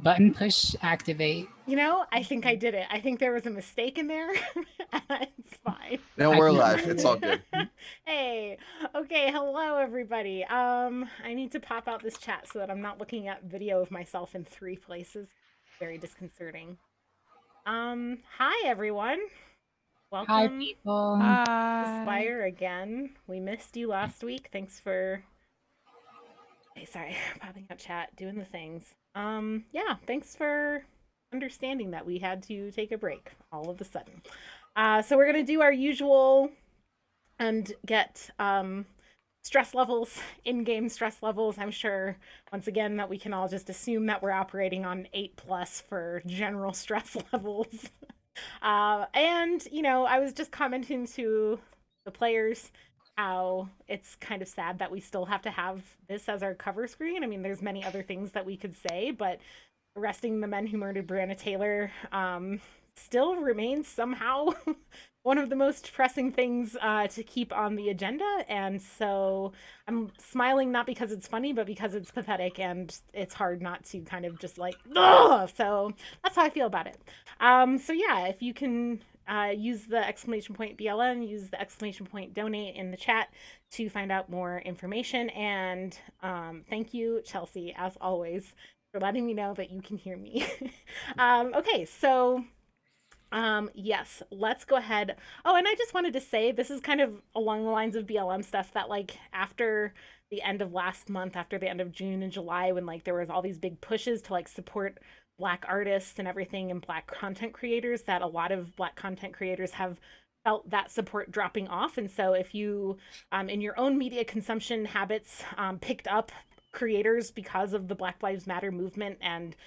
button push activate. You know, I think I did it. I think there was a mistake in there. It's fine. No, I we're can alive. hear It's you. all good. Hey, okay, hello everybody. I need to pop out this chat so that I'm not looking at video of myself in 3 places. Very disconcerting. Hi everyone. Hi, Welcome people. to Hi. Spire again. We missed you last week. Thanks for Hey, sorry, popping out chat, doing the things. Yeah, thanks for understanding that we had to take a break all of a sudden. So we're gonna do our usual and get stress levels, in-game stress levels. I'm sure once again that we can all just assume that we're operating on 8+ for general stress levels. And you know, I was just commenting to the players how it's kind of sad that we still have to have this as our cover screen. I mean, there's many other things that we could say, but arresting the men who murdered Breonna Taylor still remains somehow one of the most pressing things to keep on the agenda. And so I'm smiling not because it's funny, but because it's pathetic and it's hard not to kind of just like, ugh! So that's how I feel about it. So yeah, if you can use the exclamation point BLN, use the exclamation point donate in the chat to find out more information. And thank you, Chelsea, as always, for letting me know that you can hear me. Okay, so yes, let's go ahead. Oh, and I just wanted to say this is kind of along the lines of BLM stuff that like after the end of last month, after the end of June and July, when like there was all these big pushes to like support Black artists and everything and Black content creators, that a lot of Black content creators have felt that support dropping off. And so if you in your own media consumption habits picked up creators because of the Black Lives Matter movement and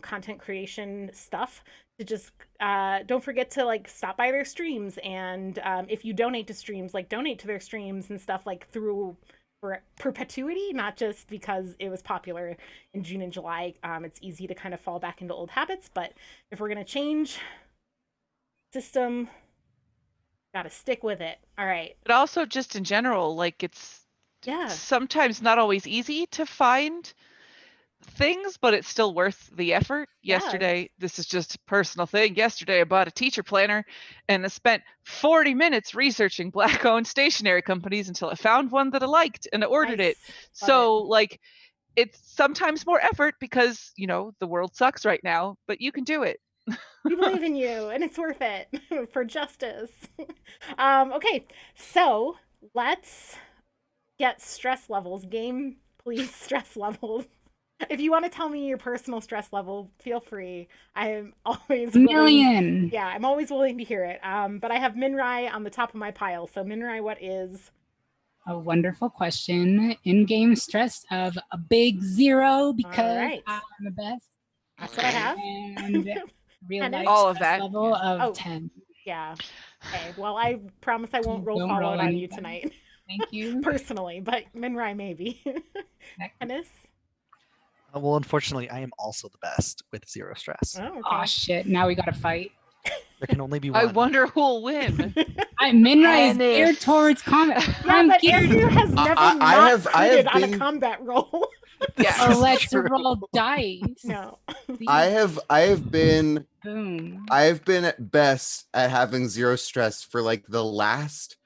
content creation stuff, to just don't forget to like stop by their streams. And if you donate to streams, like donate to their streams and stuff like through for perpetuity, not just because it was popular in June and July. It's easy to kind of fall back into old habits, but if we're gonna change system, gotta stick with it. All right. But also just in general, like it's Yeah. sometimes not always easy to find things, but it's still worth the effort. Yeah. Yesterday, this is just a personal thing. Yesterday, I bought a teacher planner and I spent 40 minutes researching Black-owned stationery companies until I found one that I liked and I ordered Nice. it. Love So, like, it's sometimes more effort because, you know, the world sucks right now, but you can do it. We believe in you, and it's worth it for justice. Okay, so let's get stress levels. Game, please, stress levels. If you want to tell me your personal stress level, feel free. I'm always Million. Yeah, I'm always willing to hear it. But I have Minrai on the top of my pile. So Minrai, what is? A wonderful question. In-game stress of a big 0 because right. I'm the best. That's what I have. And real life All of stress that, level yeah. of Oh. 10. Yeah. Okay. Well, I promise I won't roll Don't Fallout roll on you anything. tonight. Thank you. Personally, but Minrai maybe. Ennis? Well, unfortunately, I am also the best with 0 stress. Oh, okay. Oh shit! Now we gotta fight. There can only be one. I wonder who'll win. Minrai is geared Ennis. towards combat. Yeah, I'm but geared- Andrew has never I not have critted on a been- combat roll. This So is let's true. roll dice. No. I have been Boom. at best at having 0 stress for like the last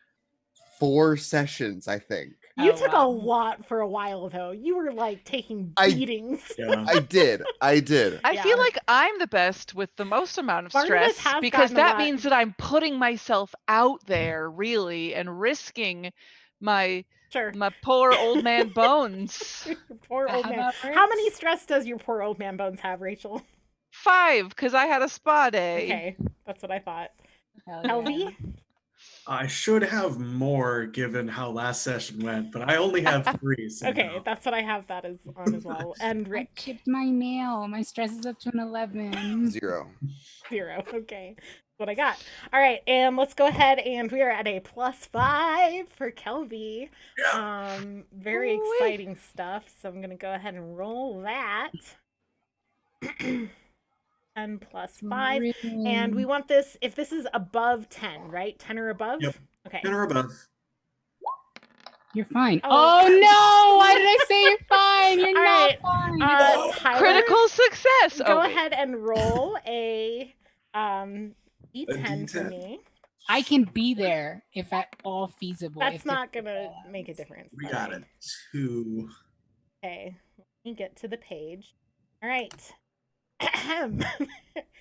4 sessions, I think. You Oh, took wow. a lot for a while though. You were like taking I- beatings. Yeah. I did. I Yeah. feel like I'm the best with the most amount of Barnabas stress has because gotten a that lot. means that I'm putting myself out there really and risking my Sure. poor old man bones. Poor old How man. about How many stress does your poor old man bones have, Rachel? 5 because I had a spa day. Okay, that's what I thought. Hell yeah. LV? I should have more given how last session went, but I only have 3. So Okay, no. that's what I have that as on as well. And I Rick, chipped my nail. My stress is up to an 11. 0. 0. Okay, that's what I got. All right, and let's go ahead and we are at a +5 for Kelby. Very Ooh-wee. exciting stuff. So I'm gonna go ahead and roll that. 10 plus 5. And we want this, if this is above 10, right? 10 or above? Yep. Okay. 10 or above. You're fine. Oh. Oh no! Why did I say you're fine? You're All not right. fine. Tyler, Critical success. go Oh, wait. ahead and roll a D10 for D10? me. I can be there if at all feasible. That's if not gonna make a difference. We All got right. it. 2. Okay, let me get to the page. All right. Ahem.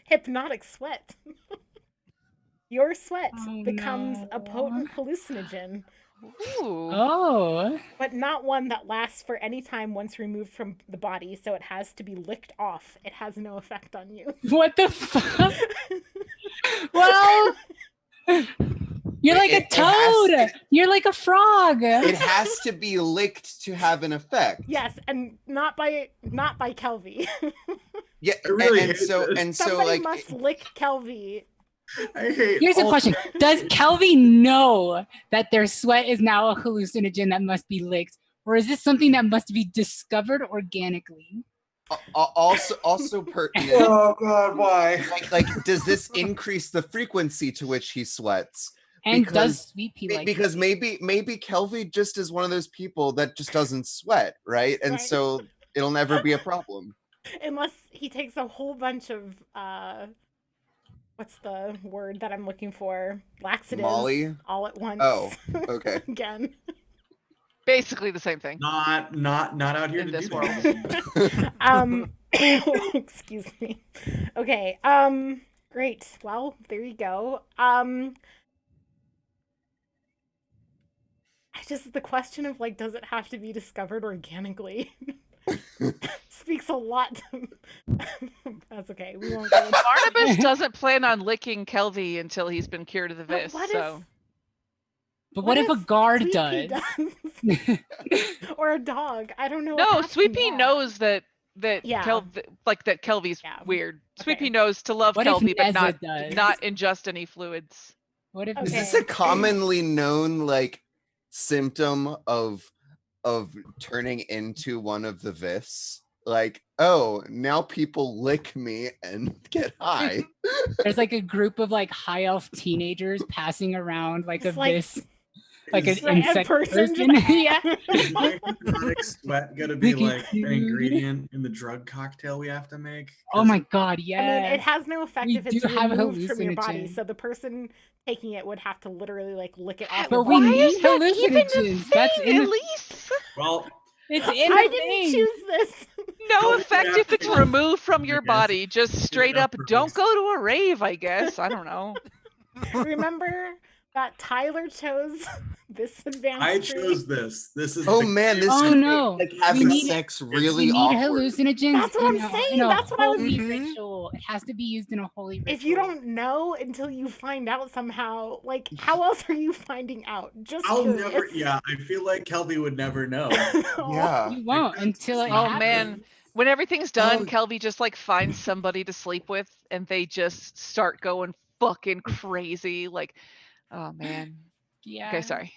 Hypnotic sweat. Your sweat Oh, becomes a no. potent hallucinogen, Ooh. Oh. but not one that lasts for any time once removed from the body, so it has to be licked off. It has no effect on you. What the fuck? Well, you're like a It has toad. You're like a frog. It has to be licked to have an effect. Yes, and not by Kelvy. Yeah, I really and hate so this. and so Somebody like must lick Kelvy. I hate Here's a all- question. Does Kelvy know that their sweat is now a hallucinogen that must be licked? Or is this something that must be discovered organically? also pertinent. Oh god, why? Like, does this increase the frequency to which he sweats? And Because- does Sweet Pea like Because it? maybe Kelvy just is one of those people that just doesn't sweat, right? And Right. so it'll never be a problem. Unless he takes a whole bunch of what's the word that I'm looking for? Laxatives. Molly? All at once. Oh, okay. Again. Basically the same thing. Not out here In to this do world. that. Excuse me. Okay. Great. Well, there you go. The question of like, does it have to be discovered organically? Speaks a lot. That's okay. We won't go into Barnabas doesn't plan on licking Kelvy until he's been cured of the But vis. what So But what if a guard Sweet Pea does? or a dog? I don't know. what no, happens. Sweet Pea knows that Yeah. that Kelvy's Yeah. weird. Sweet Okay. Pea knows to love What if Kelvy, but Neza does? not ingest any fluids. What if Okay. Is this a commonly known like symptom of turning into one of the vis? Like, oh, now people lick me and get high. there's like a group of like high elf teenagers passing around like Just a like- vis, like an Is- Right, a insect person person? just- Yeah. Is my hypnotic sweat gonna be like an ingredient in the drug cocktail we have to make? Oh 'Cause my god, I yeah. mean, it has no effect We if it's do have removed from your body. hallucinogen. So the person taking it would have to literally like lick it off But your we body. Why need is that even a hallucinogens. That's thing, in the, Elise? Well, it's in I the didn't thing. choose this. No Don't effect have if it's to- removed from your I guess. body. Just straight enough up, for don't us. go to a rave, I guess. I don't know. Remember that Tyler chose this advanced I tree? chose this. This is Oh the man, this Oh, could no. make like We having need- sex We really need awkward. hallucinogens. That's what in I'm a- saying. in a That's what I was- holy Mhm. ritual. It has to be used in a holy ritual. If you don't know until you find out somehow, like how else are you finding out? Just I'll curious. never. Yeah, I feel like Kelby would never know. Yeah. You won't Like, until it oh, Oh happens. man, when everything's done, Oh. Kelby just like finds somebody to sleep with, and they just start going fucking crazy. Like, oh man. Yeah. Okay, sorry.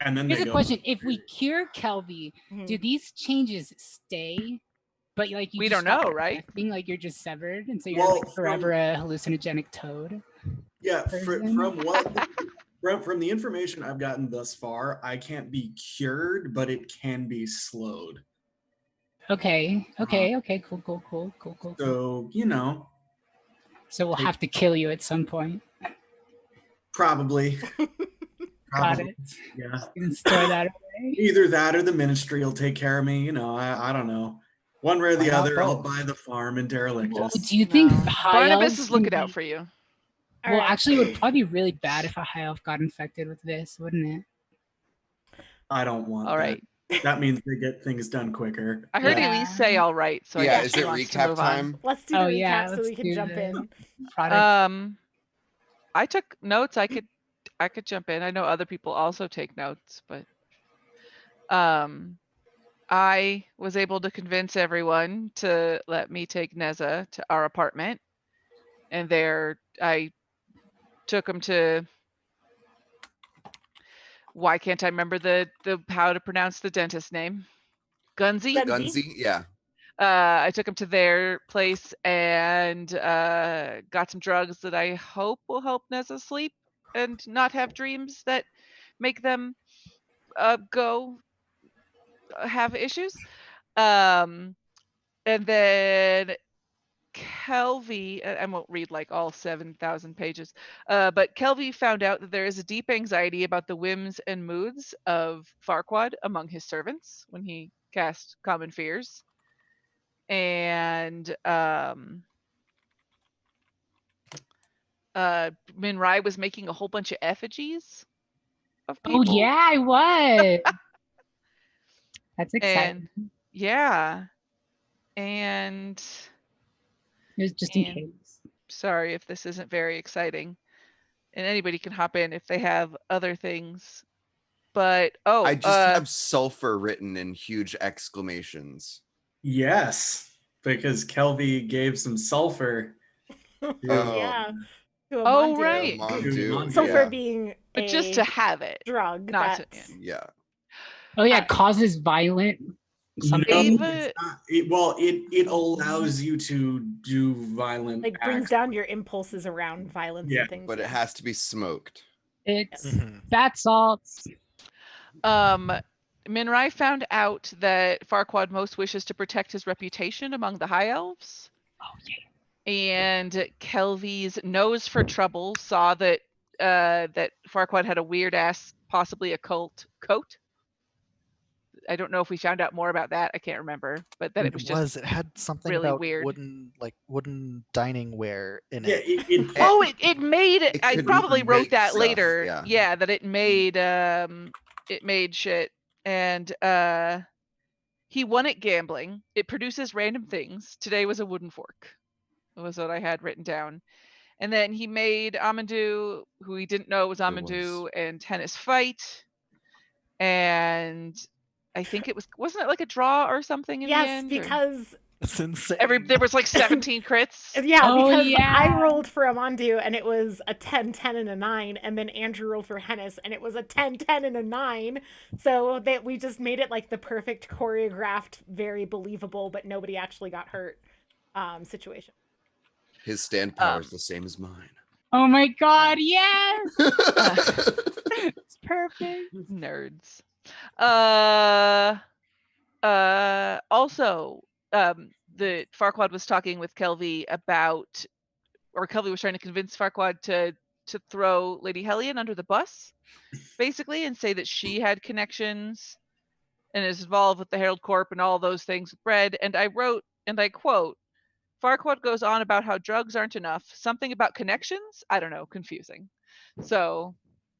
And then Here's they a go. question: if we cure Kelby, Mhm. do these changes stay? But like you We just don't stop know, right? acting, like you're just severed, and so you're Well, like forever a hallucinogenic toad. Yeah, person. from the information I've gotten thus far, I can't be cured, but it can be slowed. Okay, okay, cool. So So we'll have to kill you at some point. probably. Got it. Yeah. You can store that away. Either that or the ministry will take care of me. I don't know. One way or the Why not other, I'll both? buy the farm in Well, Derelictus. do you think No. high Barnabas elves is can looking be- out for you. All Well, right. actually, it would probably be really bad if a high elf got infected with this, wouldn't it? I don't want All that. right. That means they get things done quicker. I heard Yeah. Elise say all right, so I yeah, guess is she it wants to recap move on. time? Let's do Oh, the recap yeah, so let's we can do jump the- in. Product. I took notes. I could jump in. I know other people also take notes, but I was able to convince everyone to let me take Neza to our apartment, and there I took him to. Why can't I remember the how to pronounce the dentist name? Gunzy. Gunzy. Gunsy, yeah. I took him to their place and got some drugs that I hope will help Neza sleep and not have dreams that make them go have issues. And then Kelvy, I won't read like all 7,000 pages, but Kelvy found out that there is a deep anxiety about the whims and moods of Farquaad among his servants when he cast Common Fears. And Min Rai was making a whole bunch of effigies of people. Oh yeah, I was. That's exciting. And yeah. And It was just in and- case. sorry if this isn't very exciting. And anybody can hop in if they have other things. But I just have sulfur written in huge exclamations. Yes, because Kelvy gave some sulfur. Oh. Yeah. To Oh, Amandu. right. Amandu, Sulfur yeah. being but just a to have it. drug not to- that's Yeah. Oh yeah, Uh, causes violent something. No, it's not. It allows you to do violent like brings acts. down your impulses around violence Yeah, and things. But it has to be smoked. It's Mhm. bath salts. Min Rai found out that Farquaad most wishes to protect his reputation among the High Elves. Oh yeah. And Kelvy's nose for trouble saw that that Farquaad had a weird ass, possibly occult coat. I don't know if we found out more about that. I can't remember, but that it was just It had something really about weird. wooden dining ware in Yeah, it. Oh, it made it. It I could probably wrote make that stuff, later. yeah. That it made shit. And he won at gambling. It produces random things. Today was a wooden fork. That was what I had written down. And then he made Amandu, who he didn't know was Amandu, and Tennis fight. And I think wasn't it like a draw or something in the Yes, end? or- because It's insane. there was like 17 crits. yeah, Oh, because yeah. I rolled for Amandu and it was a 10, 10, and a 9, and then Andrew rolled for Hennis and it was a 10, 10, and a 9. So that we just made it like the perfect choreographed, very believable, but nobody actually got hurt situation. His stand power is the same as mine. Oh my god, yes! It's perfect. Nerds. Also, the Farquaad was talking with Kelvy about, or Kelvy was trying to convince Farquaad to throw Lady Hellion under the bus, basically, and say that she had connections and is involved with the Herald Corp and all those things with bread. And I wrote, and I quote, Farquaad goes on about how drugs aren't enough. Something about connections? I don't know, confusing. So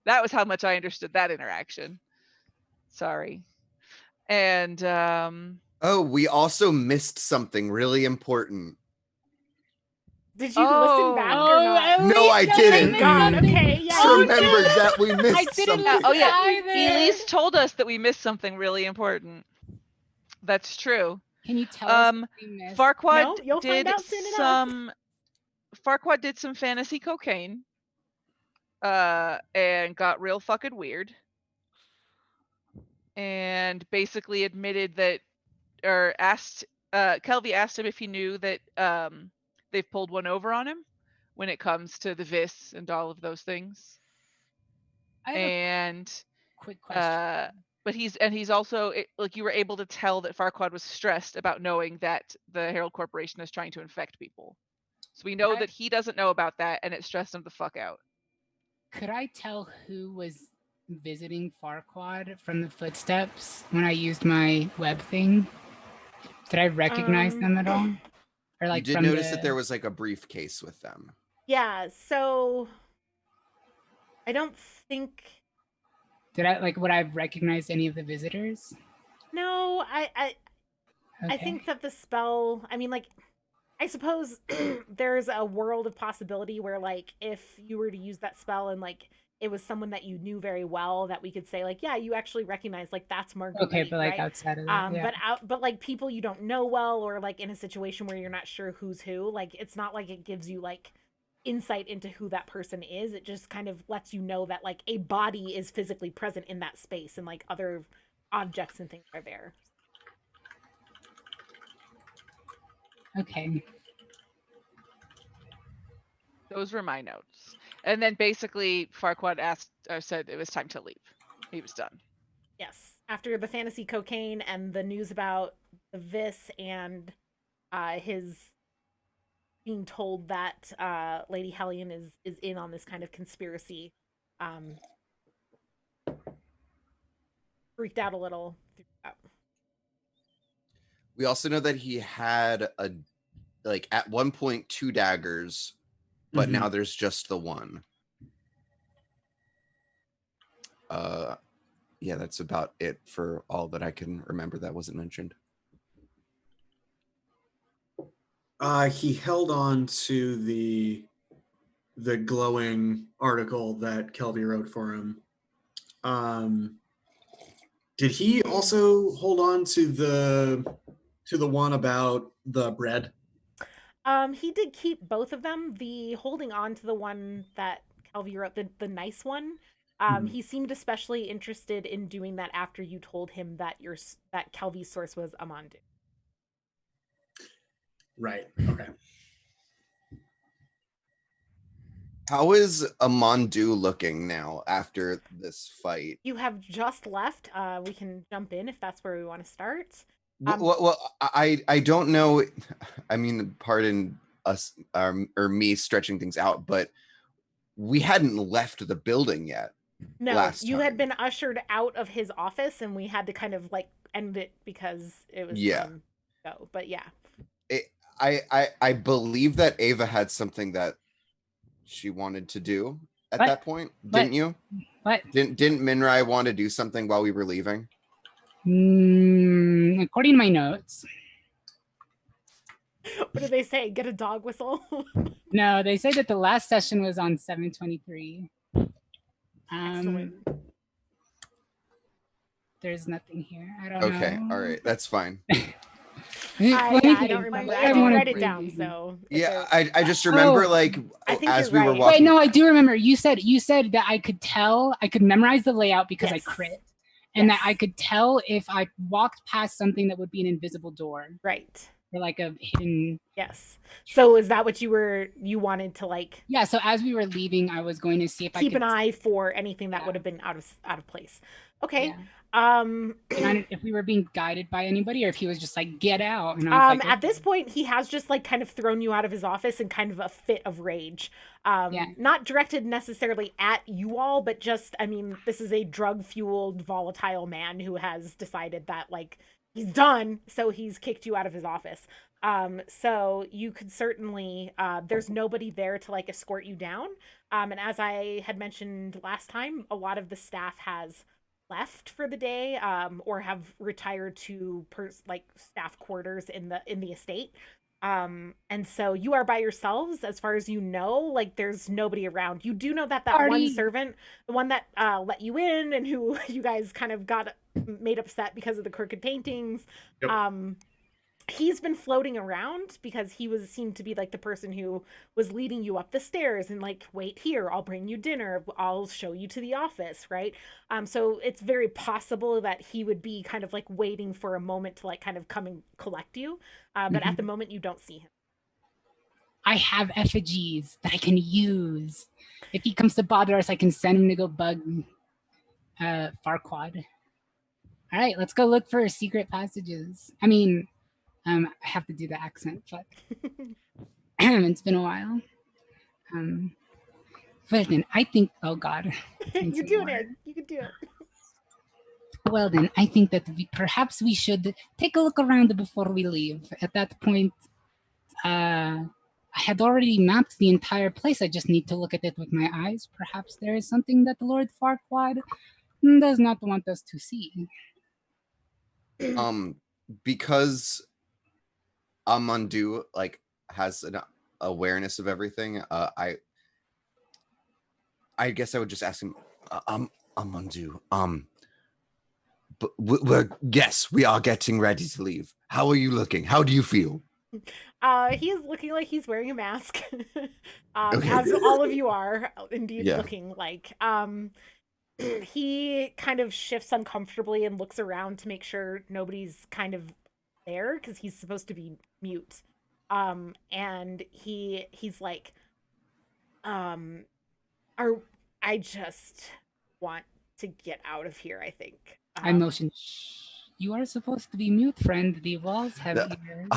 that was how much I understood that interaction. Sorry. And Oh, we also missed something really important. Did you listen back or Oh, not? at No, least I I didn't. missed God, something. okay, yeah. Just Oh, remembered no. that we missed I didn't something. oh yeah, either. Elise told us that we missed something really important. That's true. Can you tell us what we missed? Farquaad No, you'll find did out soon enough. some Farquaad did some fantasy cocaine and got real fucking weird, and basically admitted that, or asked Kelvy asked him if he knew that they've pulled one over on him when it comes to the vis and all of those things. I have a And quick question. but he's also like, you were able to tell that Farquaad was stressed about knowing that the Herald Corporation is trying to infect people. So we know that he doesn't know about that, and it stressed him the fuck out. Could I tell who was visiting Farquaad from the footsteps when I used my web thing? Did I recognize them at all? Or You like did from notice that there was like a briefcase with them. Yeah, so I don't think. Did I like would I have recognized any of the visitors? No, I Okay. think that the spell, I mean, like, I suppose there's a world of possibility where, like, if you were to use that spell and, like, it was someone that you knew very well, that we could say, like, yeah, you actually recognize, like, that's Marguerite. Okay, but like right? outside of that, yeah. But like people you don't know well, or like in a situation where you're not sure who's who, like it's not like it gives you like insight into who that person is. It just kind of lets you know that like a body is physically present in that space and like other objects and things are there. Okay. Those were my notes. And then basically Farquaad said it was time to leave. He was done. Yes. After the fantasy cocaine and the news about the Vis and his being told that Lady Hellion is in on this kind of conspiracy, um, freaked out a little. We also know that he had at one point 2 daggers, but Mhm. now there's just the one. Yeah, that's about it for all that I can remember that wasn't mentioned. He held on to the glowing article that Kelby wrote for him. Did he also hold on to the one about the bread? He did keep both of them. The holding on to the one that Calvi wrote, the nice one. Mhm. He seemed especially interested in doing that after you told him that that Calvi's source was Amandu. Right. Okay. How is Amandu looking now after this fight? You have just left. We can jump in if that's where we want to start. Well, I don't know. I mean, pardon us or me stretching things out, but we hadn't left the building yet. No, last you had time. been ushered out of his office, and we had to kind of like end it because it was Yeah. time to go. But yeah, I believe that Ava had something that she wanted to do at What? that point. What? Didn't you? What? Didn't Minrai want to do something while we were leaving? According to my notes, what did they say? Get a dog whistle. no, they say that the last session was on 7/23. Excellent. There's nothing here. I don't Okay, know. all right, that's fine. I don't remember. I didn't write it down, so Yeah, I just remember Oh. like I think as you're we were right. walking. Wait, no, I do remember. You said that I could tell, I could memorize the layout because I Yes. crit, and that I Yes. could tell if I walked past something that would be an invisible door Right. or like a hidden. Yes. So is that what you wanted to like Yeah. So as we were leaving, I was going to see if I keep could an eye for anything that Yeah. would have been out of place? Okay. Yeah. Um And if we were being guided by anybody, or if he was just like, "Get out," and I was like, at this "Okay." point he has just like kind of thrown you out of his office in kind of a fit of rage. Yeah. Not directed necessarily at you all, but just I mean, this is a drug-fueled volatile man who has decided that like he's done, so he's kicked you out of his office. So you could certainly there's nobody there to like escort you down. And as I had mentioned last time, a lot of the staff has left for the day or have retired to like staff quarters in the estate. And so you are by yourselves as far as you know, like there's nobody around. You do know that one Party. servant, the one that let you in and who you guys kind of got made upset because of the crooked paintings. Yep. He's been floating around because he seemed to be like the person who was leading you up the stairs and like, wait here, I'll bring you dinner, I'll show you to the office, right? So it's very possible that he would be kind of like waiting for a moment to like kind of come and collect you, but at the moment you don't see him. I have effigies that I can use. If he comes to bother us, I can send him to go bug Farquad. All right, let's go look for secret passages. I mean, I have to do the accent, but it's been a while. Well then, I think. Oh God, You're doing it. You can do it. Well then, I think that perhaps we should take a look around before we leave. At that point, I had already mapped the entire place. I just need to look at it with my eyes. Perhaps there is something that Lord Farquaad does not want us to see. Because Amandu like has an awareness of everything. I guess I would just ask him, Amandu, but yes, we are getting ready to leave. How are you looking? How do you feel? He is looking like he's wearing a mask, Okay. as all of you are indeed Yeah. looking like. He kind of shifts uncomfortably and looks around to make sure nobody's kind of there because he's supposed to be mute. And he's like, are I just want to get out of here, I think. I motion. Shh. You are supposed to be mute, friend. The walls have ears.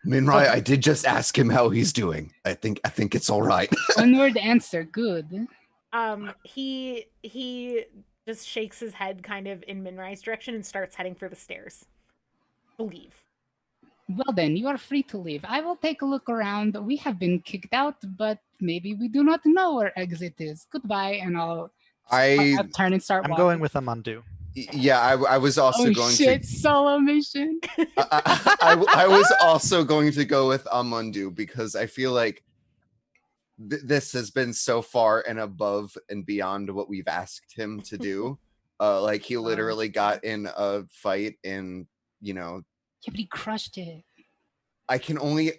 Minrai, I did just ask him how he's doing. I think it's all right. One word answer. Good. He just shakes his head kind of in Minrai's direction and starts heading for the stairs to leave. Well then, you are free to leave. I will take a look around. We have been kicked out, but maybe we do not know where exit is. Goodbye, and I'll turn and start I'm walking. going with Amandu. Yeah, I was also going to solo mission. I was also going to go with Amandu because I feel like this has been so far and above and beyond what we've asked him to do. Like he literally got in a fight and Yeah, but he crushed it. I can only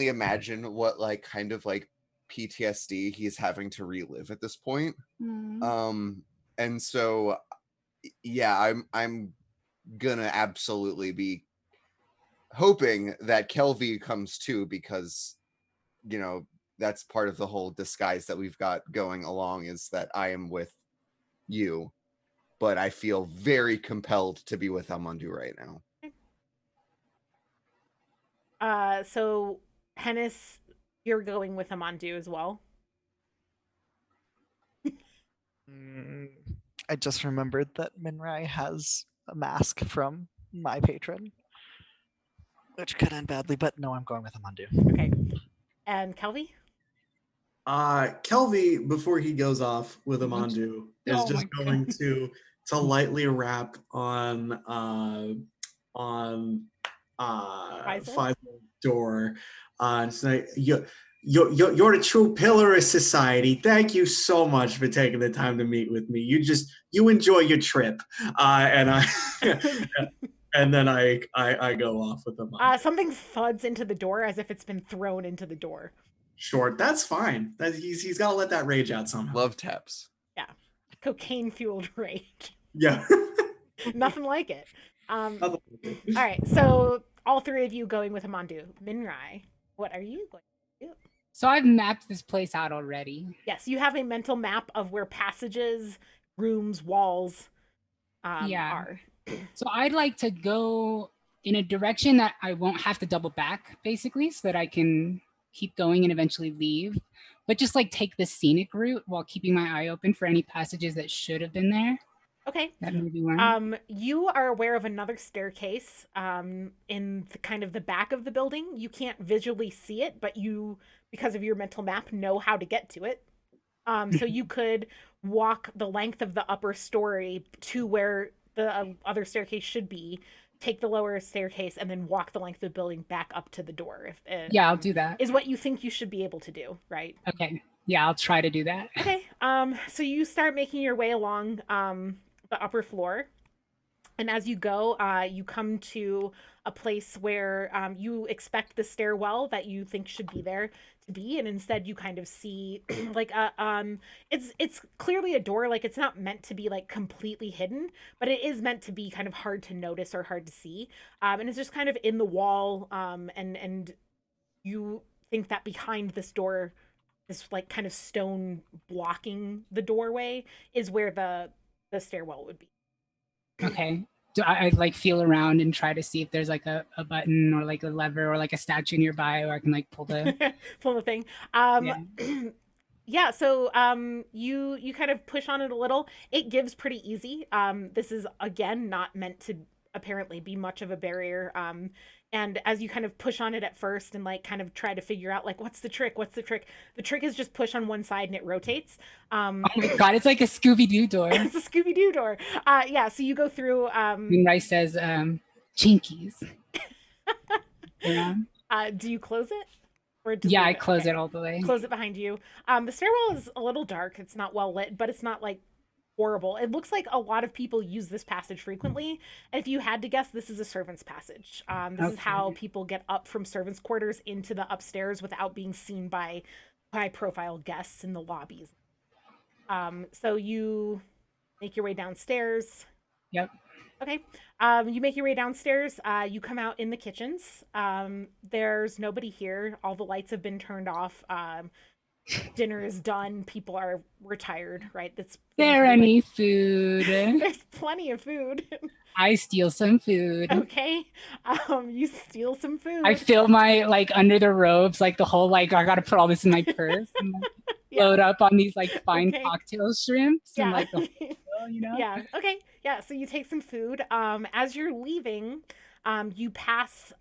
imagine what like kind of like PTSD he's having to relive at this point. And so yeah, I'm gonna absolutely be hoping that Kelvy comes too, because that's part of the whole disguise that we've got going along, is that I am with you, but I feel very compelled to be with Amandu right now. So Hennis, you're going with Amandu as well? I just remembered that Minrai has a mask from my patron, which could end badly, but no, I'm going with Amandu. Okay. And Kelvy? Kelvy, before he goes off with Amandu, is just going to lightly rap on Faisal's door and say, you're the true pillar of society. Thank you so much for taking the time to meet with me. You enjoy your trip. And I and then I go off with them. Something thuds into the door as if it's been thrown into the door. Sure, that's fine. He's got to let that rage out somehow. Love taps. Yeah, cocaine fueled rage. Yeah, nothing like it. All right, so all three of you going with Amandu. Minrai, what are you going to do? So I've mapped this place out already. Yes, you have a mental map of where passages, rooms, walls are. So I'd like to go in a direction that I won't have to double back, basically, so that I can keep going and eventually leave, but just like take the scenic route while keeping my eye open for any passages that should have been there. Okay. That maybe weren't. You are aware of another staircase in kind of the back of the building. You can't visually see it, but you, because of your mental map, know how to get to it. So you could walk the length of the upper story to where the other staircase should be, take the lower staircase, and then walk the length of the building back up to the door. Yeah, I'll do that. Is what you think you should be able to do, right? Okay. Yeah, I'll try to do that. Okay. So you start making your way along the upper floor. And as you go, you come to a place where you expect the stairwell that you think should be there to be, and instead you kind of see like it's clearly a door. Like, it's not meant to be like completely hidden, but it is meant to be kind of hard to notice or hard to see. And it's just kind of in the wall. And you think that behind this door, this like kind of stone blocking the doorway, is where the stairwell would be. Okay. Do I like feel around and try to see if there's like a button or like a lever or like a statue nearby where I can like pull the thing. Yeah, so you kind of push on it a little. It gives pretty easy. This is again not meant to apparently be much of a barrier. And as you kind of push on it at first and like kind of try to figure out like what's the trick? The trick is just push on one side and it rotates. Oh my god, it's like a Scooby-Doo door. It's a Scooby-Doo door. Yeah, so you go through Rice says chinkies. Yeah. Do you close it? Or yeah, I close it all the way. Close it behind you. The stairwell is a little dark. It's not well lit, but it's not like horrible. It looks like a lot of people use this passage frequently. And if you had to guess, this is a servant's passage. This is how people get up from servants' quarters into the upstairs without being seen by high-profile guests in the lobbies. So you make your way downstairs. Yep. Okay. You make your way downstairs. You come out in the kitchens. There's nobody here. All the lights have been turned off. dinner is done, people are retired, right? That's There any food? There's plenty of food. I steal some food. Okay, you steal some food. I fill my like under the robes, like the whole like I gotta put all this in my purse and like, load up on these like fine cocktail shrimps and like the whole, you know. Yeah. Okay. Yeah. So you take some food. As you're leaving, you pass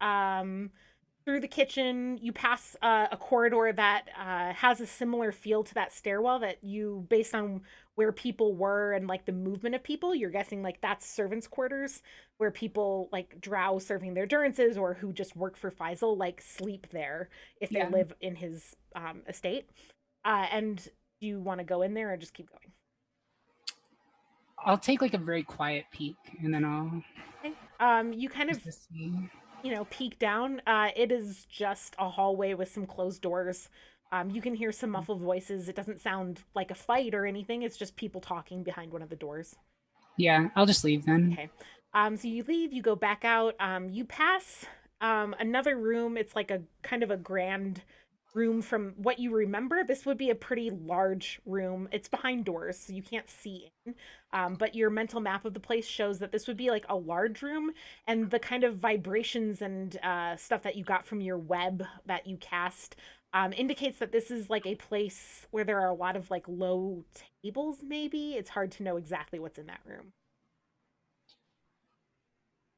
through the kitchen. You pass a corridor that has a similar feel to that stairwell that you, based on where people were and like the movement of people, you're guessing like that's servants' quarters where people like drow serving their durances or who just work for Faisal like sleep there if they live in his estate. And do you want to go in there or just keep going? I'll take like a very quiet peek and then I'll. Okay. You kind of, peek down. It is just a hallway with some closed doors. You can hear some muffled voices. It doesn't sound like a fight or anything. It's just people talking behind one of the doors. Yeah, I'll just leave then. Okay. So you leave, you go back out. You pass another room. It's like a kind of a grand room from what you remember. This would be a pretty large room. It's behind doors, so you can't see in. But your mental map of the place shows that this would be like a large room, and the kind of vibrations and stuff that you got from your web that you cast indicates that this is like a place where there are a lot of like low tables, maybe. It's hard to know exactly what's in that room.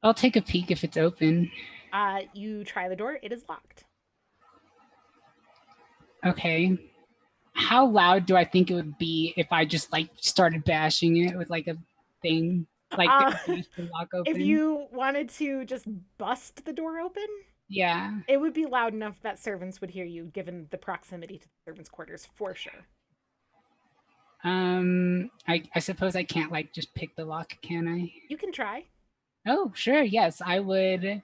I'll take a peek if it's open. You try the door. It is locked. Okay. How loud do I think it would be if I just like started bashing it with like a thing? Like the lock open? If you wanted to just bust the door open, yeah, it would be loud enough that servants would hear you, given the proximity to the servants' quarters, for sure. I suppose I can't like just pick the lock, can I? You can try. Oh, sure. Yes, I would.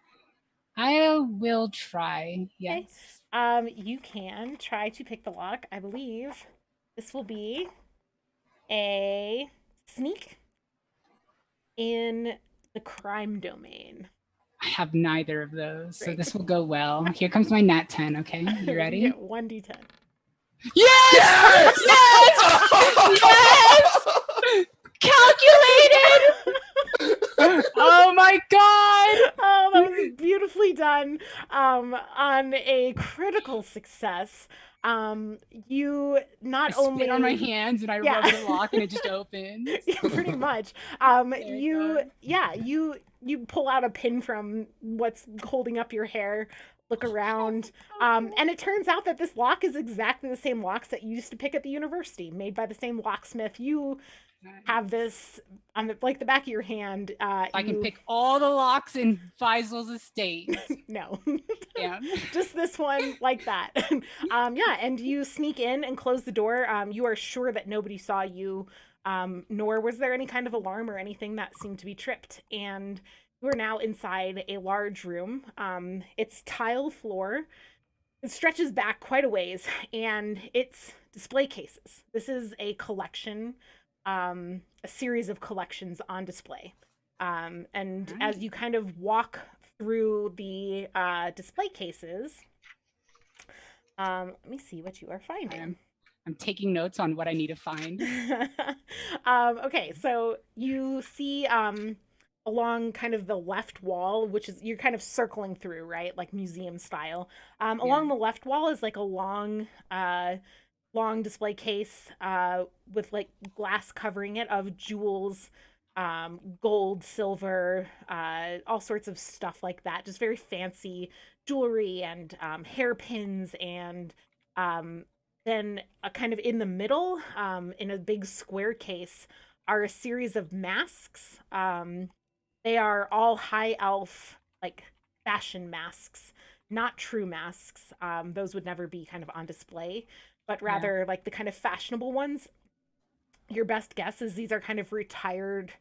I will try. Yes. Okay. You can try to pick the lock. I believe this will be a sneak in the crime domain. I have neither of those, so this will go well. Here comes my nat 10. Okay, you ready? You get 1d10. Yes! Yes! Yes! Yes! Calculated! Oh my god! Oh, that was beautifully done. On a critical success. You not I only spit on my hands and I rub the lock and it just opens. Pretty much. You pull out a pin from what's holding up your hair, look around, and it turns out that this lock is exactly the same locks that you used to pick at the university, made by the same locksmith. You have this on the back of your hand. I can pick all the locks in Faisal's estate. No. Yeah. Just this one like that. And you sneak in and close the door. You are sure that nobody saw you, nor was there any kind of alarm or anything that seemed to be tripped. And you are now inside a large room. It's tile floor. It stretches back quite a ways, and it's display cases. This is a collection, a series of collections on display. And as you kind of walk through the display cases, let me see what you are finding. I'm taking notes on what I need to find. Okay, so you see along kind of the left wall, which is, you're kind of circling through, right? Like museum style. Along the left wall is like a long display case with like glass covering it of jewels, gold, silver, all sorts of stuff like that. Just very fancy jewelry and hairpins. And then kind of in the middle, in a big square case, are a series of masks. They are all high elf, like fashion masks, not true masks. Those would never be kind of on display, but rather like the kind of fashionable ones. Your best guess is these are kind of retired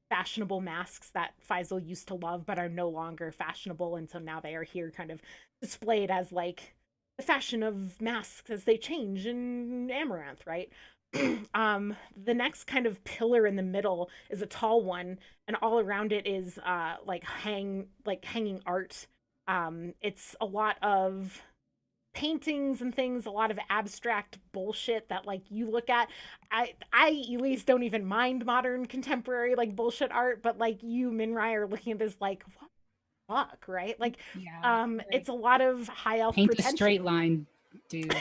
fashionable masks that Faisal used to love but are no longer fashionable, and so now they are here kind of displayed as like the fashion of masks as they change in Amaranth, right? The next kind of pillar in the middle is a tall one, and all around it is hanging art. It's a lot of paintings and things, a lot of abstract bullshit that like you look at. I at least don't even mind modern contemporary like bullshit art, but like you, Minrai, are looking at this like what the fuck, right? Like Yeah. it's a lot of high elf Paint a pretension. straight line, dude.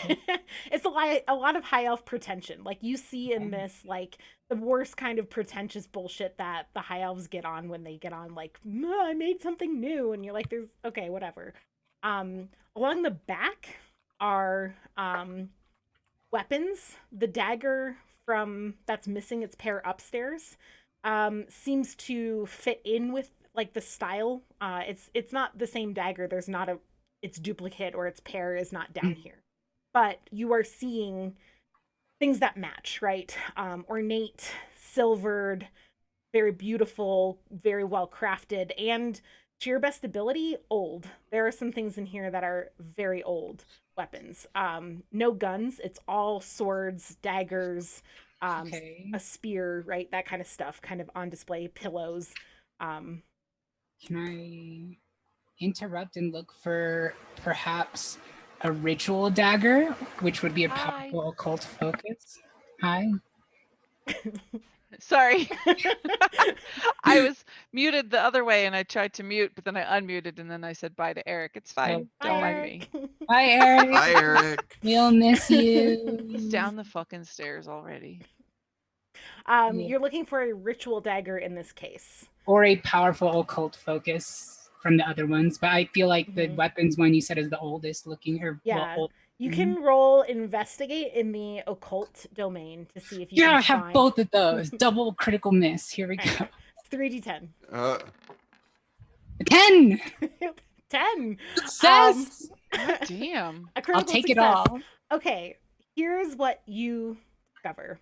It's a lot of high elf pretension. Like you see in this like the worst kind of pretentious bullshit that the high elves get on when they get on like I made something new, and you're like there's okay whatever. Along the back are weapons. The dagger from that's missing its pair upstairs seems to fit in with like the style. It's not the same dagger. There's not a its duplicate or its pair is not down here. But you are seeing things that match, right? Ornate, silvered, very beautiful, very well crafted, and to your best ability, old. There are some things in here that are very old weapons. No guns. It's all swords, daggers, Okay. a spear, right? That kind of stuff, kind of on display. Pillows. Can I interrupt and look for perhaps a ritual dagger, which would be a Hi. powerful occult focus? Hi. Sorry. I was muted the other way and I tried to mute, but then I unmuted and then I said bye to Eric. It's fine. Oh, Don't Bye, mind me. Eric. Hi, Eric. Hi, Eric. We'll miss you. He's down the fucking stairs already. Yeah. You're looking for a ritual dagger in this case. Or a powerful occult focus from the other ones, but I feel like the Mhm. weapons one you said is the oldest looking. Or Yeah. old. You can roll investigate in the occult domain to see if you Yeah, can I have find... both of those. Double critical miss. Here we go. Alright. 3d10. 10 10. success. God damn. A I'll critical take it success. all. Okay, here's what you discover.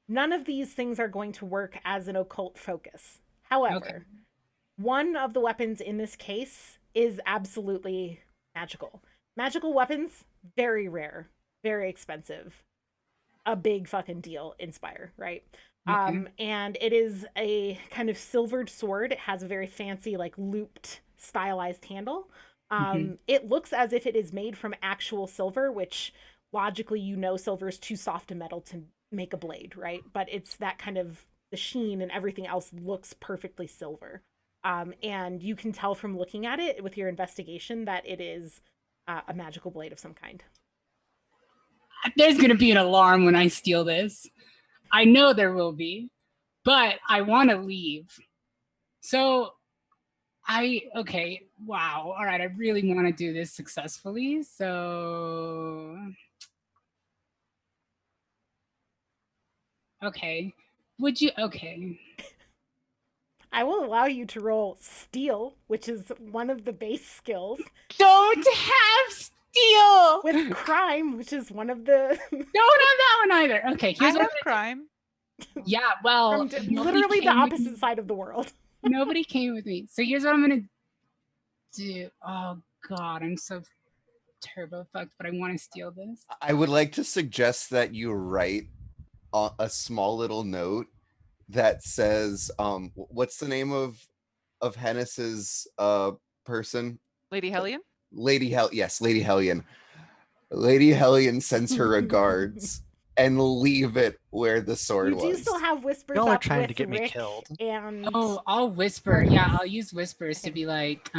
None of these things are going to work as an occult focus. However, Okay. one of the weapons in this case is absolutely magical. Magical weapons, very rare, very expensive. A big fucking deal in Spire, right? Okay. And it is a kind of silvered sword. It has a very fancy, like looped, stylized handle. It looks as if it is made from actual silver, which logically you know silver is too soft a metal to make a blade, right? But it's that kind of the sheen and everything else looks perfectly silver. And you can tell from looking at it with your investigation that it is a magical blade of some kind. There's going to be an alarm when I steal this. I know there will be, but I want to leave. So okay, wow. All right, I really want to do this successfully. So, okay. Okay. I will allow you to roll steal, which is one of the base skills, Don't have steal. with crime, which is one of the Don't have that one either. Okay, I here's what have crime. Yeah, well, from nobody literally the came with opposite me. side of the world. Nobody came with me. So here's what I'm gonna do. Oh god, I'm so turbo fucked, but I want to steal this. I would like to suggest that you write a small little note that says, what's the name of Hennis's person? Lady Hellion? Lady Hellion. Lady Hellion sends her regards and leave it where the sword You do was. still have whispers Y'all are up trying with to get me Rick killed. and Oh, I'll whisper. Yeah, Artemis. I'll use whispers to Okay. be like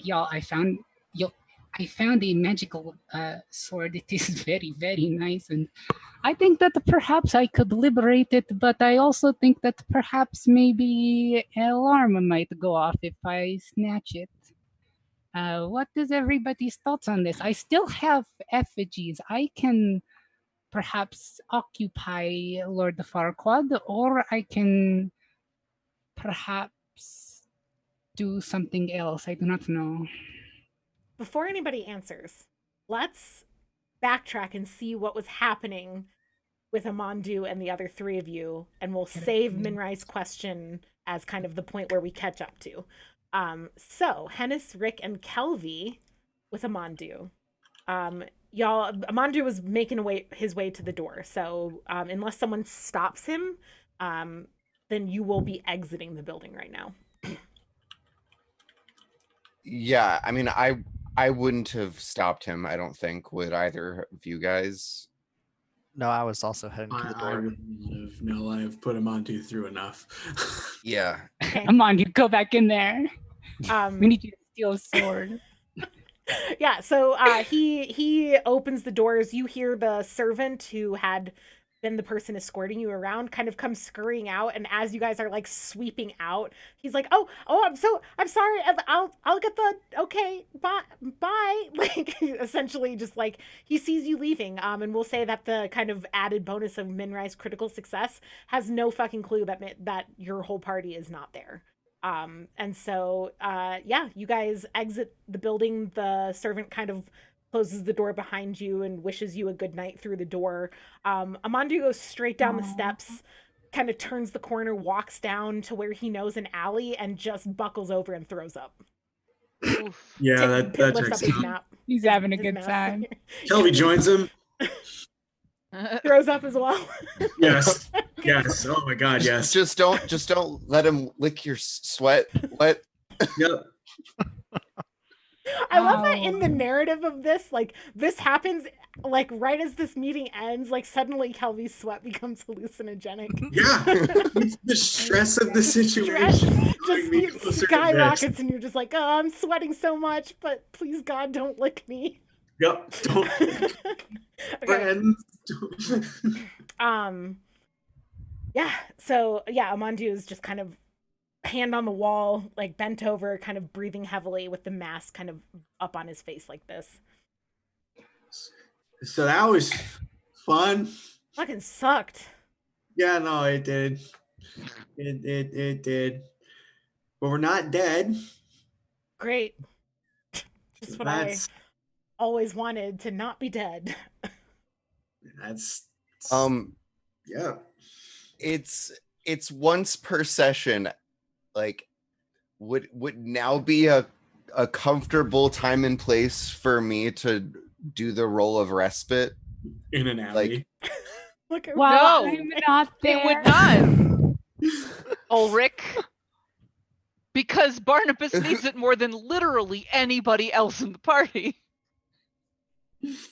y'all, I found a magical sword. It is very, very nice, and I think that perhaps I could liberate it, but I also think that perhaps maybe an alarm might go off if I snatch it. What is everybody's thoughts on this? I still have effigies. I can perhaps occupy Lord Farquaad, or I can perhaps do something else. I do not know. Before anybody answers, let's backtrack and see what was happening with Amandu and the other three of you, and we'll save Minrai's question as kind of the point where we catch up to. So Hennis, Rick, and Kelvy with Amandu. Y'all, Amandu was making his way to the door. So unless someone stops him, then you will be exiting the building right now. Yeah, I mean, I wouldn't have stopped him. I don't think would either of you guys. No, I was also heading to the I door. would not have. No, I've put Amandu through enough. Yeah. Okay. Come on, you go back in there. We need you to steal a sword. Yeah, so he opens the doors. You hear the servant who had been the person escorting you around kind of come scurrying out, and as you guys are like sweeping out, he's like, "Oh, I'm sorry. I'll get the okay. Bye." Like essentially, just like he sees you leaving. And we'll say that the kind of added bonus of Minrai's critical success has no fucking clue that your whole party is not there. And so yeah, you guys exit the building. The servant kind of closes the door behind you and wishes you a good night through the door. Amandu goes straight down the steps, kind of turns the corner, walks down to where he knows an alley, and just buckles over and throws up. Oof. Yeah, that lifts checks up his out. map. He's having a his good mask. time. Kelby joins him. Throws up as well. Yes. Yes. Oh my God. Yes. Just don't let him lick your sweat. What? Yep. I love that in the narrative of this, like this happens like right as this meeting ends, like suddenly Kelby's sweat becomes hallucinogenic. Yeah. It's the stress of the The situation. stress drawing me just closer to skyrockets this. and you're just like, oh, I'm sweating so much, but please God, don't lick me. Yep. Don't Okay. friends. Yeah, so yeah, Amandu is just kind of hand on the wall, like bent over, kind of breathing heavily with the mask kind of up on his face like this. So that was fun. Fucking sucked. Yeah, no, it did. It did. But we're not dead. Great. Just what I always wanted, to not be dead. That's yeah. It's once per session. Like, would now be a comfortable time and place for me to do the role of respite In an alley. Look at Well, No, I'm not there. It would not. Ulrich. Because Barnabas needs it more than literally anybody else in the party.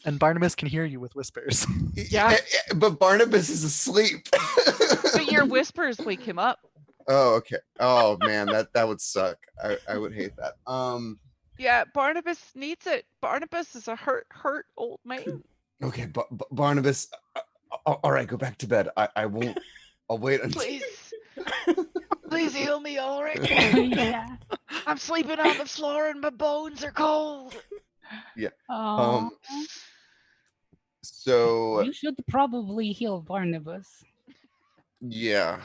And Barnabas can hear you with whispers. Yeah. But Barnabas is asleep. But your whispers wake him up. Oh, okay. Oh man, that would suck. I would hate that. Yeah, Barnabas needs it. Barnabas is a hurt old man. Okay, Barnabas. All right, go back to bed. I won't. I'll wait until. Please heal me, Ulrich. Yeah. I'm sleeping on the floor and my bones are cold. Yeah. Oh, So you should probably heal Barnabas. yeah.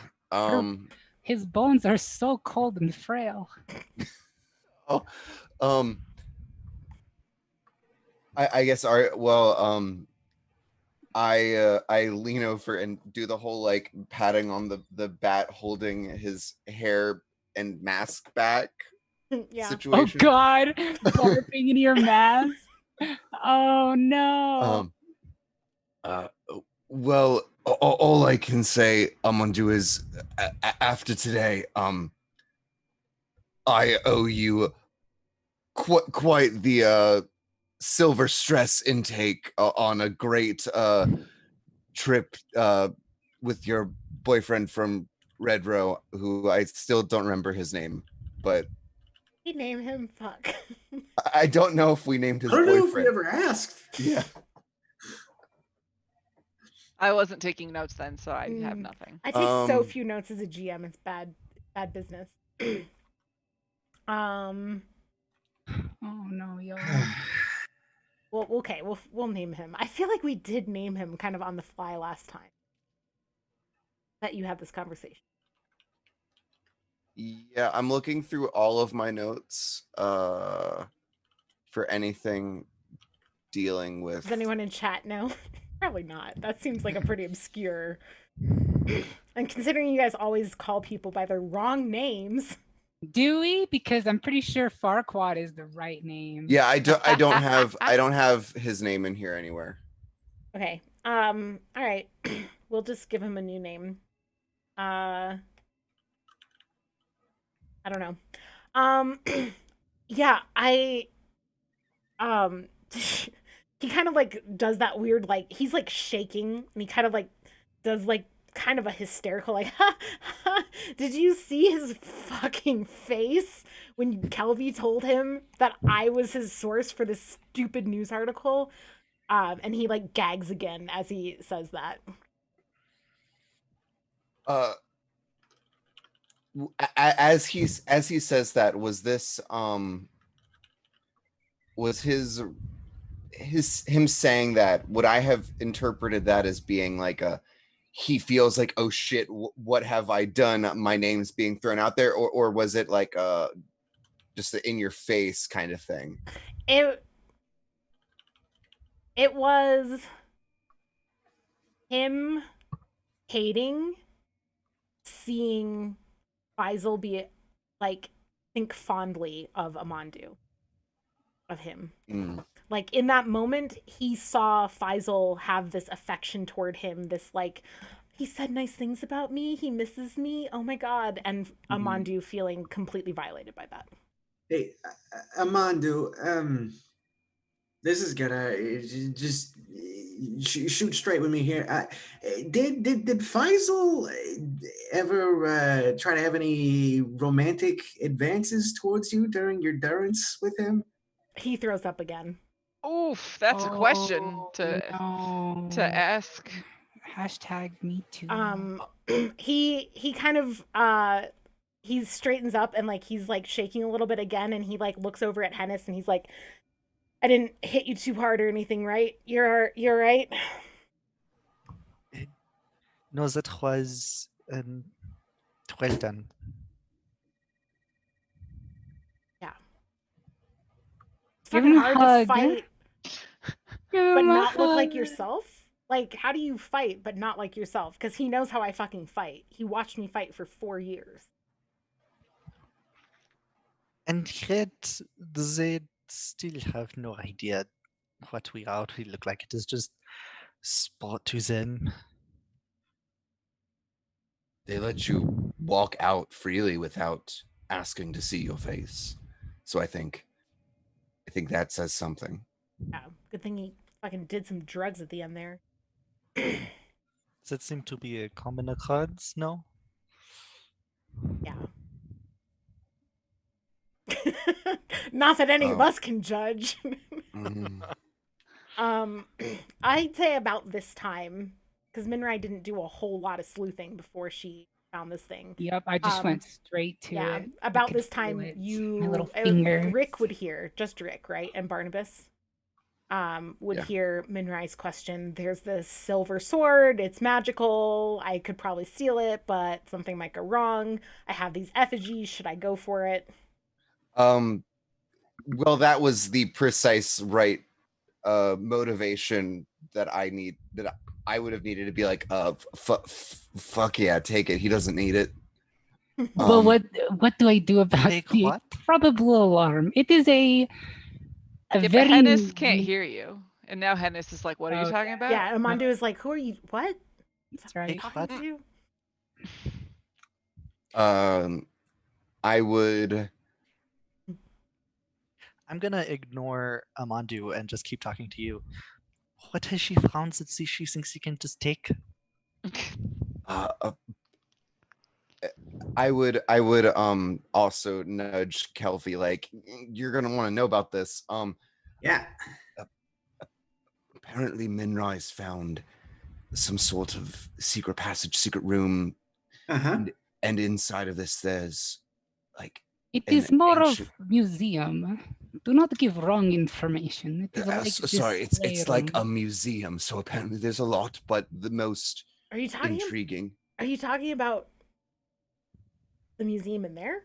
His bones are so cold and frail. Oh, I guess I lean over and do the whole like patting on the bat holding his hair and mask back Yeah. Oh situation. God, barfing in your mask. Oh no. Well, all I can say, Amandu, is after today, I owe you quite the silver stress intake on a great trip with your boyfriend from Red Row, who I still don't remember his name, but We name him fuck. I don't know if we named his I don't know if boyfriend. we ever asked. Yeah. I wasn't taking notes then, so I have Mm. nothing. I take so few notes as a GM. It's bad business. Oh no, y'all. Well, okay, we'll name him. I feel like we did name him kind of on the fly last time that you had this conversation. Yeah, I'm looking through all of my notes for anything dealing with. Does anyone in chat know? Probably not. That seems like a pretty obscure. And considering you guys always call people by their wrong names. Do we? Because I'm pretty sure Farquaad is the right name. Yeah, I don't have his name in here anywhere. Okay. All right. We'll just give him a new name. I don't know. Yeah, he kind of like does that weird like he's like shaking and he kind of like does like kind of a hysterical like ha, ha. Did you see his fucking face when Kelvy told him that I was his source for this stupid news article? And he like gags again as he says that. As he says that, was this was him saying that, would I have interpreted that as being like he feels like, oh shit, what have I done, my name's being thrown out there, or was it like just the in your face kind of thing? It was him hating seeing Faisal be like think fondly of Amandu, of him. Like in that moment, he saw Faisal have this affection toward him, this like, he said nice things about me, he misses me, oh my god, and Amandu feeling completely violated by that. Hey, Amandu, this is gonna just shoot straight with me here. Did Faisal ever try to have any romantic advances towards you during your durance with him? He throws up again. Oof, that's a question to ask. Hashtag me too. He kind of he straightens up and like he's like shaking a little bit again, and he like looks over at Hennis and he's like, I didn't hit you too hard or anything, right? You're right. No, that was well done. Yeah. It's Give fucking him a hard hug. to fight Give but him a not look like hug. yourself. Like, how do you fight but not like yourself? Because he knows how I fucking fight. He watched me fight for 4 years. And yet they still have no idea what we outwardly look like. It is just sport to them. They let you walk out freely without asking to see your face, so I think that says something. Yeah, good thing he fucking did some drugs at the end there. That seemed to be a common occurrence, no? Yeah. Not that any of Oh. us can judge. I'd say about this time, because Minrai didn't do a whole lot of sleuthing before she found this thing. Yep, I just went straight to Yeah, it. I about could this feel time it. you My little finger. Rick would hear, just Rick, right? And Barnabas would hear Minrai's question. There's this silver sword, it's magical, I could probably steal it, but something might go wrong. I have these effigies, should I go for it? Well, that was the precise right motivation that I would have needed to be like, fuck yeah, take it. He doesn't need it. Well, what do I do about Take the what? probable alarm? It is a Yeah, very. but Hennis can't hear you. And now Hennis is like, what are you talking about? Yeah, Amandu is like, who are you? What? That's right. Talking to you? I would. I'm gonna ignore Amandu and just keep talking to you. What has she found that she thinks she can just take? I would also nudge Kelvy, like, you're gonna want to know about this. Yeah. Apparently Minrai's found some sort of secret passage, secret room, and inside of this there's like It is more of museum. Do not give wrong information. It is like sorry, it's like a museum, so apparently there's a lot, but the most intriguing. Are you talking about the museum in there?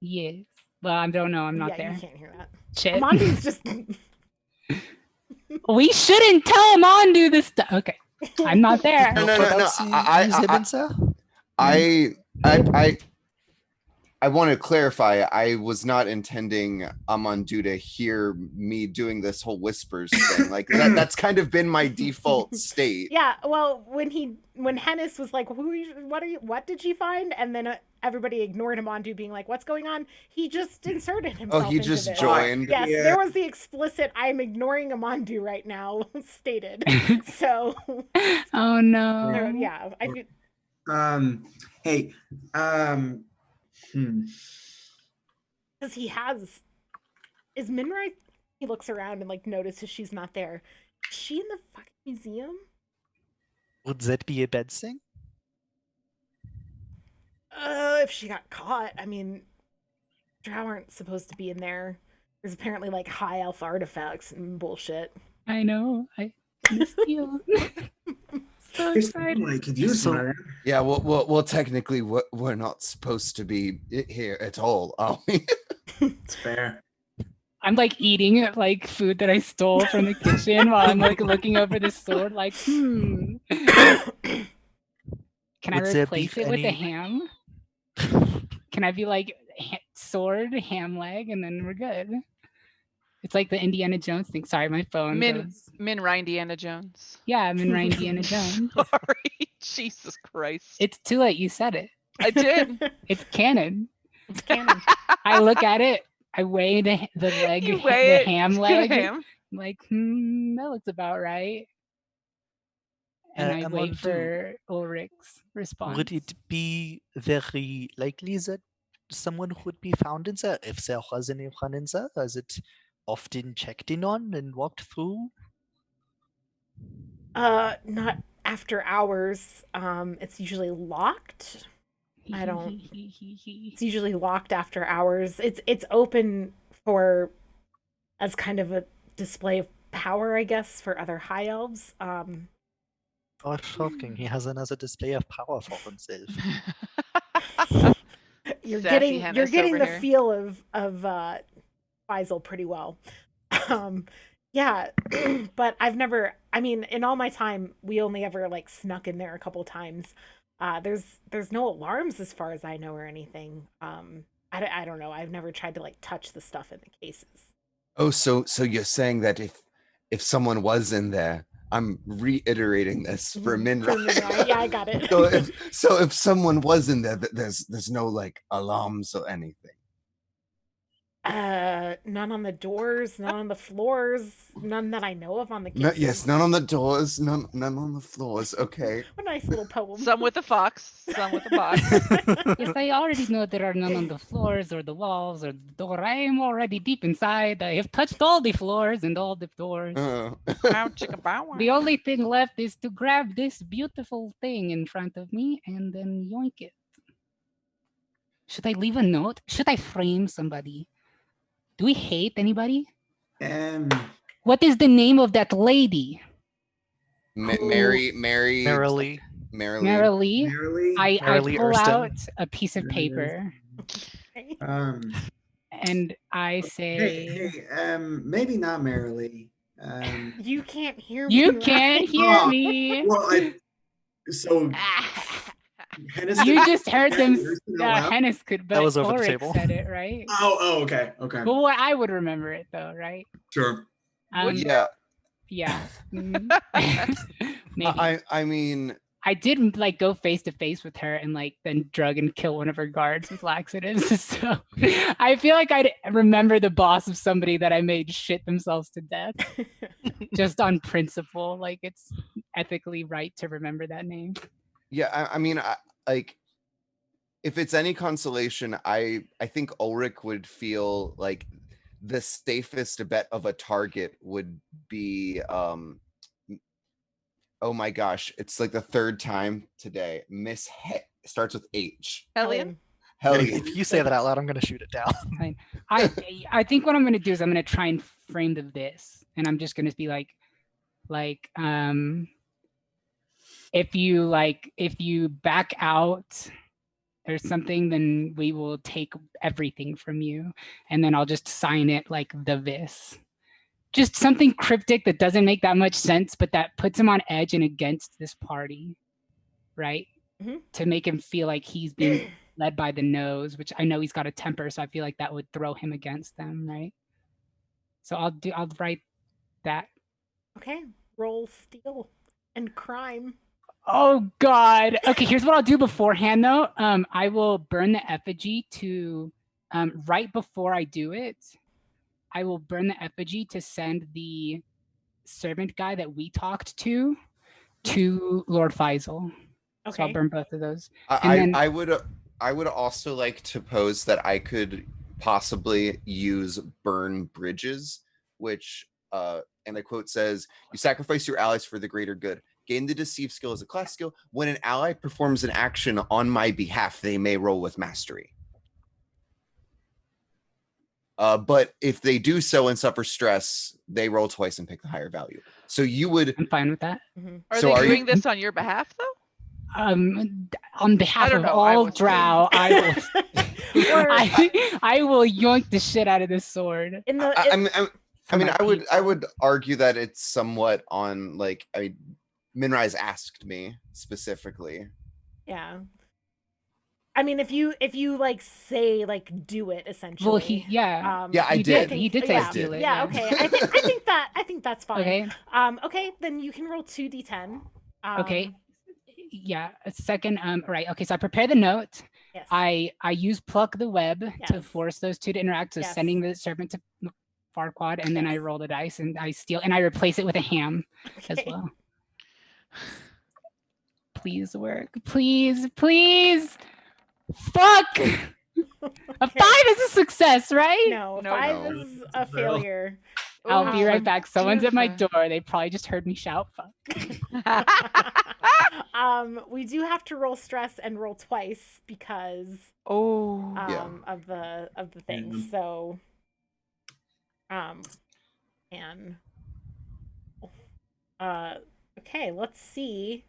Yes. Well, I don't know. I'm not there. You can't hear that. Shit. Amandu's just. We shouldn't tell Amandu this stuff. Okay, I'm not there. No. I want to clarify, I was not intending Amandu to hear me doing this whole whispers thing. Like that's kind of been my default state. Yeah, well, when Hennis was like, what did she find? And then everybody ignored him on being like, what's going on? He just inserted himself Oh, he into just this. joined. Yes, Yeah. there was the explicit "I'm ignoring Amandu right now" stated. So, Oh no. yeah, I could. Hey, Because he has. Is Minrai? He looks around and like notices she's not there. Is she in the fucking museum? Would that be a bad thing? If she got caught, I mean, Drow aren't supposed to be in there. There's apparently like high elf artifacts and bullshit. I know. I missed you. So here's excited. something I could use, So- Mara. Yeah, well, technically, we're not supposed to be here at all, are we? It's fair. I'm like eating like food that I stole from the kitchen while I'm like looking over the sword, like, Can I Would there be replace it with a any- ham? Can I be like sword, ham leg, and then we're good? It's like the Indiana Jones thing. Sorry, my phone goes. Min Indiana Jones. Yeah, I'm in Indiana Jones. Sorry. Jesus Christ. It's too late. You said it. I did. It's canon. It's canon. I look at it. I weigh the leg, You the weigh it. ham The leg. ham. I'm like, that looks about right. And I wait Amandu, for Ulrich's response. would it be very likely that someone would be found in there if there was anyone in there? Is it often checked in on and walked through? Not after hours. It's usually locked. I don't- It's usually locked after hours. It's open for as kind of a display of power, I guess, for other high elves. Oh, shocking! He has another display of power for himself. You're Sassy getting Hennis the over here. feel of Faisal pretty well. Yeah, but I've never. I mean, in all my time, we only ever like snuck in there a couple times. There's no alarms as far as I know or anything. I don't know. I've never tried to like touch the stuff in the cases. Oh, so you're saying that if someone was in there, I'm reiterating this for For Minra. Minra, yeah, I got it. so if someone was in there, there's no like alarms or anything. None on the doors, none on the floors, none that I know of on the No, cases. yes, none on the doors, none on the floors. Okay. A nice little poem. Some with a fox, some with a box. Yes, I already know there are none on the floors or the walls or the door. I am already deep inside. I have touched all the floors and all the doors. Oh. Bow, chicka, bow, wow. The only thing left is to grab this beautiful thing in front of me and then yoink it. Should I leave a note? Should I frame somebody? Do we hate anybody? What is the name of that lady? Merrily. Merrily. Marilee? I Marilee pull Erston. out a piece of Marilee paper Okay. and I say, hey, maybe not merrily. You can't hear me. "You right? can't hear me." Well, so Hennis You didn't- just heard them. Hennis out loud? Hennis could, but was over the Ulrich table. said it, right? Oh, okay. But what I would remember it though, right? Sure. Would Yeah. Yeah. Mhm. Maybe. I mean, I did like go face to face with her and like then drug and kill one of her guards with laxatives. So I feel like I'd remember the boss of somebody that I made shit themselves to death just on principle. Like it's ethically right to remember that name. yeah, I mean, like, if it's any consolation, I think Ulrich would feel like the safest bet of a target would be oh my gosh, it's like the third time today. Miss starts with H. Hellion? Hellion. If you say that out loud, I'm going to shoot it down. I think what I'm gonna do is I'm gonna try and frame this, and I'm just gonna be like if you back out or something, then we will take everything from you, and then I'll just sign it like the Vis. Just something cryptic that doesn't make that much sense, but that puts him on edge and against this party, right? Mhm. To make him feel like he's being led by the nose, which I know he's got a temper, so I feel like that would throw him against them, right? So I'll write that. Okay, roll steal and crime. Oh God. Okay, here's what I'll do beforehand though. I will burn the effigy to right before I do it. I will burn the effigy to send the servant guy that we talked to Lord Faisal. Okay. So I'll burn both of those. I would also like to pose that I could possibly use burn bridges, which and the quote says, "You sacrifice your allies for the greater good. Gain the deceive skill as a class skill. When an ally performs an action on my behalf, they may roll with mastery. But if they do so and suffer stress, they roll twice and pick the higher value." So you would. I'm fine with that. Are So they are you- doing this on your behalf, though? On behalf of all Drow, I will yoink the shit out of this sword. I would argue that it's somewhat on like Minrise asked me specifically. Yeah. I mean, if you like say like do it essentially. Well, I did. He did say do it. Yeah. Okay. I think that's fine. Okay. Okay. Then you can roll 2d10. Okay. Yeah. A second. Right. Okay. So I prepare the note. Yes. I use pluck the web to force those two to interact. So sending the servant to Farquaad, and then I roll the dice and I steal and I replace it with a ham as well. Please work. Please. Fuck! A 5 is a success, right? No, 5 is a failure. I'll be right back. Someone's at my door. They probably just heard me shout fuck. We do have to roll stress and roll twice because of the thing. So okay, let's see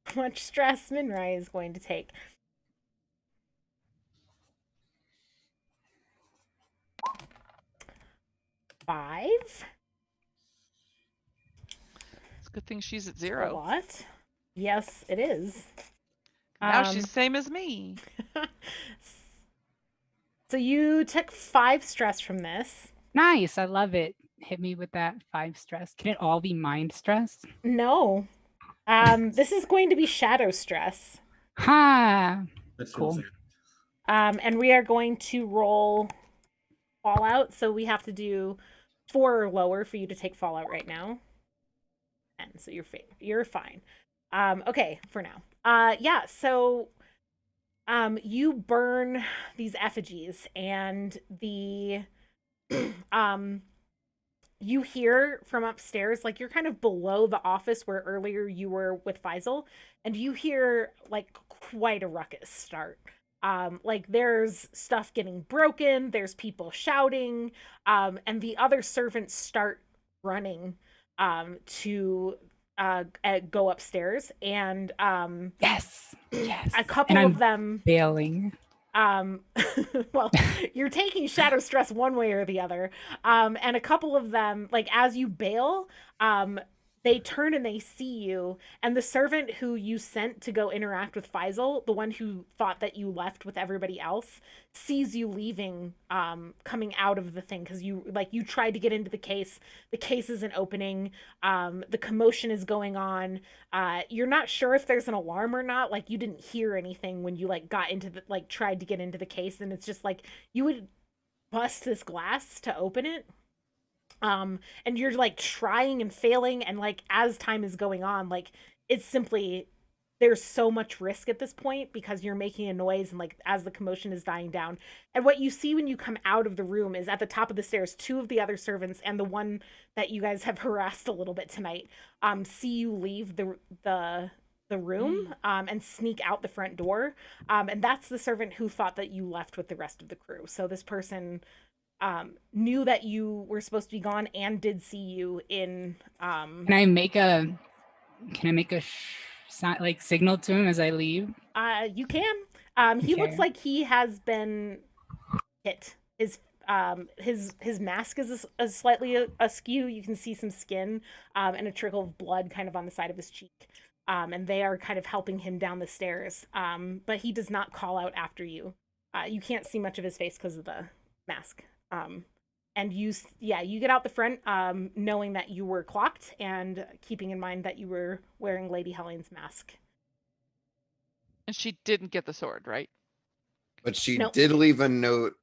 how much stress Minrai is going to take. 5. It's a good thing she's at 0. A lot. Yes, it is. Now she's the same as me. So you took 5 stress from this. Nice. I love it. Hit me with that 5 stress. Can it all be mind stress? No. This is going to be shadow stress. Ha! Cool. And we are going to roll fallout. So we have to do 4 or lower for you to take fallout right now. And so you're fine. Okay, for now. Yeah, so you burn these effigies and the you hear from upstairs, like you're kind of below the office where earlier you were with Faisal, and you hear like quite a ruckus start. Like there's stuff getting broken, there's people shouting, and the other servants start running to go upstairs, and yes, a couple of them bailing. Well, you're taking shadow stress one way or the other, and a couple of them, like as you bail, they turn and they see you, and the servant who you sent to go interact with Faisal, the one who thought that you left with everybody else, sees you leaving, coming out of the thing, because you tried to get into the case isn't opening, the commotion is going on, you're not sure if there's an alarm or not, like you didn't hear anything when you like got into the, like tried to get into the case, and it's just like you would bust this glass to open it. And you're like trying and failing, and like as time is going on, like it's simply, there's so much risk at this point because you're making a noise, and like as the commotion is dying down. And what you see when you come out of the room is at the top of the stairs, 2 of the other servants and the one that you guys have harassed a little bit tonight, see you leave the room and sneak out the front door. And that's the servant who thought that you left with the rest of the crew. So this person knew that you were supposed to be gone and did see you in Can I make a like signal to him as I leave? You can. He looks like he has been hit. His mask is slightly askew. You can see some skin and a trickle of blood kind of on the side of his cheek. and they are kind of helping him down the stairs. But he does not call out after you. You can't see much of his face because of the mask. And you get out the front, knowing that you were clocked and keeping in mind that you were wearing Lady Helene's mask. And she didn't get the sword, right? But she No. did leave a note.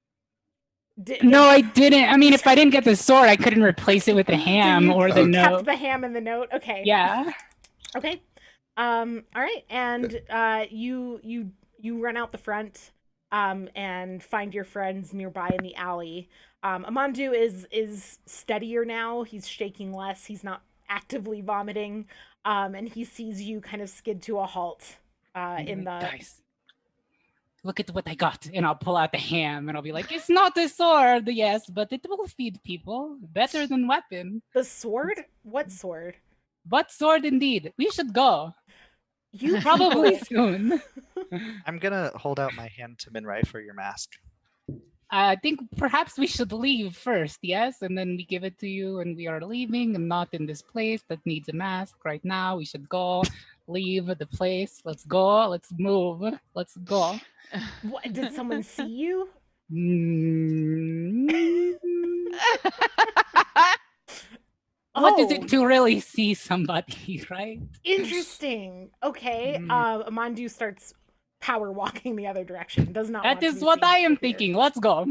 No, I didn't. I mean, if I didn't get the sword, I couldn't replace it with the ham you, or the you note. kept the ham and the note. Okay. Yeah. Okay. All right. And you run out the front, and find your friends nearby in the alley. Amandu is steadier now. He's shaking less. He's not actively vomiting. And he sees you kind of skid to a halt. In the Guys, look at what I got, and I'll pull out the ham, and I'll be like, "It's not a sword, yes, but it will feed people better than weapon." The sword? What sword? But sword indeed. We should go. You Probably soon. I'm gonna hold out my hand to Minrai for your mask. I think perhaps we should leave first, yes? And then we give it to you, and we are leaving and not in this place that needs a mask right now. We should go, leave the place. Let's go. Let's move. Let's go. What, did someone see you? Mm. What is it to really see somebody, right? Interesting. Okay. Amandu starts power walking the other direction. Does not. That want to is be what seen I am here. thinking. Let's go.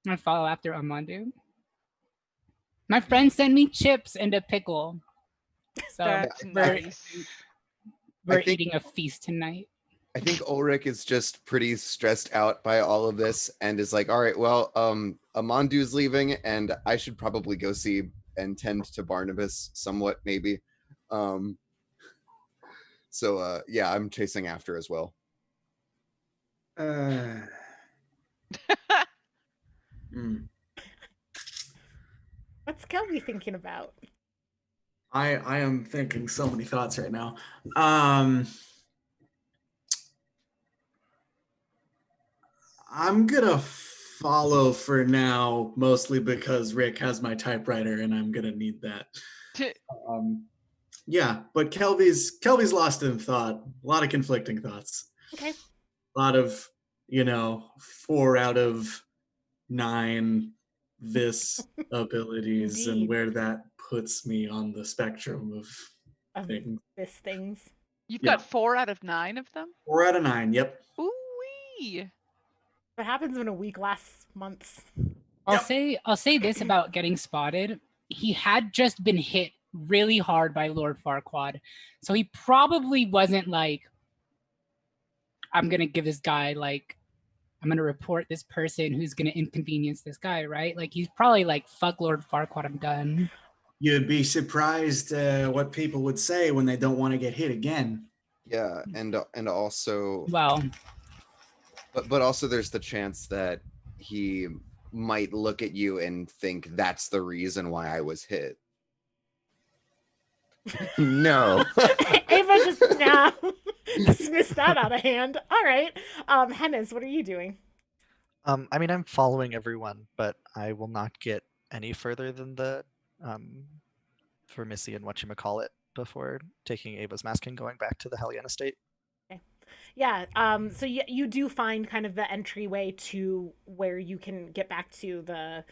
I follow after Amandu. My friend sent me chips and a pickle. So That's we're, nice. we're I think- eating a feast tonight. I think Ulrich is just pretty stressed out by all of this and is like, all right, well, Amandu's leaving and I should probably go see and tend to Barnabas somewhat, maybe. So yeah, I'm chasing after as well. What's Kelby thinking about? I am thinking so many thoughts right now. I'm gonna follow for now, mostly because Rick has my typewriter and I'm gonna need that. Yeah, but Kelby's lost in thought. A lot of conflicting thoughts. Okay. A lot of, 4 out of 9 this abilities and Indeed. where that puts me on the spectrum of things. This things. You've Yeah. got 4 out of 9 of them? 4 out of 9, yep. Ooh-wee. What happens when a week lasts months? I'll say this about getting spotted. He had just been hit really hard by Lord Farquaad. So he probably wasn't like, I'm gonna give this guy I'm gonna report this person who's gonna inconvenience this guy, right? Like he's probably like, fuck Lord Farquaad, I'm done. You'd be surprised what people would say when they don't want to get hit again. Yeah, and also, Well, but also there's the chance that he might look at you and think that's the reason why I was hit. No. Ava just dismissed that out of hand. All right. Hennis, what are you doing? I mean, I'm following everyone, but I will not get any further than the for Missy and whatchamacallit before taking Ava's mask and going back to the Hellion estate. Yeah. So you do find kind of the entryway to where you can get back to the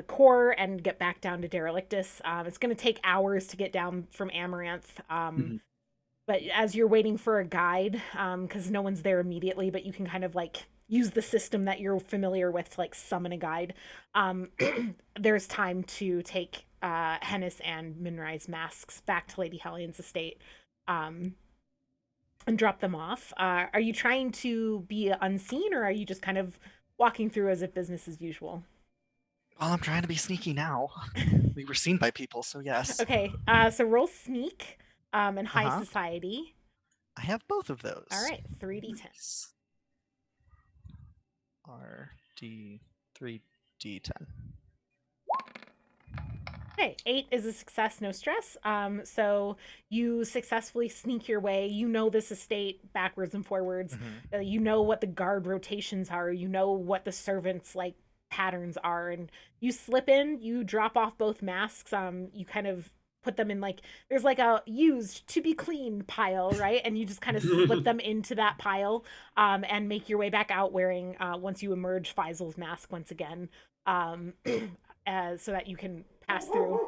core and get back down to Derelictus. It's going to take hours to get down from Amaranth. But as you're waiting for a guide, because no one's there immediately, but you can kind of like use the system that you're familiar with to like summon a guide. There's time to take Hennis and Minrai's masks back to Lady Hellion's estate. And drop them off. Are you trying to be unseen, or are you just kind of walking through as if business as usual? Well, I'm trying to be sneaky now. We were seen by people, so yes. Okay, so roll sneak and high society. I have both of those. All right, 3d10. RD 3d10. Okay, 8 is a success, no stress. So you successfully sneak your way. You know this estate backwards and forwards. You know what the guard rotations are. You know what the servants like patterns are, and you slip in. You drop off both masks. You kind of put them in like, there's like a used to be clean pile, right? And you just kind of slip them into that pile and make your way back out wearing, once you emerge, Faisal's mask once again, so that you can pass through.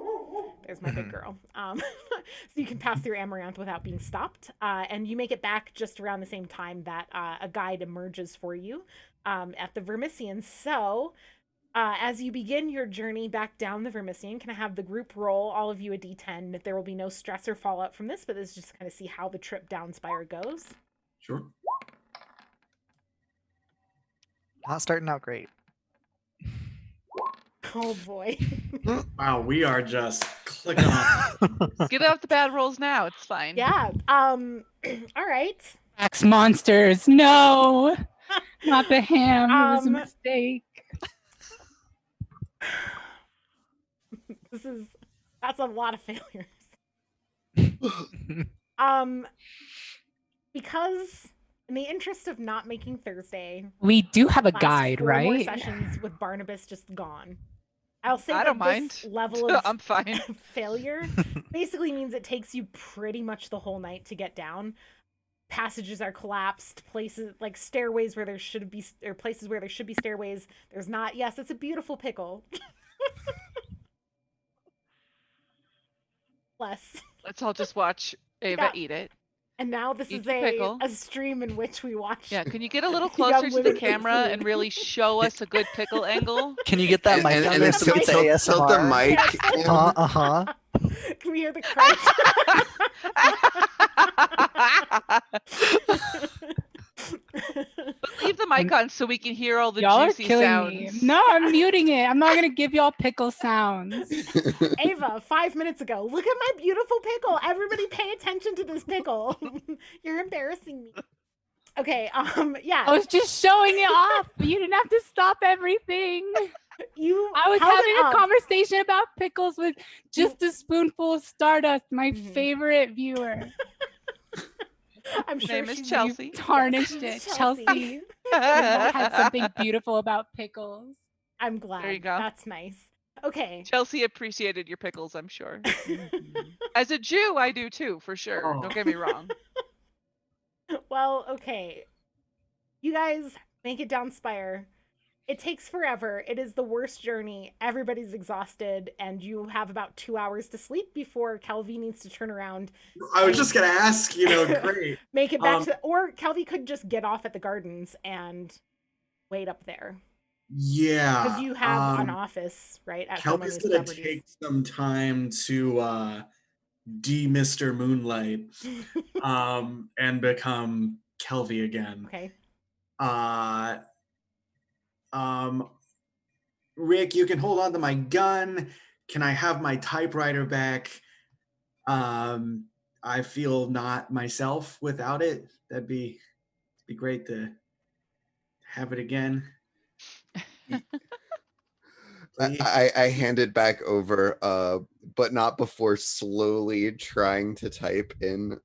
There's my big girl. So you can pass through Amaranth without being stopped. And you make it back just around the same time that a guide emerges for you at the Vermissian. So as you begin your journey back down the Vermissian, can I have the group roll, all of you, a d10? There will be no stress or fallout from this, but this is just kind of see how the trip down Spire goes. Sure. Not starting out great. Oh boy. Wow, we are just clicking on. Get out the bad rolls now. It's fine. Yeah. All right. Axe monsters. No, not the ham. It was a mistake. That's a lot of failures. Because in the interest of not making Thursday, we do have a last guide, 4 right? more sessions with Barnabas just gone. I'll say I that don't this mind. level of I'm fine. failure basically means it takes you pretty much the whole night to get down. Passages are collapsed, places like stairways where there should be, or places where there should be stairways, there's not. Yes, it's a beautiful pickle. Bless. Let's all just watch Ava eat it. And now this Eat is the pickle. a stream in which we watch. Yeah, can you get a little young closer to the women eat camera food. and really show us a good pickle angle? Can you get that And, mic and, down and there then so we get the tilt the ASMR? mic. Uh-huh. Can we hear the crunch? But leave the mic on so we can hear all the Y'all are juicy killing sounds. me. No, I'm muting it. I'm not gonna give y'all pickle sounds. Ava, 5 minutes ago. Look at my beautiful pickle. Everybody pay attention to this pickle. You're embarrassing me. Okay, yeah. I was just showing it off. You didn't have to stop everything. I was held having it a up. conversation about pickles with just a spoonful of Stardust, my favorite viewer. I'm Her sure name is she's Chelsea. Tarnished Yes, it, Chelsea. Chelsea. Had something beautiful about pickles. I'm glad. There you go. That's nice. Okay. Chelsea appreciated your pickles, I'm sure. As a Jew, I do too, for sure. Oh. Don't get me wrong. Well, okay. You guys make it down Spire. It takes forever. It is the worst journey. Everybody's exhausted, and you have about 2 hours to sleep before Kelvy needs to turn around. I was just gonna ask, great. Make it back to, or Kelvy could just get off at the gardens and wait up there. Yeah. Because you have an office, right? At Kelby's Homeowners gonna Properties. take some time to de-Mr. Moonlight and become Kelvy again. Okay. Rick, you can hold on to my gun. Can I have my typewriter back? I feel not myself without it. That'd be great to have it again. I hand it back over, but not before slowly trying to type in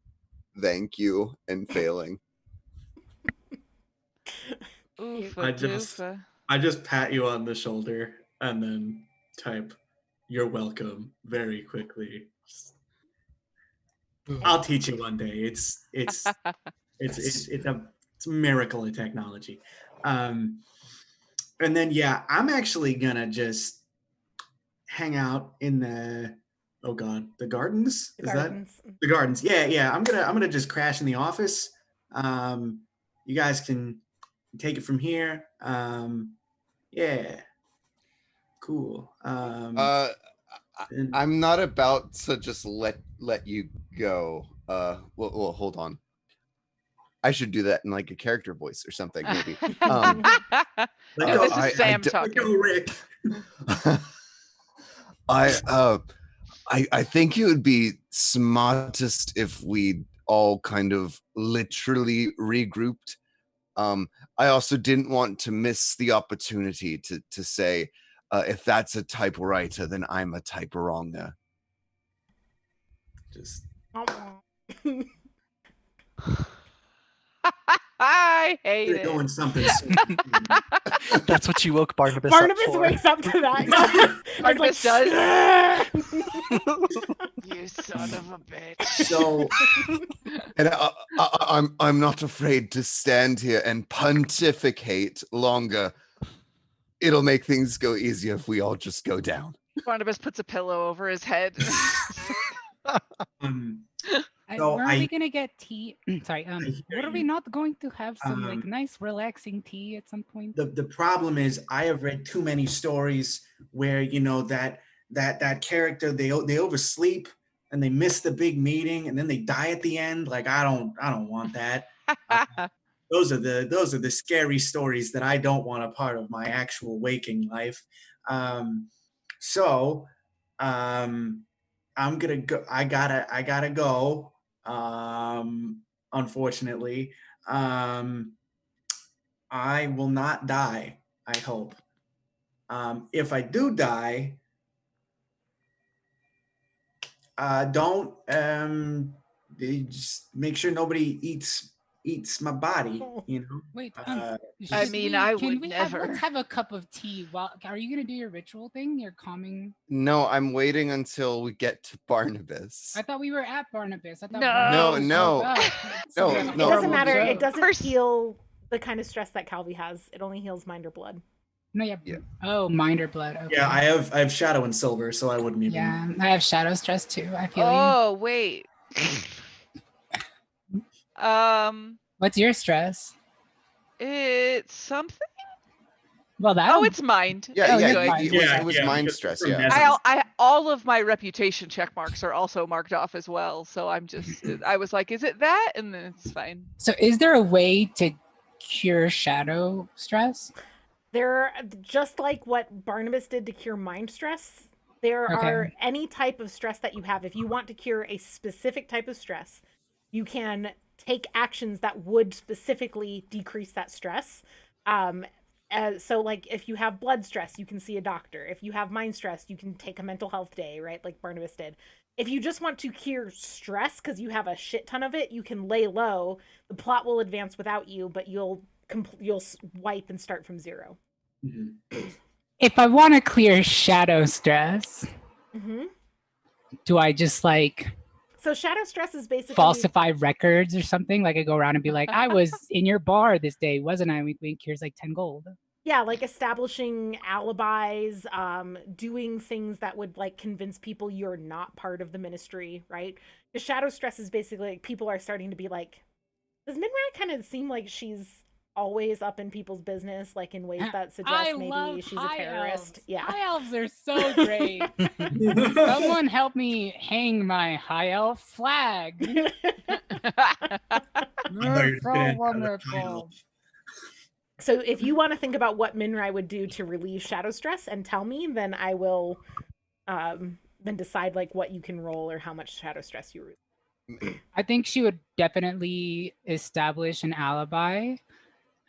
"thank you" and failing. Oofa, I just pat you on the shoulder and then type "you're welcome" very quickly. I'll teach you one day. It's a miracle of technology. And then I'm actually gonna just hang out in the gardens. The gardens? Yeah. I'm gonna just crash in the office. You guys can take it from here. Yeah. Cool. I'm not about to just let you go. Well, hold on. I should do that in like a character voice or something, maybe. This is Sam talking. Rick. I think it would be smartest if we all kind of literally regrouped. I also didn't want to miss the opportunity to say, if that's a typewriter, then I'm a typewronger. Just I hate They're it. doing something sweet. That's what you woke Barnabas, Barnabas up for. wakes up to that. Yeah. Barnabas does. You son of a bitch. So And I'm not afraid to stand here and pontificate longer. It'll make things go easier if we all just go down. Barnabas puts a pillow over his head. um, Where So are I- we gonna get tea? Sorry, hear what are we you. not going to have some like Um, nice relaxing tea at some point? the problem is I have read too many stories where that character they oversleep and they miss the big meeting and then they die at the end. Like I don't want that. Those are the scary stories that I don't want a part of my actual waking life. So I'm gonna go. I gotta go. Unfortunately, I will not die. I hope. If I do die, don't just make sure nobody eats my body. You know. Wait, Uh, I should mean, we- I can would we never. let's have a cup of tea. While are you gonna do your ritual thing? Your calming. No, I'm waiting until we get to Barnabas. I thought we were at Barnabas. I thought No. Barnabas No, showed up. It's no, a It no. doesn't horrible matter. joke. It doesn't First- heal the kind of stress that Calvi has. It only heals mind or blood. No, yeah. Yeah. Oh, mind or blood. Okay. yeah, I have shadow and silver, so I wouldn't even. Yeah, I have shadow stress too. I feel you. Oh wait. What's your stress? It's something. Well, that. Oh, it's mind. Yeah, Oh, yeah, you're it, fine. it was, Yeah, it was yeah, mind because stress. for Yeah. messes. I all of my reputation check marks are also marked off as well. So I'm just I was like, is it that? And then it's fine. So, is there a way to cure shadow stress? There, just like what Barnabas did to cure mind stress, there Okay. are any type of stress that you have. If you want to cure a specific type of stress, you can take actions that would specifically decrease that stress. So like if you have blood stress, you can see a doctor. If you have mind stress, you can take a mental health day, right? Like Barnabas did. If you just want to cure stress because you have a shit ton of it, you can lay low. The plot will advance without you, but you'll wipe and start from zero. Mhm. If I want to clear shadow stress, Mm-hmm. do I just like So shadow stress is basically falsify records or something? Like I go around and be like, I was in your bar this day, wasn't I? Wink, wink. Here's like 10 gold. Yeah, like establishing alibis, doing things that would like convince people you're not part of the ministry, right? The shadow stress is basically like people are starting to be like, does Minrai kind of seem like she's always up in people's business, like in ways that suggest maybe she's a terrorist? Elves. Yeah. High elves are so great. Someone help me hang my high elf flag. you You're were so gonna have a wonderful. So if you want to think about what Minrai would do to relieve shadow stress and tell me, then I will then decide like what you can roll or how much shadow stress you relieve. I think she would definitely establish an alibi,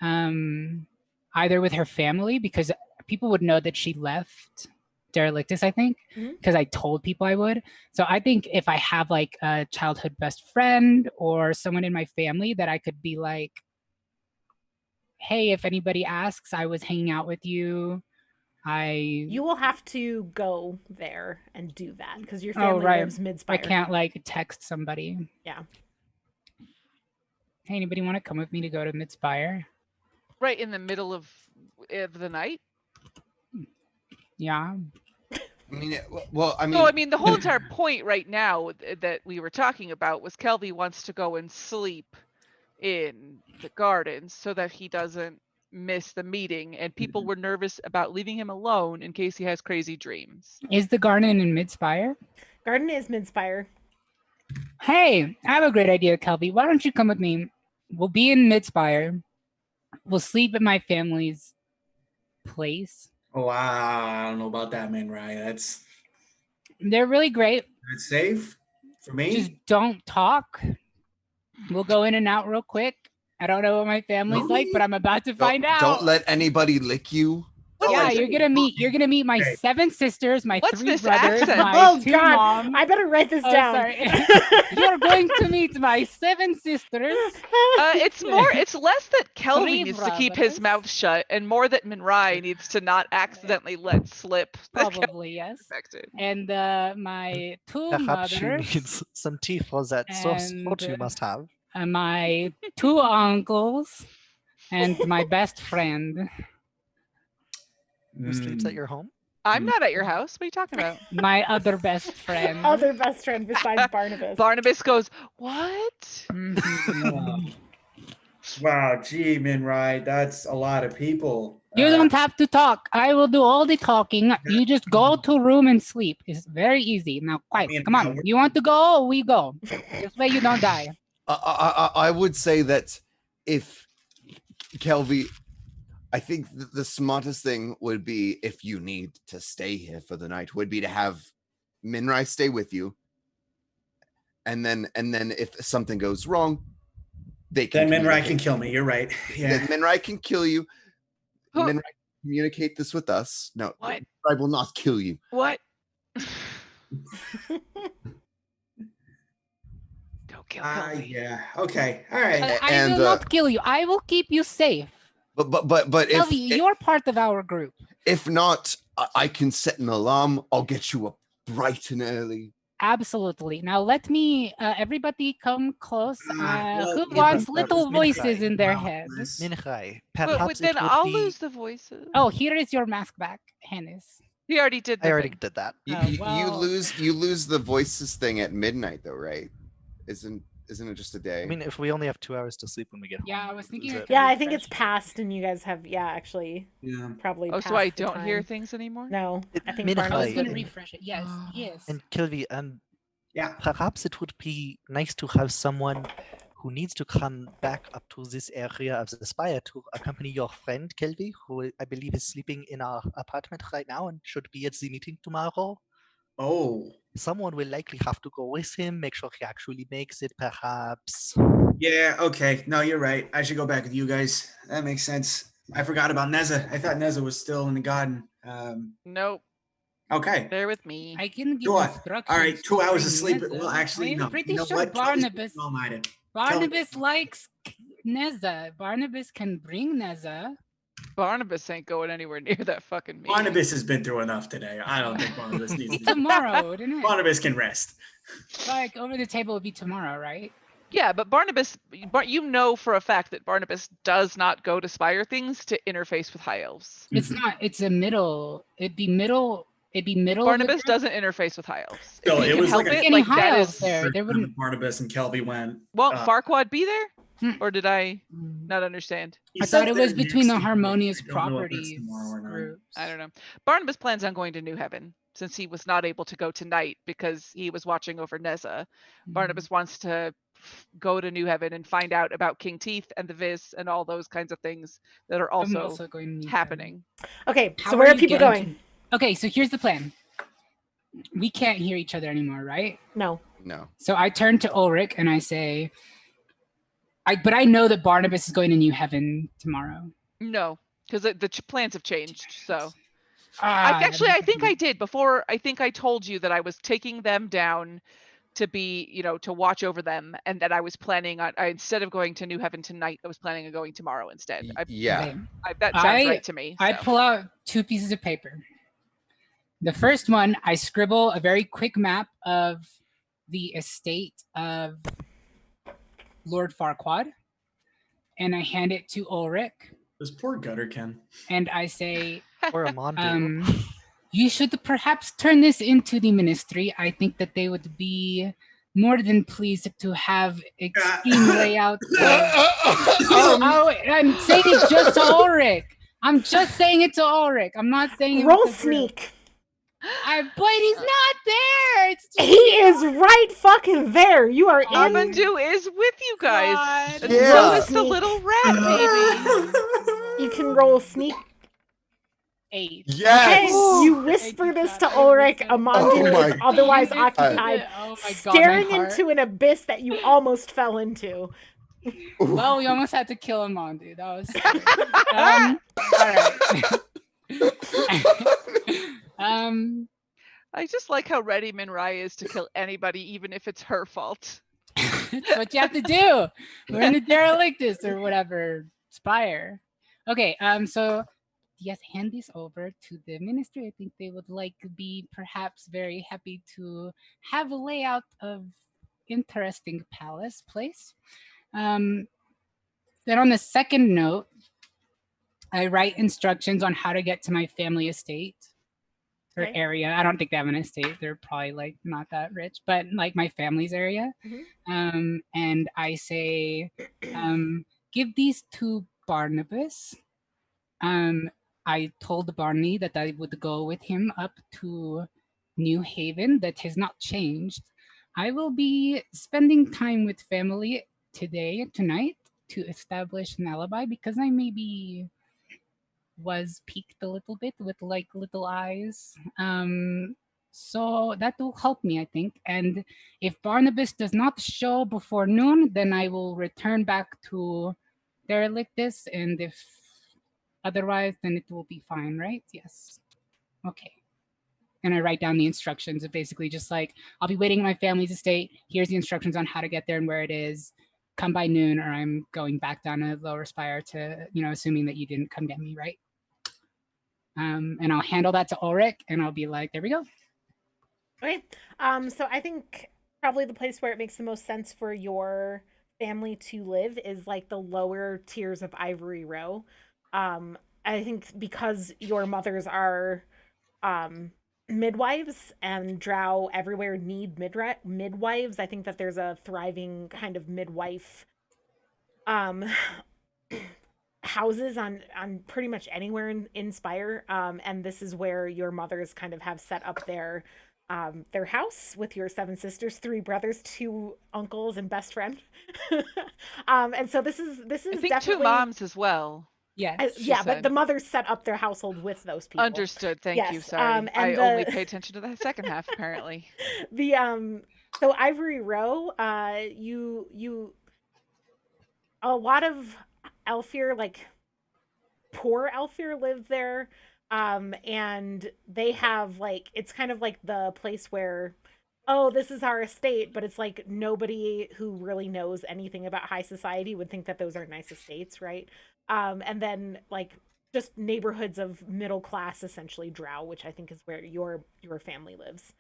either with her family, because people would know that she left Derelictus, I think, Mhm. because I told people I would. So I think if I have like a childhood best friend or someone in my family that I could be like, hey, if anybody asks, I was hanging out with you. You will have to go there and do that because your Oh, family right. lives mid-spire. I can't like text somebody. Yeah. Hey, anybody want to come with me to go to Midspire? Right in the middle of the night. Yeah. I mean, well, I mean, So I mean, the whole entire point right now that we were talking about was Kelvy wants to go and sleep in the gardens so that he doesn't miss the meeting, and people were nervous about leaving him alone in case he has crazy dreams. Is the garden in Midspire? Garden is mid-spire. Hey, I have a great idea, Kelby. Why don't you come with me? We'll be in Midspire. We'll sleep at my family's place. Oh, I don't know about that, man. Right? That's They're really great. safe for me. Just don't talk. We'll go in and out real quick. I don't know what my family's like, but I'm about to find out. Don't let anybody lick you. Yeah, you're gonna meet my Okay. 7 sisters, my What's 3 this brothers, accent? my Oh 2 God! moms. I better write this Oh, down. sorry. You're going to meet my 7 sisters. It's less that Kelvin 3 needs to keep his brothers. mouth shut, and more that Minrai needs to not accidentally let slip. that Kelvin Probably, yes. affected. And my 2 Perhaps she mothers, needs some tea for that sauce what you And, must have. my 2 uncles, and my best friend, Who sleeps at your home? I'm not at your house. What are you talking about? my other best friend. Other best friend besides Barnabas. Barnabas goes, what? Mhm. Wow, gee, Minrai, that's a lot of people. You don't have to talk. I will do all the talking. You just go to room and sleep. It's very easy. Now, quiet. mean, Come on. You want to go? We go. This way you don't die. I would say that if Kelvy, I think the smartest thing would be, if you need to stay here for the night, would be to have Minrai stay with you, and then if something goes wrong, they can. Then Minrai can kill me. You're right. Yeah. Then Minrai can kill you. Who- Minrai can communicate this with us. No, What? Minrai will not kill you. What? Don't kill Kelvin. Yeah. Okay. All right. I And, will not kill you. I will keep you safe. But if Kelvy, you're part of our group. if not, I can set an alarm. I'll get you up bright and early. Absolutely. Now let me, everybody come close. Well, Who yeah, wants but little Minrai, voices in their Wow, heads? nice. Minrai, But perhaps then it would I'll be... lose the voices. Oh, here is your mask back, Hennis. He already did the I already thing. did that. You, Oh, you well. lose the voices thing at midnight, though, right? Isn't it just a day? I mean, if we only have 2 hours to sleep when we get home. Yeah, I was thinking. is I it- can Yeah, I think it's refresh. past, and you guys have actually Yeah. probably. Oh, so passed I the don't hear time. things anymore? No, I think Minhai, I was Barnabas going to didn't. refresh it. Yes, yes. And Kilvi, Yeah. perhaps it would be nice to have someone who needs to come back up to this area of the Spire to accompany your friend Kelvy, who I believe is sleeping in our apartment right now and should be at the meeting tomorrow. Oh. Someone will likely have to go with him, make sure he actually makes it, perhaps. Yeah. Okay. No, you're right. I should go back with you guys. That makes sense. I forgot about Neza. I thought Neza was still in the garden. Nope. Okay. They're with me. I can give Go on. instructions. All right. 2 to hours of bring sleep. Neza. Well, actually, I'm no. pretty You know sure what? Kelly's Barnabas. small-minded. Barnabas likes Neza. Barnabas can bring Neza. Barnabas ain't going anywhere near that fucking meeting. Barnabas has been through enough today. I don't think Barnabas needs to. Tomorrow, wouldn't it? Barnabas can rest. Like over the table would be tomorrow, right? Yeah, but Barnabas, you know for a fact that Barnabas does not go to Spire things to interface with high elves. It's not. It's a middle. It'd be middle. It'd be middle. of the Barnabas group. doesn't interface with high elves. No, If he it can was help like a- it, Any like high that elves is. there. There wouldn't. Barnabas and Kelvy went. Won't uh, Farquaad be there? Hmm. Or did I Mm. not understand? he I said thought it was they're between the next to- harmonious I don't know if that's properties tomorrow or not. groups. I don't know. Barnabas plans on going to New Heaven since he was not able to go tonight because he was watching over Neza. Barnabas wants to go to New Heaven and find out about King Teeth and the Viz and all those kinds of things that are I'm also going to need them. happening. Okay, How so where are you people getting going? to- Okay, so here's the plan. We can't hear each other anymore, right? No. No. So I turn to Ulrich and I say, but I know that Barnabas is going to New Heaven tomorrow. No, because the plans have changed. So Ah, I think I did before. I think I told you that I was taking them down to be, to watch over them, and that I was planning on, instead of going to New Heaven tonight, I was planning on going tomorrow instead. Yeah. Okay. That sounds right to me. I so. pull out 2 pieces of paper. The first one, I scribble a very quick map of the estate of Lord Farquaad, and I hand it to Ulrich, This poor Gutterkin. and I say, Or a Mondu. you should perhaps turn this into the ministry. I think that they would be more than pleased to have extreme layout. I'm saying it just to Ulrich. I'm just saying it to Ulrich. I'm not saying it Roll with the group. sneak. But he's not there. It's just He is right fucking there. You are in. Amandu is with you guys. God. Yeah. So is the little rat baby. You can roll sneak. 8. Okay, Yes. you whisper this to Ulrich. Amandu Oh is my otherwise God. occupied, Oh my God, staring my heart. into an abyss that you almost fell into. Well, we almost had to kill him on, dude. That was scary. All right. I just like how ready Minrai is to kill anybody, even if it's her fault. That's what you have to do. We're in the Derelictus or whatever, Spire. Okay, so yes, hand this over to the ministry. I think they would like to be perhaps very happy to have a layout of interesting palace place. Then on the second note, I write instructions on how to get to my family estate or Okay. area. I don't think they have an estate. They're probably like not that rich, but like my family's area. And I say, give these to Barnabas. I told Barney that I would go with him up to New Haven. That has not changed. I will be spending time with family tonight, to establish an alibi because I maybe was peaked a little bit with like little eyes. So that will help me, I think. And if Barnabas does not show before noon, then I will return back to Derelictus. And if otherwise, then it will be fine, right? Yes. Okay. And I write down the instructions of basically just like, I'll be waiting at my family's estate. Here's the instructions on how to get there and where it is. Come by noon, or I'm going back down to Lower Spire to, assuming that you didn't come get me, right? And I'll handle that to Ulrich, and I'll be like, there we go. Okay. So I think probably the place where it makes the most sense for your family to live is like the lower tiers of Ivory Row. I think because your mothers are midwives and drow everywhere need midwives, I think that there's a thriving kind of midwife houses on pretty much anywhere in Spire, and this is where your mothers kind of have set up their house with your 7 sisters, 3 brothers, 2 uncles, and best friend. And so this is I think definitely 2 moms as well. Yes. Yeah, but the mothers set up their household with those people. Understood. Thank you. Yes, Sorry, and I only pay attention to the second half apparently. So Ivory Row, you a lot of Elfir, like poor Elfir, live there. And they have like, it's kind of like the place where, oh, this is our estate, but it's like nobody who really knows anything about high society would think that those are nice estates, right? And then like just neighborhoods of middle class, essentially drow, which I think is where your family lives.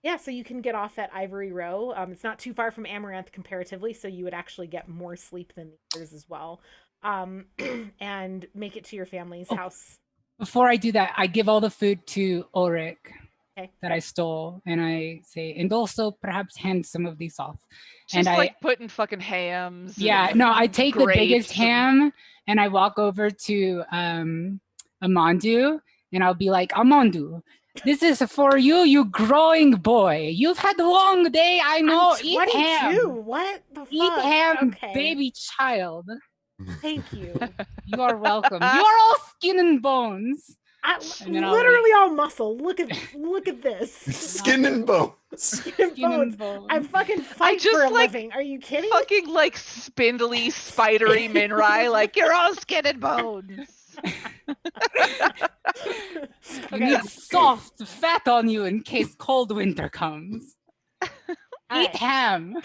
Yeah, so you can get off at Ivory Row. It's not too far from Amaranth comparatively, so you would actually get more sleep than the others as well. And make it to your family's house. Before I do that, I give all the food to Ulrich that I stole, and I say, and also perhaps hand some of these off. Just and like putting fucking hams. Yeah, no, I take the biggest ham and I walk over to Amandu, and I'll be like, Amandu, this is for you, you growing boy. You've had a long day, I know. Eat ham. What the fuck? Eat ham, baby child. Thank you. You are welcome. You are all skin and bones. Literally all muscle. Look at this. Skin and bones. Skin and bones. I fucking fight for a living. Are you kidding? Fucking like spindly, spidery Minrai. Like, you're all skin and bones. You need soft fat on you in case cold winter comes. Eat ham.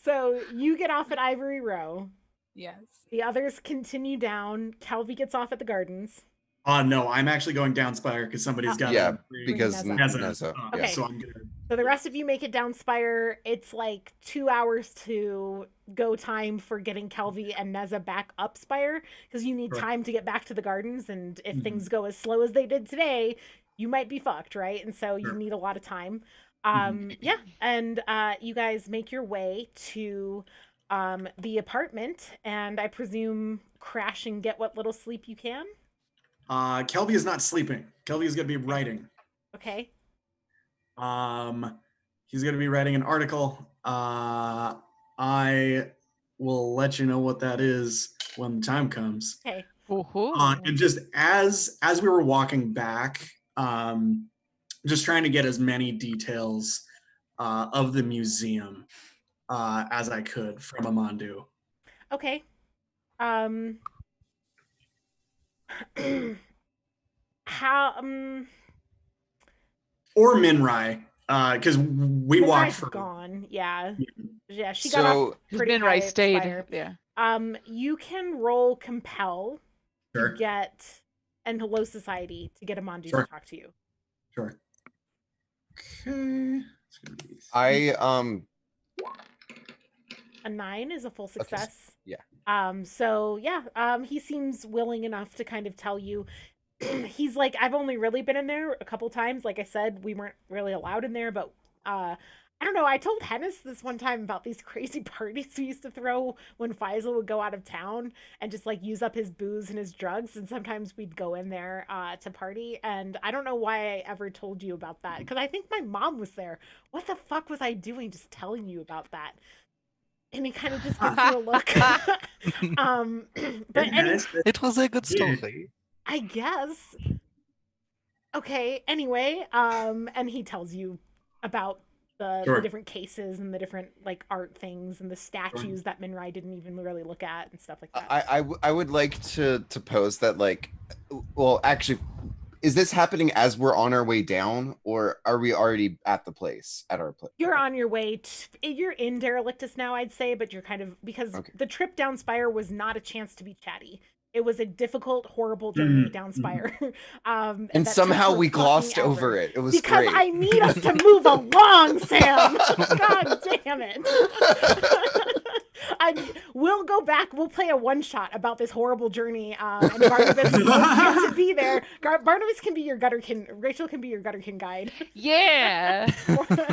So you get off at Ivory Row. Yes. The others continue down. Kelvy gets off at the gardens. No, I'm actually going down Spire because somebody's got because Neza. Okay. So I'm gonna. So the rest of you make it down Spire. It's like 2 hours to go time for getting Kelvy and Neza back up Spire because you need time to get back to the gardens. And if things go as slow as they did today, you might be fucked, right? And so you need a lot of time. Yeah, and you guys make your way to the apartment, and I presume crash and get what little sleep you can. Kelvy is not sleeping. Kelvy is going to be writing. Okay. He's going to be writing an article. I will let you know what that is when the time comes. Okay. And just as we were walking back, just trying to get as many details of the museum as I could from Amandu. Okay. How Or Minrai, because we walked Minrai's for. gone. Yeah. Yeah, she got So- off Because pretty Min high Rai at stayed. Spire. Yeah. You can roll compel to Sure. get and hello society to get Amandu Sure. to talk to you. Sure. Okay. It's gonna be I A 9 is a full success. yeah. So yeah, he seems willing enough to kind of tell you. He's like, I've only really been in there a couple times. Like I said, we weren't really allowed in there, but I don't know. I told Hennis this one time about these crazy parties we used to throw when Faisal would go out of town and just like use up his booze and his drugs. And sometimes we'd go in there to party. And I don't know why I ever told you about that because I think my mom was there. What the fuck was I doing just telling you about that? And he kind of just gives you a look. But It was a good Yeah. story. I guess. Okay, anyway, and he tells you about the Sure. different cases and the different like art things and the statues that Minrai didn't even really look at and stuff like that. I would like to pose that, like, well, actually, is this happening as we're on our way down, or are we already at the place, at our place? You're on your way. You're in Derelictus now, I'd say, but you're kind of because Okay. the trip down Spire was not a chance to be chatty. It was a difficult, horrible journey down Spire. And that took somehow we fucking glossed ever. over it. It was Because great. I need us to move along, Sam. God damn it. We'll go back. We'll play a one shot about this horrible journey. And Barnabas won't get to be there. Barnabas can be your gutterkin. Rachel can be your gutterkin guide. Yeah.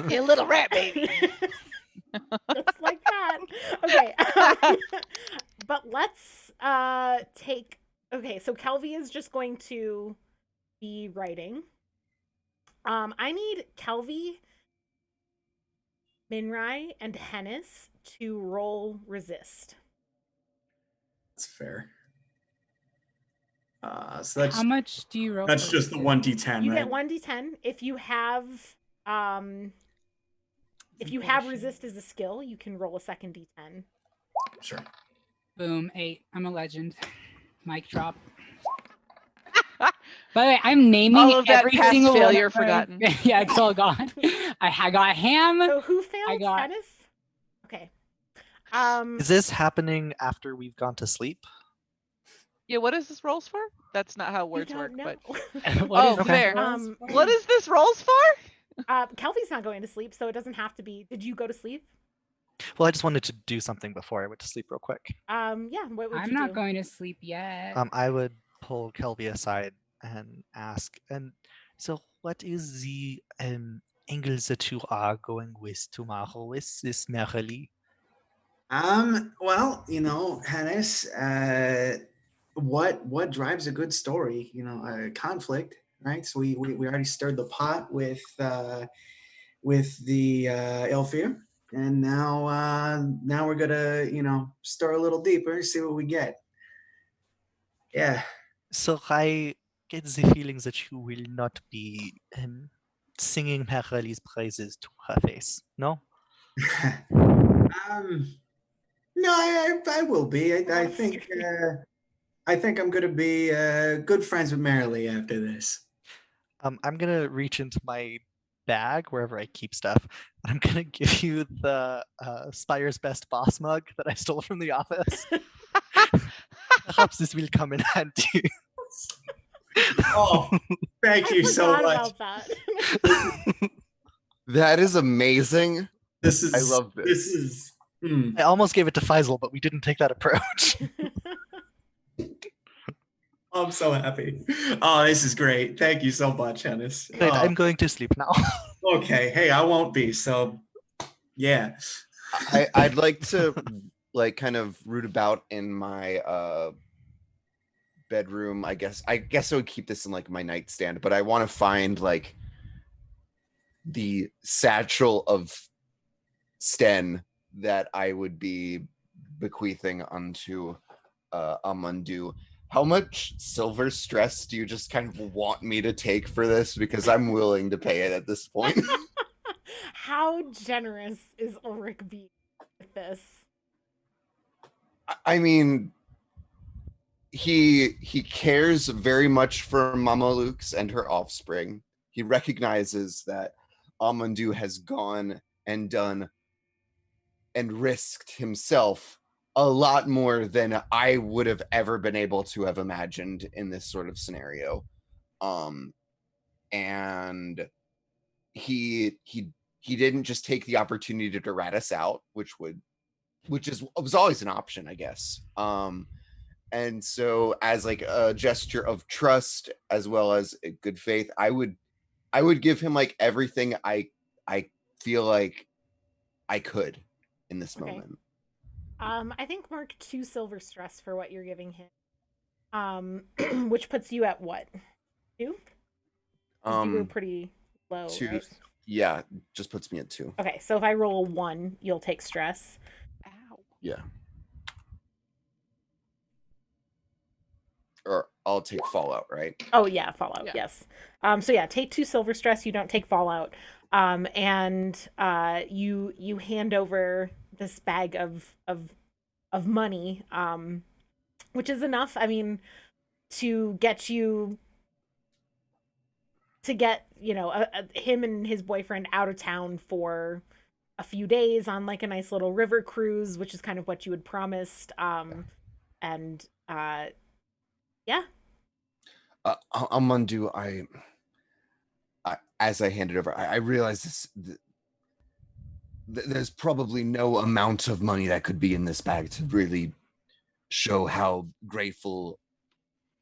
You little rat baby. Just like that. Okay. But let's take. Okay, so Kelvy is just going to be writing. I need Kelvy, Minrai, and Hennis to roll resist. That's fair. So that's How much do you roll? that's for just the resist? 1d10, You right? get 1d10 if you have resist as a skill, you can roll a second d10. Sure. Boom, 8. I'm a legend. Mic drop. By the way, I'm naming All of that every past single one failure of my- forgotten. Yeah, it's all gone. I got ham. So who failed? got- Hennis? Okay. Is this happening after we've gone to sleep? Yeah, what is this rolls for? That's not how You words work, don't know. but What is Oh, this fair. rolls for? what is this rolls for? Kelvy's not going to sleep, so it doesn't have to be. Did you go to sleep? Well, I just wanted to do something before I went to sleep real quick. Yeah. What would I'm you not do? going to sleep yet. I would pull Kelby aside and ask, and so what is the angle that you are going with tomorrow? Is this merrily? Well, Hannes, what drives a good story? Conflict, right? So we already stirred the pot with the Elfir, and now we're gonna stir a little deeper and see what we get. Yeah. So I get the feeling that you will not be singing Merrili's praises to her face, no? No, I will be. I think I'm gonna be good friends with Marilee after this. I'm gonna reach into my bag wherever I keep stuff. I'm gonna give you the Spire's Best Boss mug that I stole from the office. Perhaps this will come in handy. Oh, thank you so forgot much. about that. That is amazing. This is. I love this. This is. I almost gave it to Faisal, but we didn't take that approach. I'm so happy. Oh, this is great. Thank you so much, Hennis. Right, I'm going to sleep now. Okay. Hey, I won't be. So, yeah. I'd like to kind of root about in my bedroom. I guess I would keep this in like my nightstand, but I want to find like the satchel of Sten that I would be bequeathing unto Amandu. How much silver stress do you just kind of want me to take for this? Because I'm willing to pay it at this point. How generous is Ulrich being with this? I mean, he cares very much for Mama Lukes and her offspring. He recognizes that Amandu has gone and done and risked himself a lot more than I would have ever been able to have imagined in this sort of scenario. And he didn't just take the opportunity to rat us out, which was always an option, I guess. And so as like a gesture of trust as well as a good faith, I would give him like everything I feel like I could in this moment. I think mark 2 silver stress for what you're giving him. Which puts you at what? 2? You were pretty low, 2. right? Yeah, just puts me at 2. Okay, so if I roll a 1, you'll take stress. Ow. Yeah. Or I'll take fallout, right? Oh yeah, fallout. Yeah. Yes. So yeah, take 2 silver stress. You don't take fallout. And you hand over this bag of money, which is enough. I mean, to get you to get him and his boyfriend out of town for a few days on like a nice little river cruise, which is kind of what you had promised. And yeah. Amandu, I as I hand it over, I realize there's probably no amount of money that could be in this bag to really show how grateful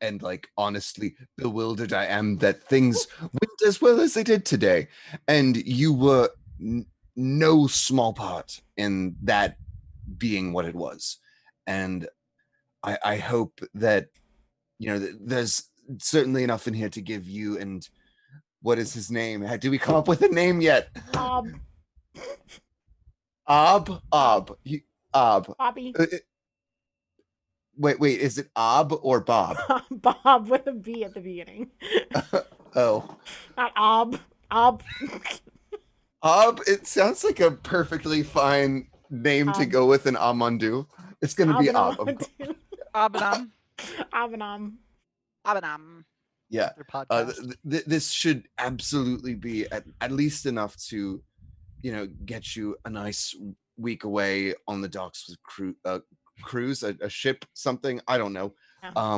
and like honestly bewildered I am that things went as well as they did today. And you were no small part in that being what it was. And I hope that, there's certainly enough in here to give you and what is his name? Do we come up with a name yet? Ob. Bobby. Wait, is it Ob or Bob? Bob with a B at the beginning. Oh. Not Ob. Ob. Ob, it sounds like a perfectly fine name to go with an Amandu. It's going to be Ob. Abanam. Abanam. Abanam. Yeah. This should absolutely be at least enough to, get you a nice week away on the docks with cruise, a ship, something. I don't know. Yeah.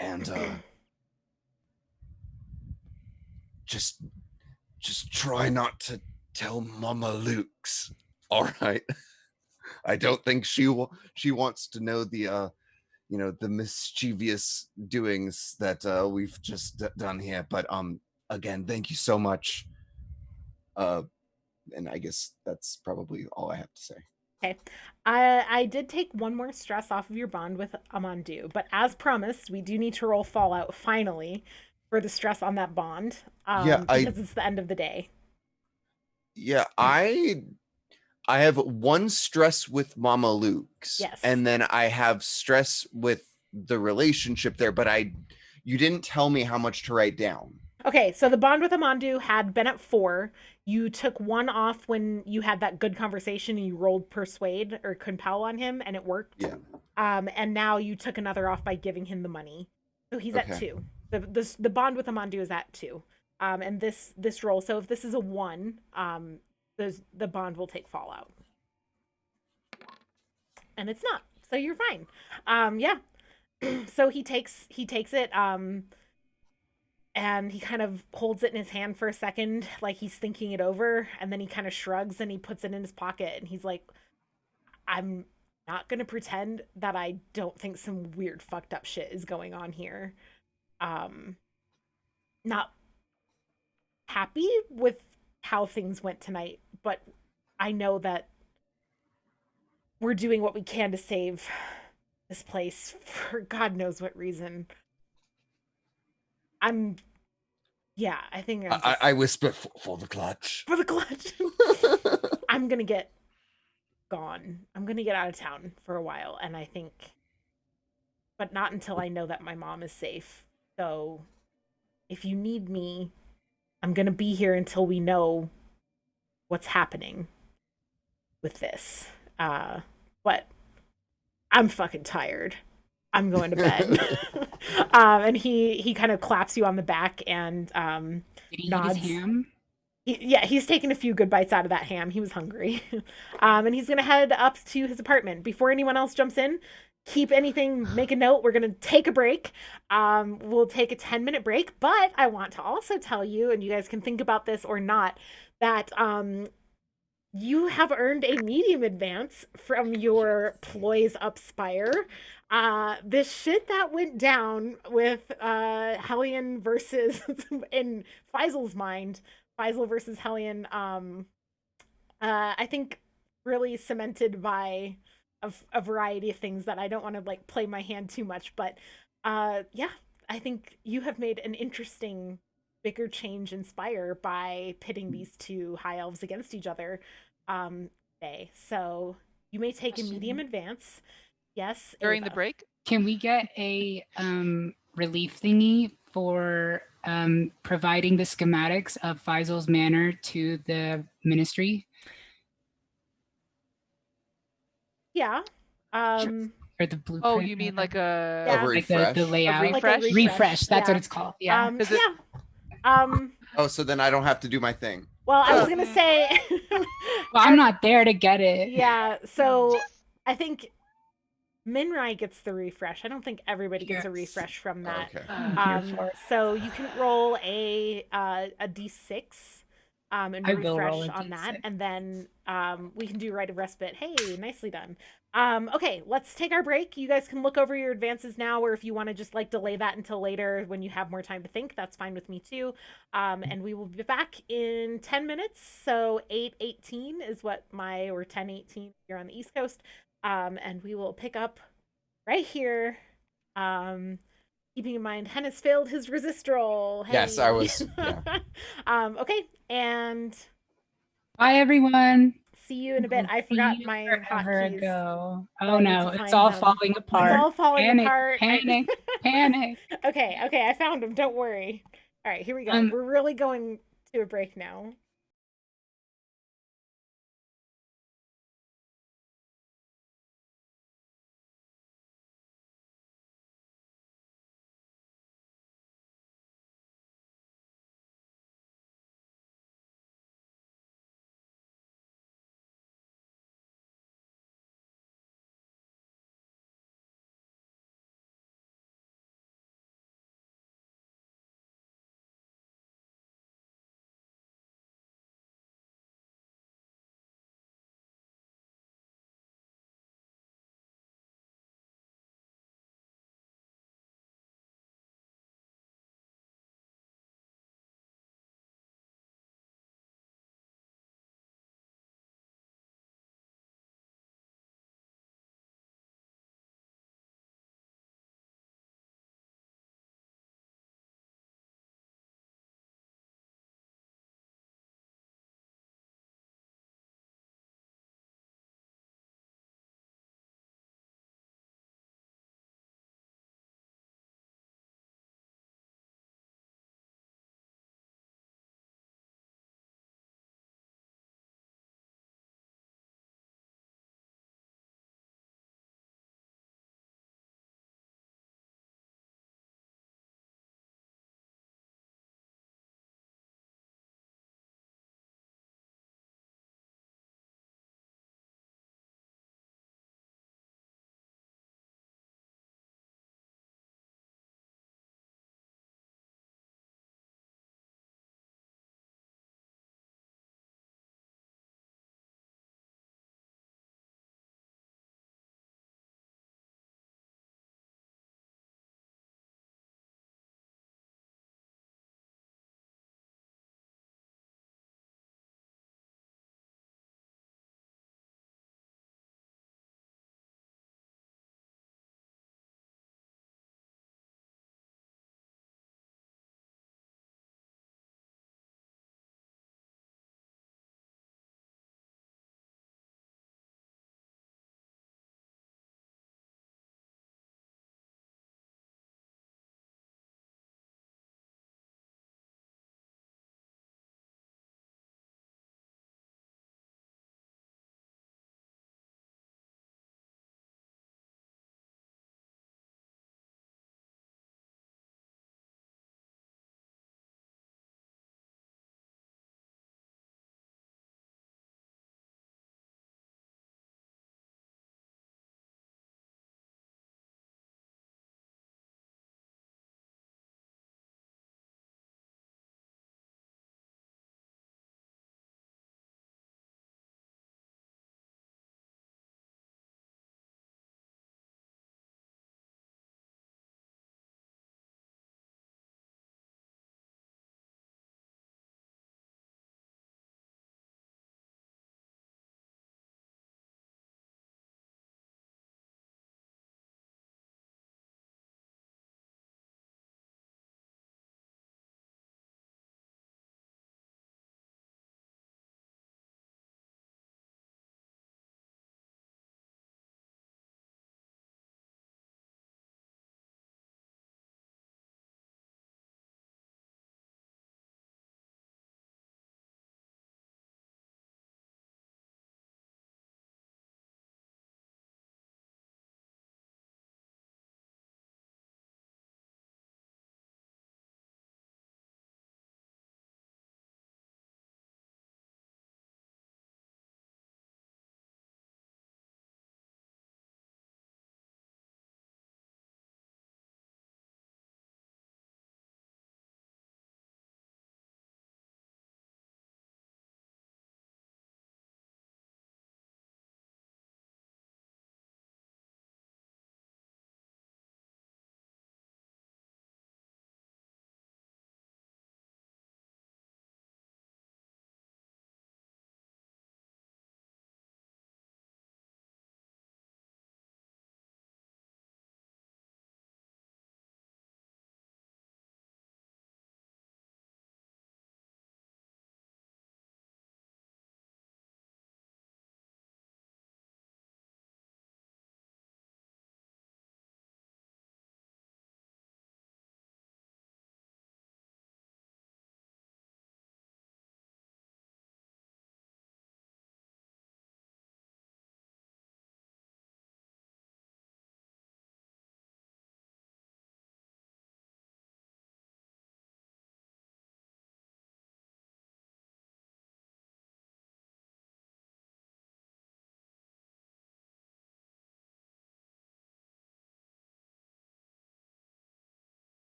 And just try not to tell Mama Luke's. All right. I don't think she wants to know the the mischievous doings that we've just done here. But again, thank you so much. And I guess that's probably all I have to say. Okay. I did take 1 more stress off of your bond with Amandu, but as promised, we do need to roll fallout finally for the stress on that bond. Because it's the end of the day. Yeah, I have 1 stress with Mama Luke's. Yes. And then I have stress with the relationship there, but you didn't tell me how much to write down. Okay, so the bond with Amandu had been at 4. You took 1 off when you had that good conversation and you rolled persuade or compel on him and it worked. Yeah. And now you took another off by giving him the money. So he's at 2. The bond with Amandu is at 2. And this roll, so if this is a 1, the bond will take fallout. And it's not. So you're fine. Yeah. So he takes it and he kind of holds it in his hand for a second, like he's thinking it over, and then he kind of shrugs and he puts it in his pocket and he's like, I'm not going to pretend that I don't think some weird fucked up shit is going on here. Not happy with how things went tonight, but I know that we're doing what we can to save this place for God knows what reason. I think I whisper for the clutch. For the clutch. I'm gonna get gone. I'm gonna get out of town for a while, and I think, but not until I know that my mom is safe. So if you need me, I'm gonna be here until we know what's happening with this. But I'm fucking tired. I'm going to bed. And he kind of claps you on the back and Did he eat nods. his ham? Yeah, he's taken a few good bites out of that ham. He was hungry. And he's going to head up to his apartment. Before anyone else jumps in, make a note. We're going to take a break. We'll take a 10-minute break, but I want to also tell you, and you guys can think about this or not, that you have earned a medium advance from your ploys up Spire. This shit that went down with Hellion versus in Faisal's mind, Faisal versus Hellion, I think really cemented by a variety of things that I don't want to like play my hand too much, but yeah, I think you have made an interesting bigger change in Spire by pitting these two high elves against each other today. So you may take a medium advance. Yes. During the break? Can we get a relief thingy for providing the schematics of Faisal's manor to the ministry? Yeah. Or the blueprint? Oh, you mean like a Yeah. like refresh? the layout? A refresh? Like a Refresh, that's yeah. what it's called. Yeah. Is it- Yeah. Oh, so then I don't have to do my thing. Well, I was Oh. gonna say. Well, I'm not there to get it. Yeah. So I think Minrai gets the refresh. I don't think everybody gets a Yes. refresh from that. Okay. I'm here for it. So you can roll a d6 and I will roll refresh a on that, D6. and then we can do Rite of Respite. Hey, nicely done. Okay, let's take our break. You guys can look over your advances now, or if you want to just like delay that until later when you have more time to think, that's fine with me too. And we will be back in 10 minutes. So 8:18 is what or 10:18 here on the East Coast. And we will pick up right here. Keeping in mind, Hen has failed his resist roll. Hey. Yes, I was. Yeah. Okay, and Bye, everyone. see you in a bit. I forgot my forever hotkeys. ago. I Oh need no, to it's find all them. falling apart. It's all falling Panic, apart. Panic, panic. Okay, I found them. Don't worry. All right, here we go. We're really going to a break now.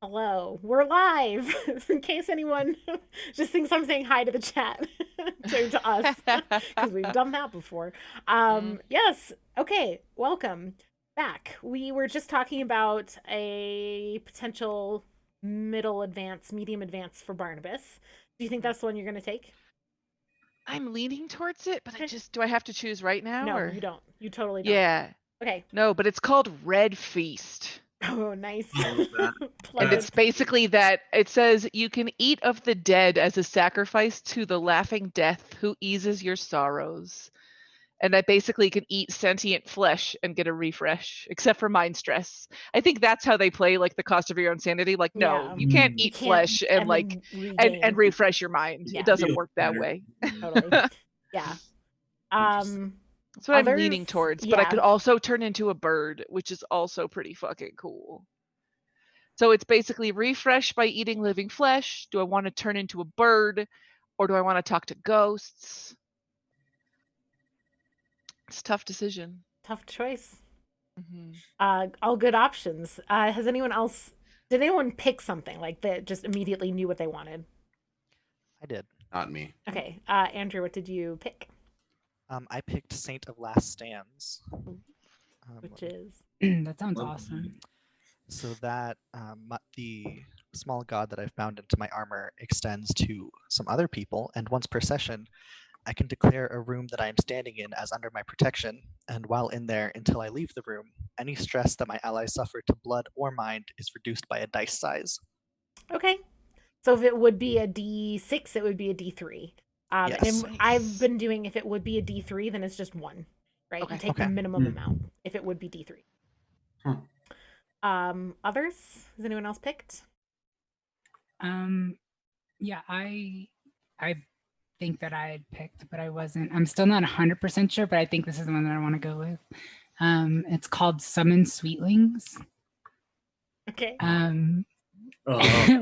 Hello, we're live. In case anyone just thinks I'm saying hi to the chat, to us, because we've done that before. Yes. Okay. Welcome back. We were just talking about a potential middle advance, medium advance for Barnabas. Do you think that's the one you're going to take? I'm leaning towards it, but Okay. do I have to choose right now? No, or? you don't. You totally don't. Yeah. Okay. No, but it's called Red Feast. Oh, nice. I love that. And it's basically that it says you can eat of the dead as a sacrifice to the laughing death who eases your sorrows. And I basically can eat sentient flesh and get a refresh, except for mind stress. I think that's how they play like the cost of your own sanity. Like, no, Yeah. you can't You eat can't, flesh and like then regain. and refresh your mind. Yeah. It doesn't Feel work that better. way. Totally. Yeah. Interesting. That's what I'm Others- leaning towards. But I yeah. could also turn into a bird, which is also pretty fucking cool. So it's basically refresh by eating living flesh. Do I want to turn into a bird or do I want to talk to ghosts? It's a tough decision. Tough choice. Mhm. All good options. Has anyone else? Did anyone pick something like that? Just immediately knew what they wanted. I did. Not me. Okay, Andrew, what did you pick? I picked Saint of Last Stands. Which is That sounds Love awesome. So that the small god that I've bound into my armor extends to some other people, and once per session, I can declare a room that I am standing in as under my protection, and while in there until I leave the room, any stress that my allies suffer to blood or mind is reduced by a dice size. okay. So if it would be a D6, it would be a D3. Yes. And I've been doing if it would be a D3, then it's just one, right? Okay. You take Okay. the minimum Hmm. amount if it would be D3. Huh. Others? Has anyone else picked? Yeah, I think that I had picked, but I wasn't. I'm still not 100% sure, but I think this is the one that I want to go with. It's called Summon Sweetlings. Okay.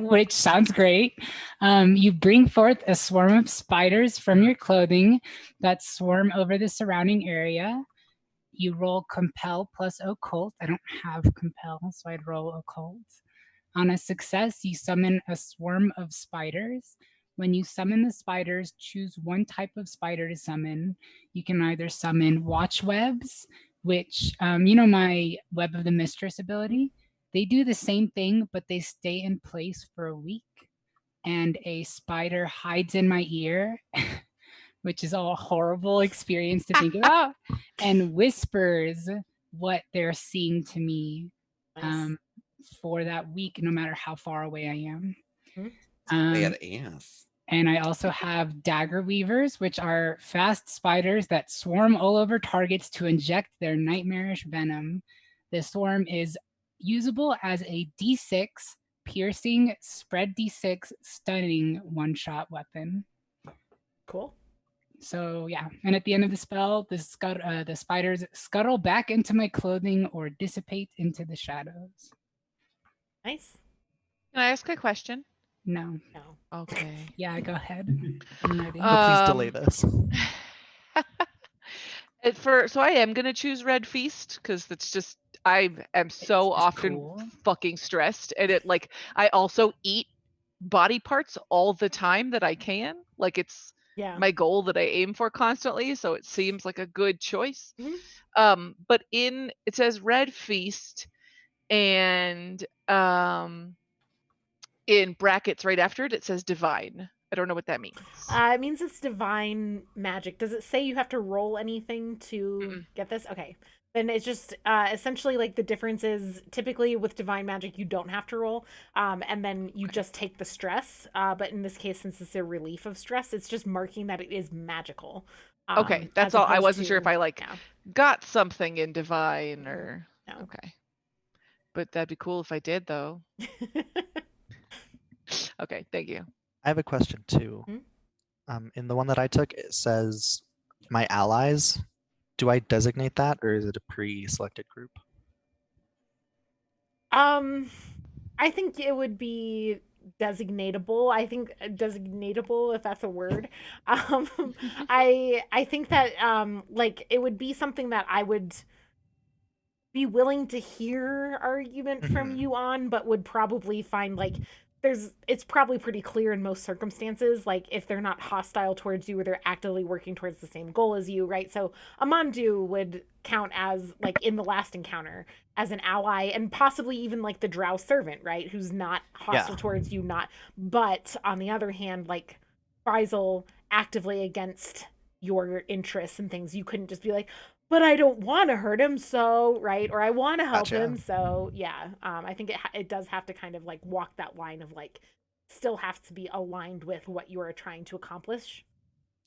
Which sounds great. You bring forth a swarm of spiders from your clothing that swarm over the surrounding area. You roll Compel plus Occult. I don't have Compel, so I'd roll Occult. On a success, you summon a swarm of spiders. When you summon the spiders, choose one type of spider to summon. You can either summon watch webs, which, my Web of the Mistress ability. They do the same thing, but they stay in place for a week. And a spider hides in my ear, which is a horrible experience to think about, and whispers what they're seeing to me Nice. for that week, no matter how far away I am. Badass. And I also have dagger weavers, which are fast spiders that swarm all over targets to inject their nightmarish venom. The swarm is usable as a D6 piercing, spread D6 stunning one-shot weapon. Cool. So yeah, and at the end of the spell, the spiders scuttle back into my clothing or dissipate into the shadows. Nice. Can I ask a question? No. No. Okay. Yeah, go ahead. I'm ready. Please delay this. So I am gonna choose Red Feast because that's just I am so It's often cool. fucking stressed, and it like I also eat body parts all the time that I can. Like it's Yeah. my goal that I aim for constantly, so it seems like a good choice. Mhm. But it says Red Feast, and in brackets right after it says Divine. I don't know what that means. It means it's divine magic. Does it say you have to roll anything to get this? Okay. Then it's just essentially like the difference is typically with divine magic you don't have to roll, and then you just take the stress. But in this case, since it's a relief of stress, it's just marking that it is magical. Okay, that's as all. I opposed wasn't sure if to- I yeah. got something in Divine or No. okay. But that'd be cool if I did though. Okay, thank you. I have a question too. In the one that I took, it says my allies. Do I designate that, or is it a pre-selected group? I think it would be designatable. I think designatable, if that's a word. I think that like it would be something that I would be willing to hear argument from Mhm. you on, but would probably find like it's probably pretty clear in most circumstances, like if they're not hostile towards you or they're actively working towards the same goal as you, right? So Amandu would count as like in the last encounter as an ally and possibly even like the drow servant, right? Who's not hostile Yeah. towards you, not but on the other hand, like Faisal actively against your interests and things. You couldn't just be like, but I don't want to hurt him, so right, or I want to help Gotcha. him, so yeah. I think it does have to kind of like walk that line of like still have to be aligned with what you are trying to accomplish.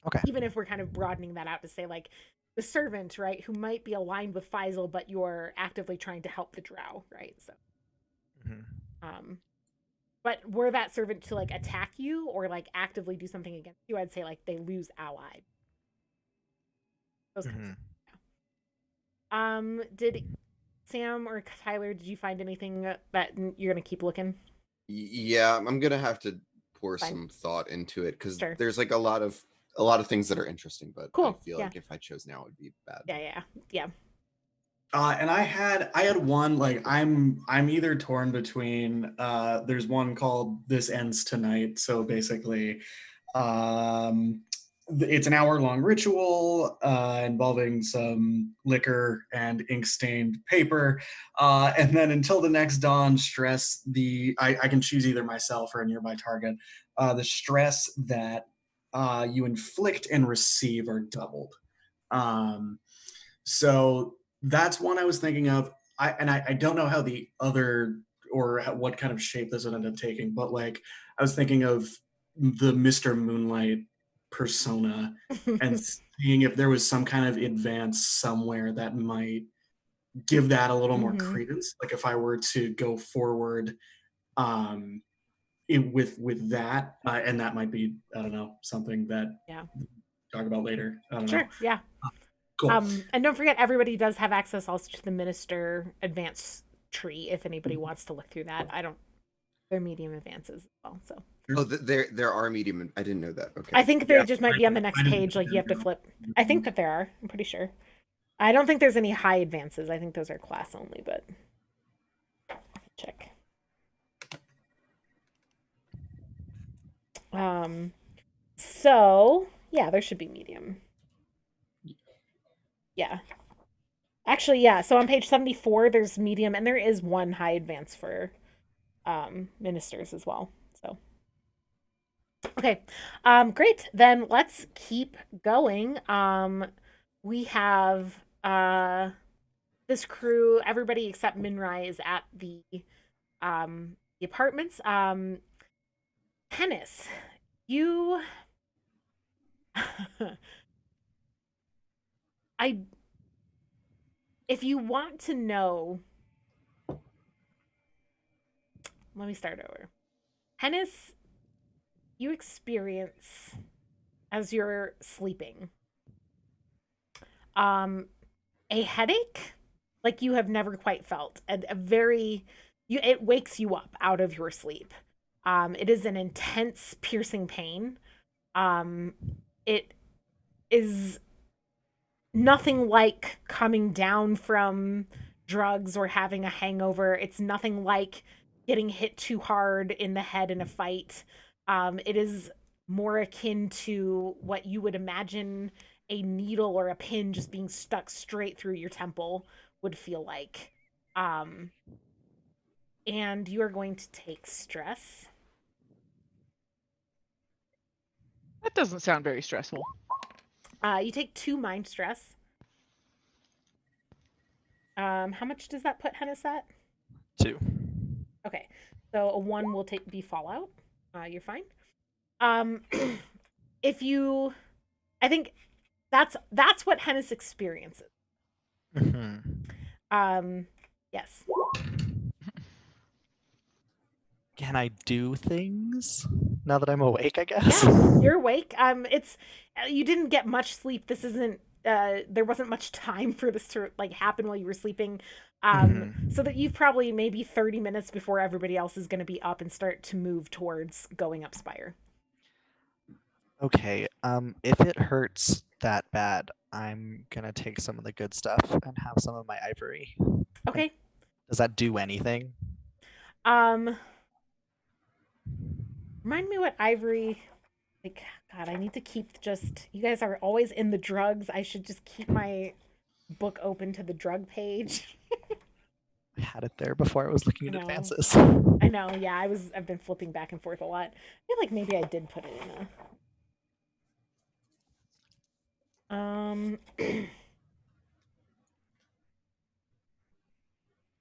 Okay. Even if we're kind of broadening that out to say like the servant, right, who might be aligned with Faisal, but you're actively trying to help the drow, right? So, Mhm. but were that servant to like attack you or like actively do something against you, I'd say like they lose ally. Those kinds Mhm. of. Yeah. Did Sam or Tyler, did you find anything that you're gonna keep looking? Yeah, I'm gonna have to pour Fine. some thought into it because Sure. there's like a lot of things that are interesting, but I Cool. feel Yeah. like if I chose now, it would be bad. Yeah. And I had one, like I'm either torn between there's one called This Ends Tonight. So basically it's an hour-long ritual involving some liquor and ink-stained paper, and then until the next dawn, stress I can choose either myself or a nearby target. The stress that you inflict and receive are doubled. So that's one I was thinking of. I don't know how the other or what kind of shape this would end up taking, but like I was thinking of the Mr. Moonlight persona and seeing if there was some kind of advance somewhere that might give that a little more credence. Like if I were to go forward with that, and that might be, I don't know, something that Yeah. talk about later. I don't know. Sure. Yeah. Cool. And don't forget, everybody does have access also to the Minister Advanced tree if anybody wants to look through that. They're medium advances as well. So. Oh, there are medium. I didn't know that. Okay. I think they Yeah, just might be on the next page. Like you have to flip. I think that there are. I'm pretty sure. I don't think there's any high advances. I think those are class only. But check. So yeah, there should be medium. Yeah. Actually, yeah. So on page 74, there's medium, and there is one high advance for ministers as well. So okay. Great. Then let's keep going. We have this crew, everybody except Minrai is at the apartments. Tennis, you I if you want to know, let me start over. Hennis, you experience as you're sleeping a headache like you have never quite felt, and a very it wakes you up out of your sleep. It is an intense piercing pain. It is nothing like coming down from drugs or having a hangover. It's nothing like getting hit too hard in the head in a fight. It is more akin to what you would imagine a needle or a pin just being stuck straight through your temple would feel like. And you are going to take stress. That doesn't sound very stressful. You take 2 mind stress. How much does that put Hennis at? 2. Okay, so a 1 will be fallout. You're fine. If you, I think that's what Hennis experiences. Yes. Can I do things now that I'm awake, I guess? Yeah, you're awake. It's you didn't get much sleep. This isn't there wasn't much time for this to like happen while you were sleeping. So that you've probably maybe 30 minutes before everybody else is going to be up and start to move towards going up Spire. Okay, if it hurts that bad, I'm gonna take some of the good stuff and have some of my ivory. Okay. Does that do anything? Remind me what ivory. Like, God, I need to keep just. You guys are always in the drugs. I should just keep my book open to the drug page. I had it there before I was looking I at know. advances. I know. Yeah, I've been flipping back and forth a lot. I feel like maybe I did put it in a.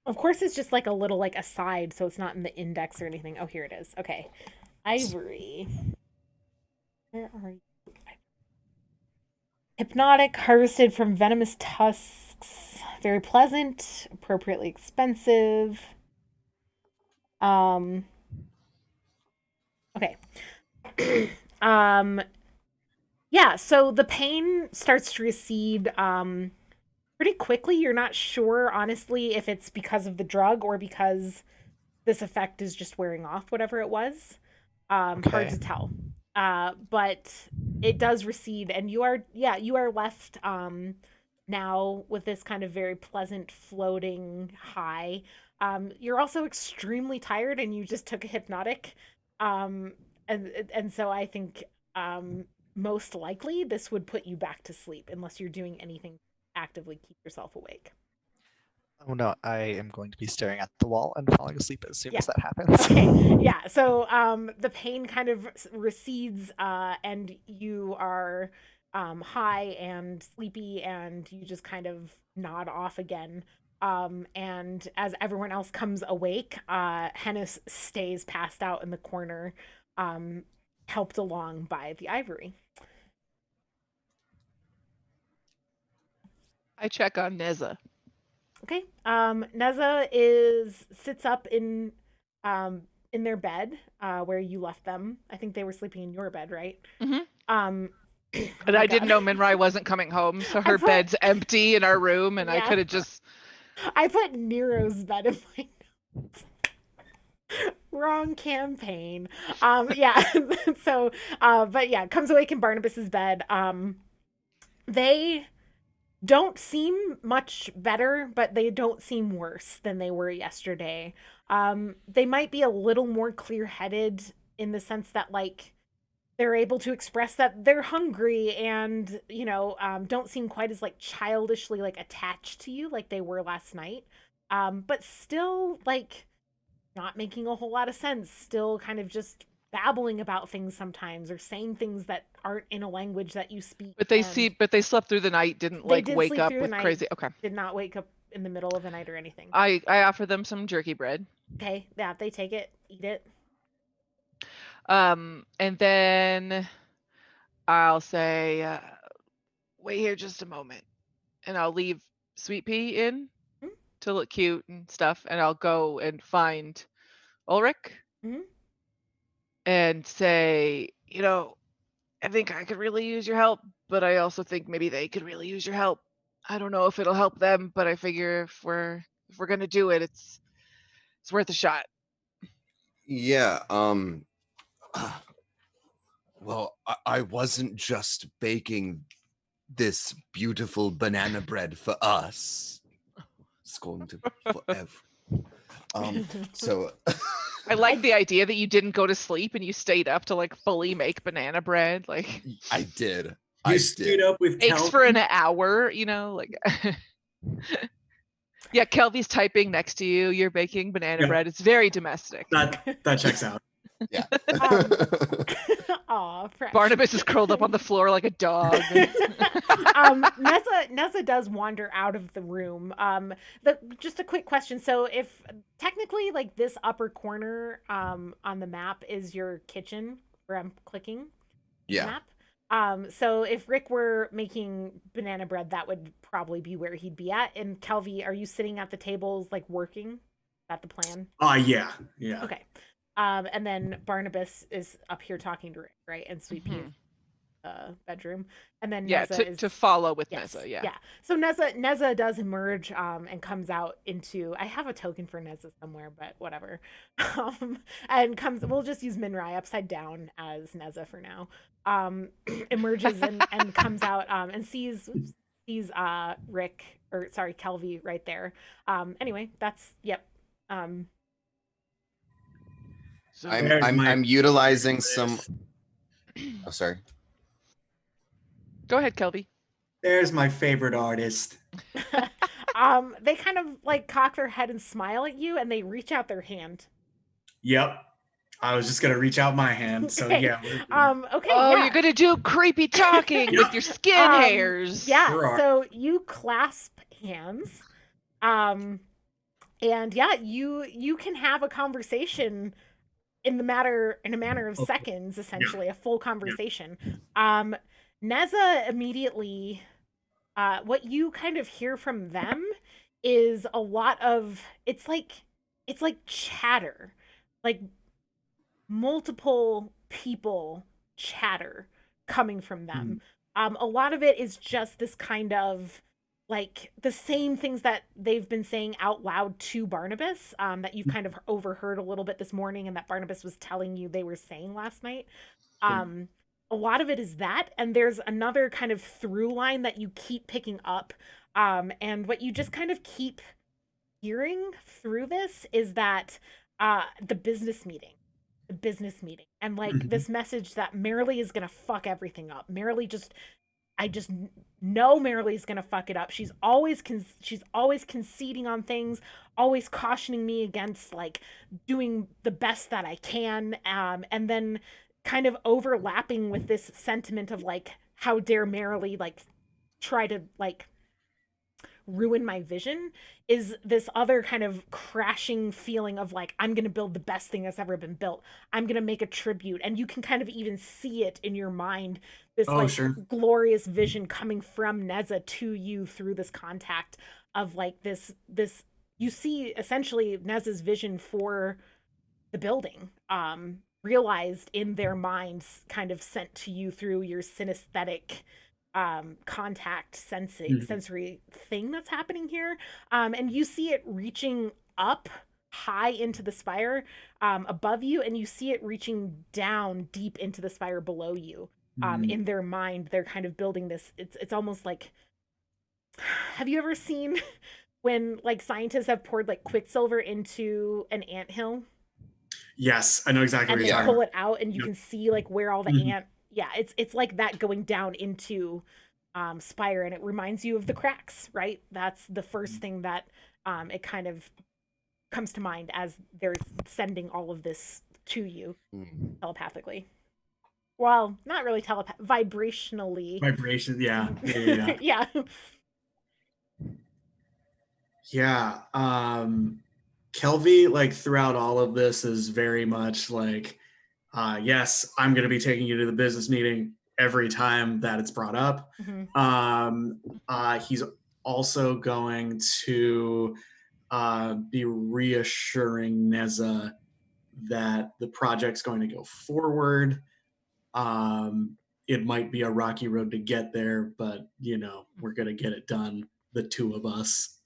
Of course, it's just like a little like aside, so it's not in the index or anything. Oh, here it is. Okay, ivory. Where are you? Hypnotic, harvested from venomous tusks. Very pleasant, appropriately expensive. Okay. Yeah, so the pain starts to recede pretty quickly. You're not sure, honestly, if it's because of the drug or because this effect is just wearing off whatever it was. Hard to tell. But it does recede, and you are left now with this kind of very pleasant floating high. You're also extremely tired, and you just took a hypnotic. Um, and so I think most likely this would put you back to sleep unless you're doing anything to actively keep yourself awake. Oh no, I am going to be staring at the wall and falling asleep as soon Yeah. as that happens. Okay, yeah. So the pain kind of recedes, and you are high and sleepy, and you just kind of nod off again. And as everyone else comes awake, Hennis stays passed out in the corner, helped along by the ivory. I check on Neza. Okay. Neza sits up in their bed, where you left them. I think they were sleeping in your bed, right? Mm-hmm. And I didn't know Minrai wasn't coming home, so her bed's empty in our room, and I could have just. I put Nero's bed in my notes. Wrong campaign. Yeah. So, but yeah, comes awake in Barnabas's bed. They don't seem much better, but they don't seem worse than they were yesterday. They might be a little more clear-headed in the sense that, like, they're able to express that they're hungry and, don't seem quite as, like, childishly, like, attached to you like they were last night. But still, like, not making a whole lot of sense, still kind of just babbling about things sometimes or saying things that aren't in a language that you speak. But they slept through the night, didn't like wake up with crazy. Okay. Did not wake up in the middle of the night or anything. I offer them some jerky bread. Okay, yeah, they take it, eat it. And then I'll say, wait here just a moment, and I'll leave Sweet Pea in to look cute and stuff, and I'll go and find Ulrich and say, I think I could really use your help, but I also think maybe they could really use your help. I don't know if it'll help them, but I figure if we're gonna do it, it's worth a shot. Yeah. Well, I wasn't just baking this beautiful banana bread for us. It's going to forever. So I like the idea that you didn't go to sleep and you stayed up to like fully make banana bread. Like I did. You stayed up with takes Kelvin? for an hour, like. Yeah, Kelvy's typing next to you. You're baking banana bread. It's very domestic. That checks out. Yeah. Aw, Barnabas is curled up on the floor like a dog. Nessa does wander out of the room. Just a quick question. So if technically like this upper corner on the map is your kitchen where I'm clicking map. So if Rick were making banana bread, that would probably be where he'd be at. And Kelvy, are you sitting at the tables like working? Is that the plan? Yeah. Okay. And then Barnabas is up here talking to Rick, right? And Sweet Pea bedroom. And then Neza to follow with Neza, Yeah. So Neza does emerge and comes out into, I have a token for Neza somewhere, but whatever. And we'll just use Minrai upside down as Neza for now. Emerges and comes out and sees sees Rick, or sorry, Kelvy right there. Anyway, that's yep. So I'm utilizing some. Oh, sorry. go ahead, Kelby. There's my favorite artist. They kind of like cock their head and smile at you, and they reach out their hand. Yep. I was just gonna reach out my hand. So Okay. yeah. Okay. Oh, yeah. you're gonna do creepy talking with your skin hairs. Yeah. Sure are. So you clasp hands, and yeah, you can have a conversation in a matter of Okay. seconds, essentially a full conversation. Neza immediately, what you kind of hear from them is a lot of it's like chatter, like multiple people chatter coming from them. A lot of it is just this kind of like the same things that they've been saying out loud to Barnabas, that you've kind of overheard a little bit this morning, and that Barnabas was telling you they were saying last night. A lot of it is that, and there's another kind of through line that you keep picking up, and what you just kind of keep hearing through this is that the business meeting and like this message that Marilee is gonna fuck everything up. I just know Marilee's gonna fuck it up. She's always conceding on things, always cautioning me against like doing the best that I can, and then kind of overlapping with this sentiment of like, how dare Marilee like try to like ruin my vision, is this other kind of crashing feeling of like, I'm gonna build the best thing that's ever been built. I'm gonna make a tribute, and you can kind of even see it in your mind, this Sure. glorious vision coming from Neza to you through this contact of like this you see essentially Neza's vision for the building, realized in their minds, kind of sent to you through your synesthetic contact sensory thing that's happening here, and you see it reaching up high into the spire above you, and you see it reaching down deep into the spire below you. In their mind, they're kind of building this, it's almost like, have you ever seen when like scientists have poured like quicksilver into an anthill Yes, I know exactly and what they you're talking pull about. it out, and you can see like where all the ant, yeah, it's like that going down into Spire, and it reminds you of the cracks, right? That's the first thing that it kind of comes to mind as they're sending all of this to you telepathically. Well, not really vibrationally. Vibrations, yeah. Yeah. Yeah. Kelvy, like throughout all of this, is very much like, yes, I'm going to be taking you to the business meeting every time that it's brought up. He's also going to be reassuring Neza that the project's going to go forward. It might be a rocky road to get there, but you know, we're going to get it done, the two of us.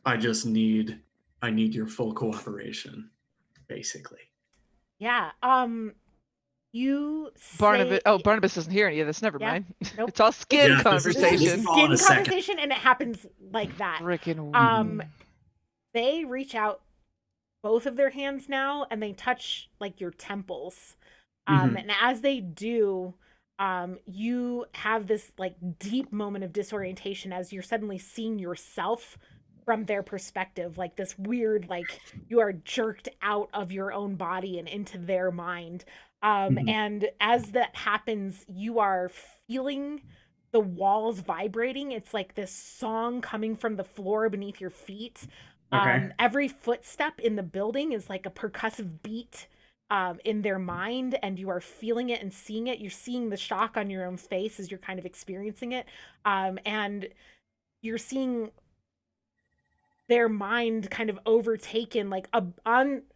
I need your full cooperation, basically. Yeah. You Barnabas. say, Oh, Barnabas isn't here. Yeah, that's never mind. Nope. It's all skin Yeah, this is conversation. all in a Skin second. conversation, and it happens like that. Frickin' They reach out both of their hands now, and they touch like your temples. And as they do, you have this like deep moment of disorientation as you're suddenly seeing yourself from their perspective, like this weird, like you are jerked out of your own body and into their mind. And as that happens, you are feeling the walls vibrating. It's like this song coming from the floor beneath your feet. Okay. Every footstep in the building is like a percussive beat in their mind, and you are feeling it and seeing it. You're seeing the shock on your own face as you're kind of experiencing it. And you're seeing their mind kind of overtaken, like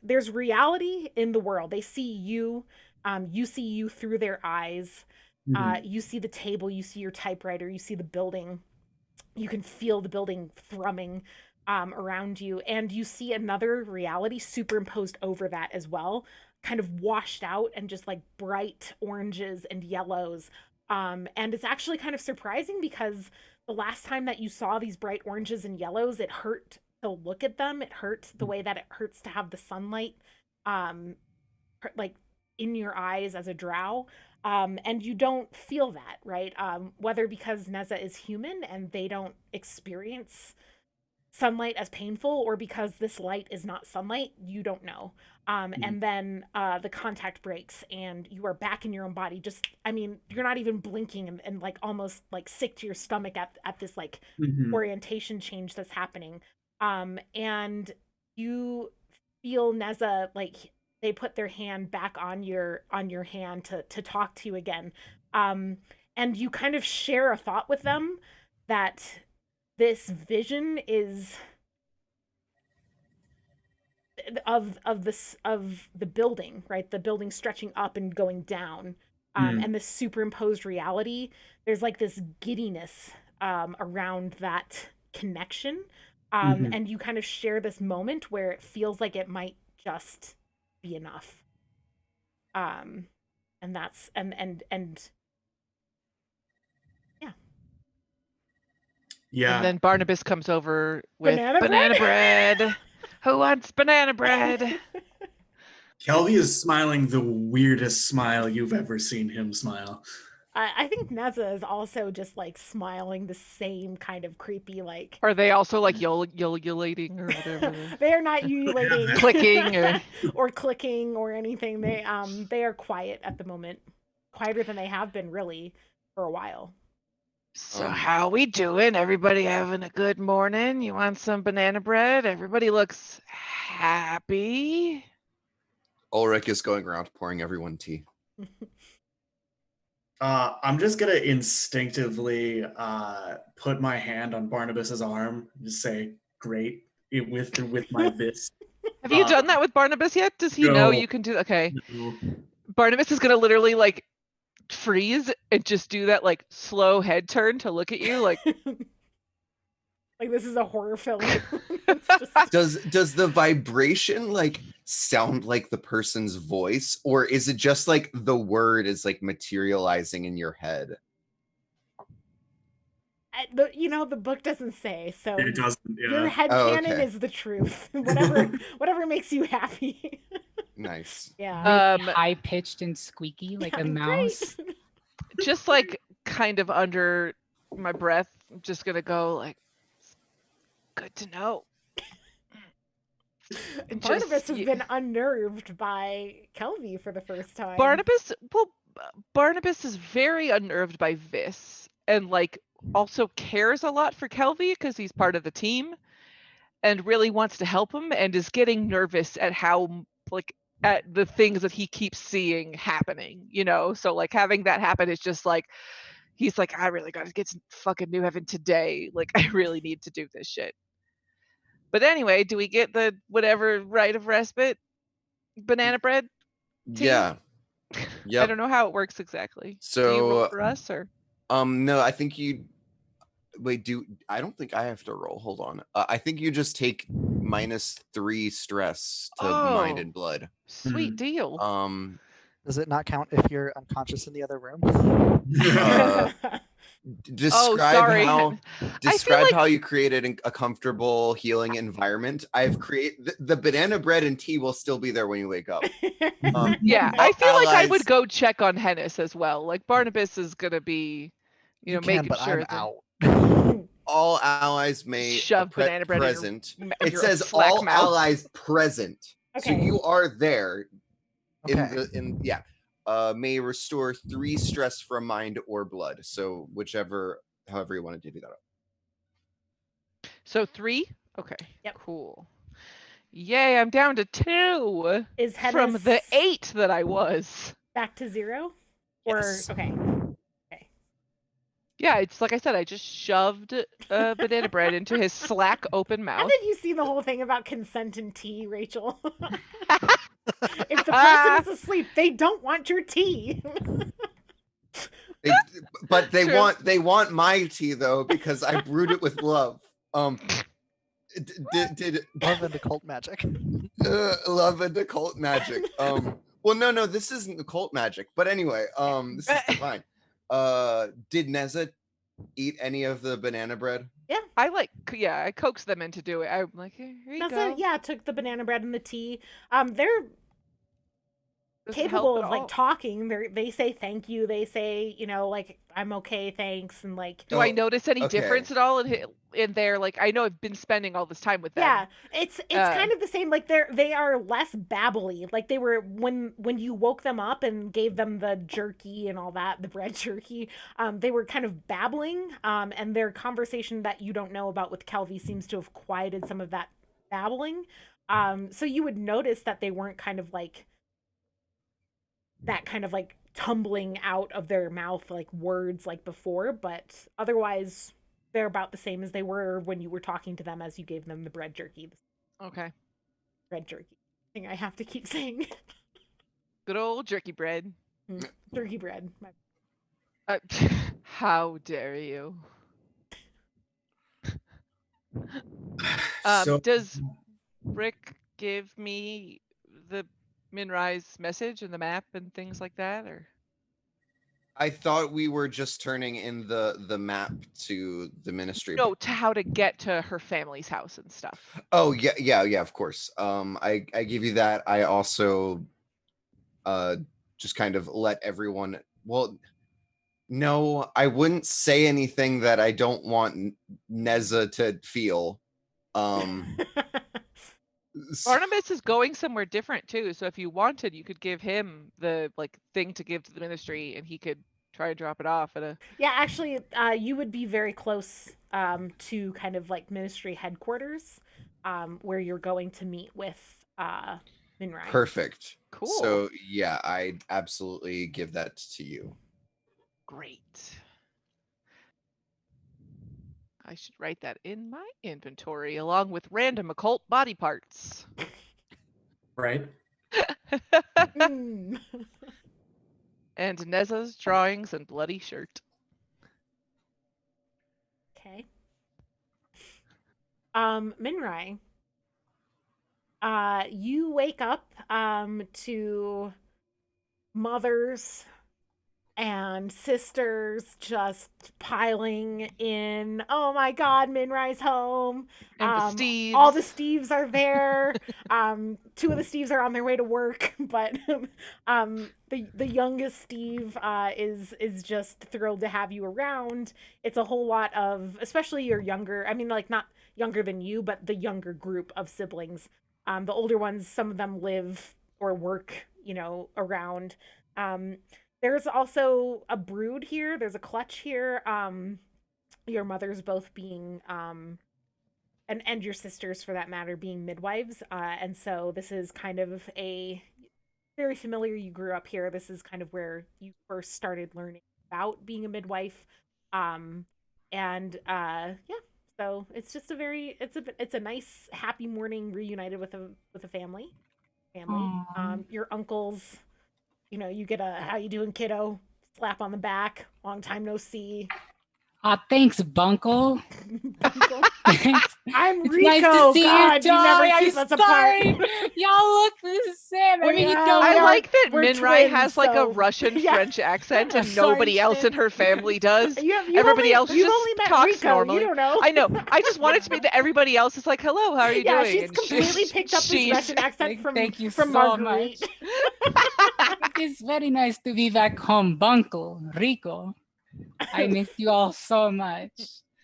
there's reality in the world. They see you, you see you through their eyes. You see the table, you see your typewriter, you see the building. You can feel the building thrumming around you, and you see another reality superimposed over that as well, kind of washed out, and just like bright oranges and yellows And it's actually kind of surprising because the last time that you saw these bright oranges and yellows, it hurt to look at them. It hurt the way that it hurts to have the sunlight like in your eyes as a drow. And you don't feel that, right? Whether because Neza is human and they don't experience sunlight as painful, or because this light is not sunlight, you don't know. And then the contact breaks and you are back in your own body. Just, I mean, you're not even blinking and like almost like sick to your stomach at this like orientation change that's happening. And you feel Neza, like they put their hand back on your hand to talk to you again. And you kind of share a thought with them that this vision is of the building, right? The building stretching up and going down, and the superimposed reality. There's like this giddiness around that connection, and you kind of share this moment where it feels like it might just be enough. And that's and Yeah. And then Barnabas comes over with Banana banana bread? bread. Who wants banana bread? Kelvy is smiling the weirdest smile you've ever seen him smile. I think Neza is also just like smiling the same kind of creepy, like. Are they also like ululating or whatever? They are not ululating, Clicking or clicking or anything. They are quiet at the moment, quieter than they have been really for a while. So how we doing? Everybody having a good morning? You want some banana bread? Everybody looks happy. Ulrich is going around pouring everyone tea. I'm just gonna instinctively put my hand on Barnabas's arm and just say, "Great," with my fist. Have you done that with Barnabas yet? Does he know you can do? Okay. No. Barnabas is gonna literally like freeze and just do that like slow head turn to look at you like like this is a horror film. Does the vibration like sound like the person's voice, or is it just like the word is like materializing in your head? The book doesn't say, so It doesn't. Yeah. your headcanon okay. is the truth. whatever makes you happy. Nice. Yeah. High pitched and squeaky like a mouse. just like kind of under my breath, I'm just gonna go like, good to know. Barnabas has been unnerved by Kelvy for the first time. Barnabas is very unnerved by Vis, and like also cares a lot for Kelvy because he's part of the team and really wants to help him, and is getting nervous at how like at the things that he keeps seeing happening, so like having that happen is just like he's like, I really gotta get to fucking New Heaven today, like I really need to do this shit. But anyway, do we get the whatever rite of respite banana bread tea? Yeah. I don't know how it works exactly. So do you roll for us or no, I think you wait, I don't think I have to roll. Hold on. I think you just take -3 stress to mind and blood. Sweet deal. Does it not count if you're unconscious in the other room? Describe like how you created a comfortable healing environment. I've created the banana bread and tea will still be there when you wake up. Yeah, I feel like I would go check on Hennis as well. Like Barnabas is gonna be, making sure I'm out. All allies may shove banana bread present. in It your says slack all mouth. allies present. Okay. So you are there. Okay. May restore 3 stress from mind or blood. So however you wanted to do that. So 3? Okay. Yep. Cool. Yay, I'm down to 2 Is Hennis from the 8 that I was. back to 0? Or Yes. okay. Yeah, it's like I said, I just shoved banana bread into his slack open mouth. Haven't you seen the whole thing about consent and tea, Rachel? If the person is asleep, they don't want your tea. But they True. want my tea though, because I brewed it with love. Did Love and occult magic. love and occult magic. Well, no, this isn't occult magic. But anyway, this is fine. Did Neza eat any of the banana bread? I coaxed them into do it. I'm like, here you go. Yeah, took the banana bread and the tea. They're Doesn't capable help of at like all. talking. They say thank you. They say, like, I'm okay, thanks, and like. Do I notice any okay. difference at all in their, like, I know I've been spending all this time with them. Yeah, it's kind of the same. Like they are less babbly. Like they were when you woke them up and gave them the jerky and all that, the bread jerky. They were kind of babbling. And their conversation that you don't know about with Kelvy seems to have quieted some of that babbling. So you would notice that they weren't kind of like that kind of like tumbling out of their mouth like words like before, but otherwise they're about the same as they were when you were talking to them as you gave them the bread jerky. Okay. Bread jerky thing I have to keep saying. Good old jerky bread. Jerky bread. How dare you? So Does Rick give me the Minrise message and the map and things like that, or? I thought we were just turning in the map to the ministry. No, to how to get to her family's house and stuff. Oh yeah, of course. I give you that. I also just kind of let everyone. Well, no, I wouldn't say anything that I don't want Neza to feel. Barnabas is going somewhere different too, so if you wanted, you could give him the like thing to give to the ministry, and he could try to drop it off at a. Yeah, actually, you would be very close to kind of like ministry headquarters, where you're going to meet with Minrai. Perfect. Cool. So yeah, I absolutely give that to you. Great. I should write that in my inventory along with random occult body parts. right. Mm. And Neza's drawings and bloody shirt. Okay. Minrai. You wake up to mothers and sisters just piling in. Oh my god, Minrai's home. And the Steves. All the Steves are there. Two of the Steves are on their way to work, but the youngest Steve is just thrilled to have you around. It's a whole lot of, especially your younger, I mean, like, not younger than you, but the younger group of siblings. The older ones, some of them live or work, around. There's also a brood here. There's a clutch here. Your mothers both being, and your sisters for that matter, being midwives. And so this is kind of a very familiar. You grew up here. This is kind of where you first started learning about being a midwife. Yeah. So it's just it's a nice happy morning reunited with a family. Your uncles. You get a "how you doing, kiddo?" slap on the back. Long time no see. Thanks, Bunkle. Bunkle. Thanks. I'm It's Rico. nice to see God, you, you never Joey. keep I'm us apart. sorry. Y'all look the same. I mean, Yeah, don't. I like that we're Minrai twins, has like so- a Russian Yeah. French accent and Sorry, nobody else in shit. her family does. You've Everybody else you've just only met talks Rico. normally. You don't know. I know. I just want it to be that everybody else is like, "Hello, how are you Yeah, doing?" she's And completely picked up this she's- Russian accent Thank you from so Marguerite. It's very nice to be back home, Bunkle, Rico. I miss you all so much.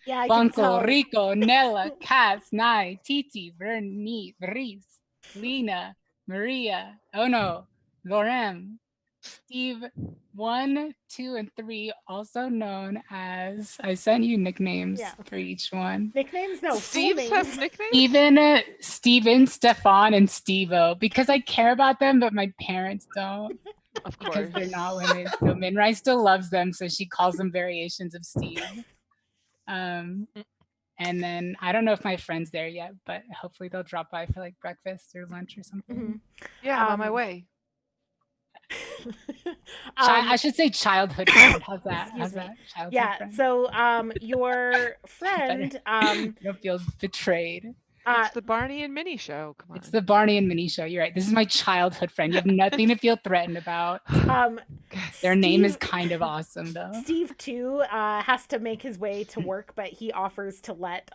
Yeah, I can tell. Bunkle, Rico, Nella, Cass, Nye, Titi, Vernice, Lena, Maria, oh no, Lorem, Steve 1, 2, and 3, also known as, I sent you nicknames Yeah. for each one. Nicknames? No, full Steve's names. have nicknames. Even Steven, Stefan, and Steve-O, because I care about them, but my parents don't. Of Because course. they're not women. So Minrai still loves them, so she calls them variations of Steve. And then I don't know if my friend's there yet, but hopefully they'll drop by for like breakfast or lunch or something. Mhm. Yeah, I'm on my way. I should say childhood friend. How's that? Excuse How's me. that? Childhood Yeah, friend. so your friend You don't feel betrayed. It's the Barney and Minnie show. Come on. It's the Barney and Minnie show. You're right. This is my childhood friend. You have nothing to feel threatened about. Their name is kind of awesome, though. Steve too has to make his way to work, but he offers to let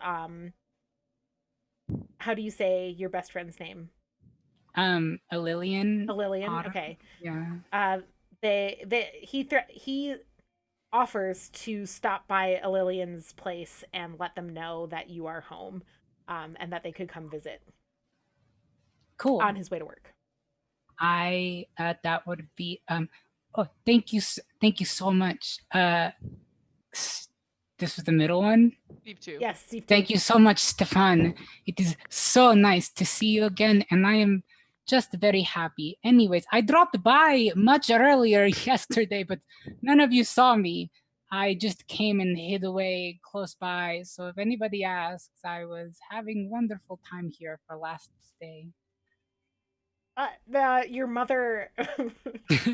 how do you say your best friend's name? A Lillian. Okay. Yeah. He offers to stop by a Lillian's place and let them know that you are home, and that they could come visit. Cool. On his way to work. That would be oh, thank you so much. This was the middle one? Steve too. Yes, Steve too. Thank you so much, Stefan. It is so nice to see you again, and I am just very happy. Anyways, I dropped by much earlier yesterday, but none of you saw me. I just came and hid away close by, so if anybody asks, I was having wonderful time here for last stay. Your mother,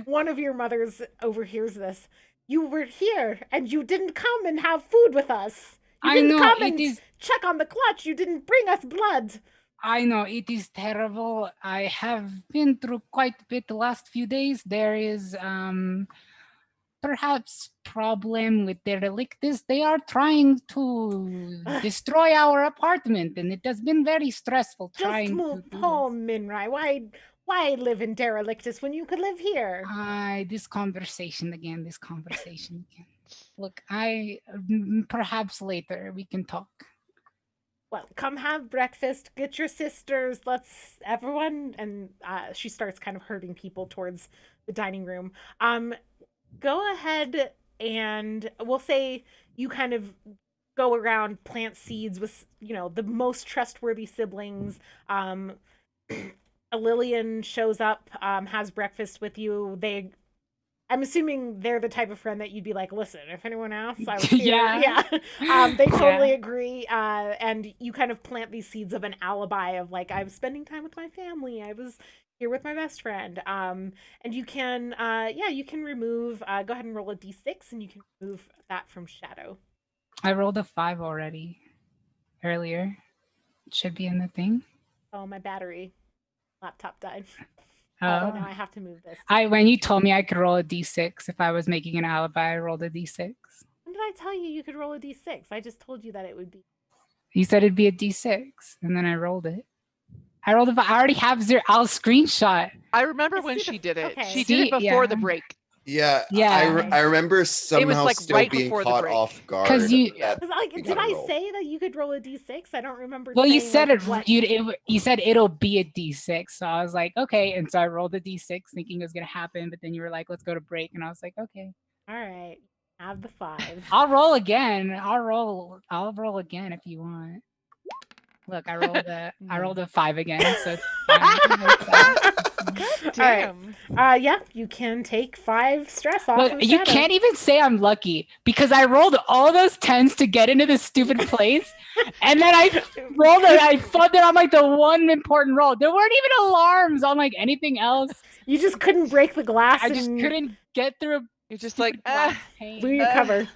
one of your mothers overhears this. You were here and you didn't come and have food with us. You didn't come and check on the clutch. You didn't bring us blood. I know, it is terrible. I have been through quite a bit the last few days. There is perhaps problem with the relictus. They are trying to destroy our apartment, and it has been very stressful trying to move home, Minrai. Why live in Derelictus when you could live here? This conversation again. Look, perhaps later we can talk. Well, come have breakfast. Get your sisters. Everyone. And she starts kind of herding people towards the dining room. Go ahead and we'll say you kind of go around, plant seeds with, the most trustworthy siblings. A Lillian shows up, has breakfast with you. I'm assuming they're the type of friend that you'd be like, listen, if anyone asks, I was here. Yeah. They totally agree. And you kind of plant these seeds of an alibi of like, I was spending time with my family. I was here with my best friend. And you can, you can remove, go ahead and roll a d6 and you can remove that from shadow. I rolled a 5 already earlier. It should be in the thing. Oh, my laptop died. Oh, now I have to move this. When you told me I could roll a d6 if I was making an alibi, I rolled a d6. When did I tell you could roll a d6? I just told you that it would be. You said it'd be a d6, and then I rolled it. I already have 0. I'll screenshot. I remember when she did it. Okay. She did it before the break. Yeah. Yeah. I remember somehow like still right being before the caught break. off guard. Because you, did I say that you could roll a d6? I don't remember. Well, you said what... you said it'll be a d6, so I was like, okay, and so I rolled a d6 thinking it was gonna happen, but then you were like, let's go to break, and I was like, okay. All right, have the 5. I'll roll again. I'll roll again if you want. Look, I rolled a 5 again, so it's fine. Damn. Yeah, you can take 5 stress off. Look, you can't even say I'm lucky because I rolled all those 10s to get into this stupid place, and then I thought that on like the one important roll. There weren't even alarms on like anything else. You just couldn't break the glass. I just couldn't get through. You're just like, blew your cover.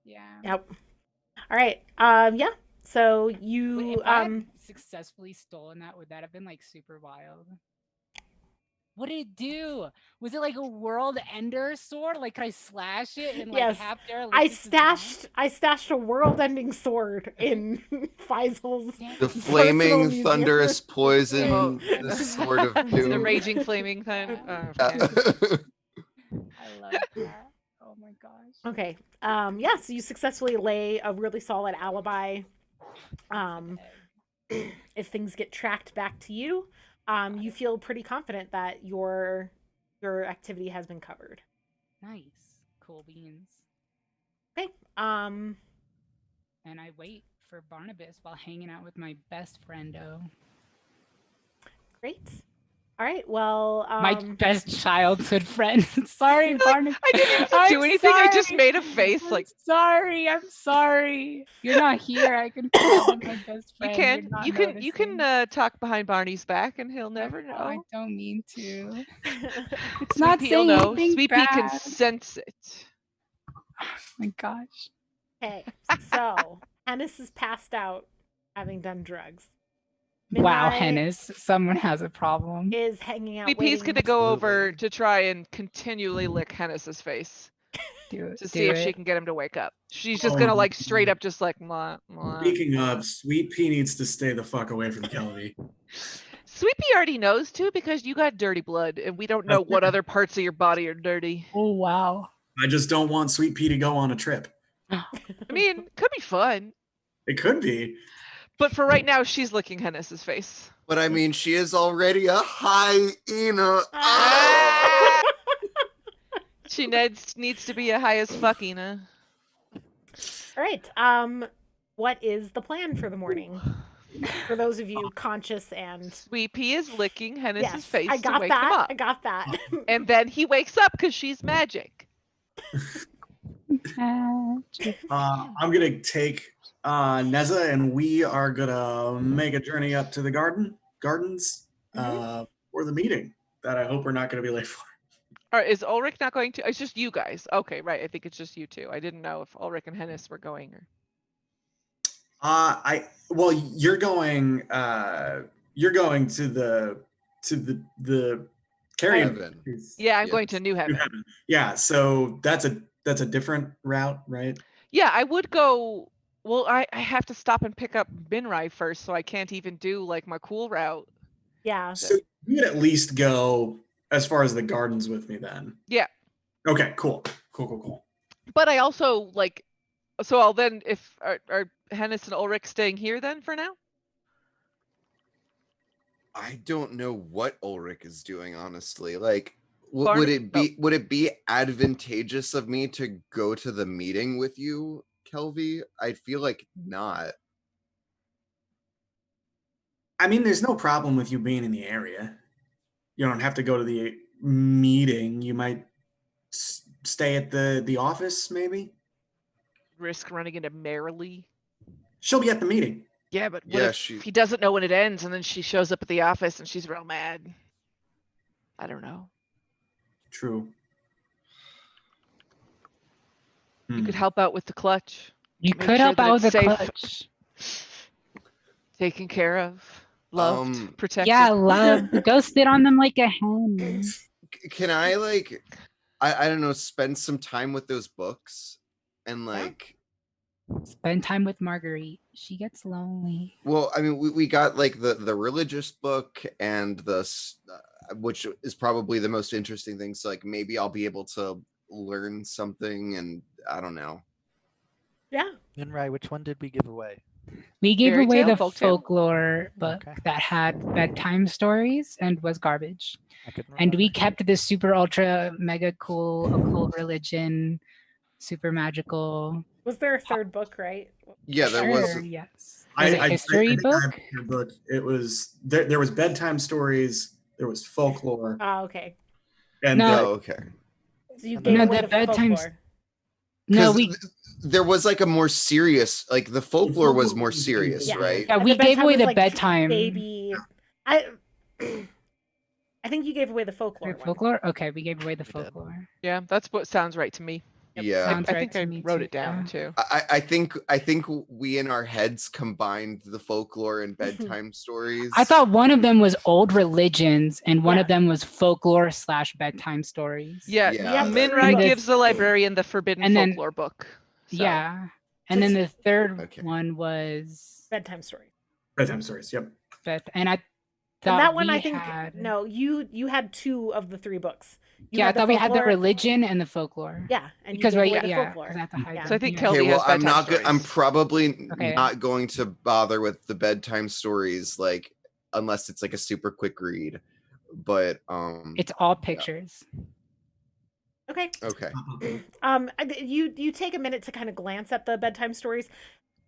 Yeah. Yep. All right. Yeah. So you Wait, if I had successfully stolen that, would that have been like super wild? What did it do? Was it like a world ender sword? Like, could I slash it and like half there? I stashed a world-ending sword in Faisal's. The flaming thunderous poison, the sword of doom. The raging flaming thing. I love that. Oh my gosh. Okay. Yeah. So you successfully lay a really solid alibi. If things get tracked back to you. You feel pretty confident that your activity has been covered. Nice. Cool beans. Okay. And I wait for Barnabas while hanging out with my best friendo. Great. All right. Well, my best childhood friend. Sorry, Barnabas. I didn't even do anything. Sorry. I just made a face like. I'm sorry. You're not here. I can call my best friend. You can talk behind Barney's back, and he'll never know. I don't mean to. It's Sweet not Pea saying will know. anything Sweet bad. Pea can sense it. Oh my gosh. Okay. So Ennis is passed out, having done drugs. Wow, Minrai Hennis, someone has a problem. is hanging out Sweet Pea's waiting. gonna go over Absolutely. to try and continually lick Hennis's face Do to it. see Do if she it. can get him to wake up. She's just Oh, gonna like straight up just like mwah, mwah. Speaking of, Sweet Pea needs to stay the fuck away from Kelby. Sweet Pea already knows too because you got dirty blood and we don't know That's what fair. other parts of your body are dirty. Oh wow. I just don't want Sweet Pea to go on a trip. I mean, could be fun. It could be. But for right now, she's licking Hennis's face. But I mean, she is already a hyena. Ah! She needs to be a high as fucking. All right. What is the plan for the morning? For those of you conscious and Sweet Pea is licking Hennis's yes, face I to got wake him that. up. I got that. And then he wakes up because she's magic. I'm gonna take Neza, and we are gonna make a journey up to the gardens for the meeting that I hope we're not gonna be late for. Or is Ulrich not going to? It's just you guys. Okay, right. I think it's just you two. I didn't know if Ulrich and Hennis were going. Or... You're going to the carrion. Heaven. Yeah, I'm Yes. going to New Heaven. Yeah, so that's a different route, right? Yeah, I would go. Well, I have to stop and pick up Minrai first, so I can't even do like my cool route. Yeah. So you could at least go as far as the gardens with me then. Yeah. Okay, cool. But I also like. So I'll then if are Hennis and Ulrich staying here then for now? I don't know what Ulrich is doing, honestly. Like, would Barnaby- it be advantageous of me to go to the meeting with you, Kelvy? I feel like not. I mean, there's no problem with you being in the area. You don't have to go to the meeting. You might stay at the office, maybe. Risk running into Marilee. She'll be at the meeting. Yeah, but what Yeah, if he doesn't know when it ends and then she shows up at the office and she's real mad? I don't know. True. You could help out with the clutch. You Make could sure help that out with it's the safe. clutch. Taken care of, loved, protected. Yeah, love. Go sit on them like a hen. Can I like, I don't know, spend some time with those books and like. Spend time with Marguerite. She gets lonely. Well, I mean, we got like the religious book and which is probably the most interesting thing. So like maybe I'll be able to learn something, and I don't know. Yeah. Minrai, which one did we give away? We gave Fairy away tale, the folktale? folklore book Okay. that had bedtime stories and was garbage. I couldn't And we remember. kept this super ultra mega cool occult religion, super magical. Was there a third book, right? Yeah, there was. Sure, yes. Was it a history think book? I have your book. It was there was bedtime stories. There was folklore. Oh, okay. And No. Oh, okay. So you No, gave No, away the the bedtime folklore. No, 'Cause we there was like a more serious, like the folklore was more serious, Yeah. right? yeah, And we the gave away was the like bedtime. baby. I think you gave away the folklore. The one. folklore? Okay, we gave away the We did. folklore. Yeah, that's what sounds right to me. Yeah. Sounds I right think to I me wrote too, it down yeah. too. I think we in our heads combined the folklore and bedtime stories. I thought one of them was old religions and one Yeah. of them was folklore / bedtime stories. Yeah, Yeah. Minrai And gives the librarian the forbidden and then- folklore book. So. Yeah. And then the third Okay. one was Bedtime story. bedtime stories. Yep. and I And thought that one, we I think, had no, you had 2 of the 3 books. You yeah, I had the thought we had the folklore- religion and the folklore. Yeah, and Because you gave right, away the yeah, folklore. because I have to hide Yeah. So I think them, Kelby Okay, well, has I'm bedtime not good. I'm stories. probably Okay. not going to bother with the bedtime stories, like unless it's like a super quick read. But It's all pictures. Okay. okay. You take a minute to kind of glance at the bedtime stories.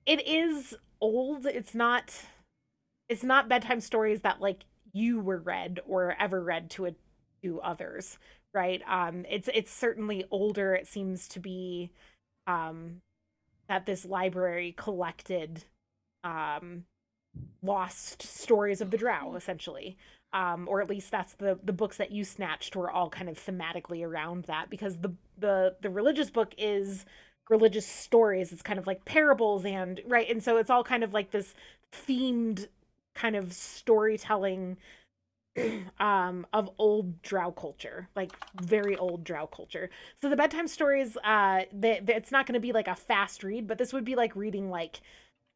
It is old. It's not bedtime stories that like you were read or ever read to others, right? It's certainly older. It seems to be that this library collected lost stories of the Drow, essentially. Or at least that's the books that you snatched were all kind of thematically around that, because the religious book is religious stories. It's kind of like parables and right, and so it's all kind of like this themed kind of storytelling of old drow culture, like very old drow culture. So the bedtime stories, it's not going to be like a fast read, but this would be like reading like,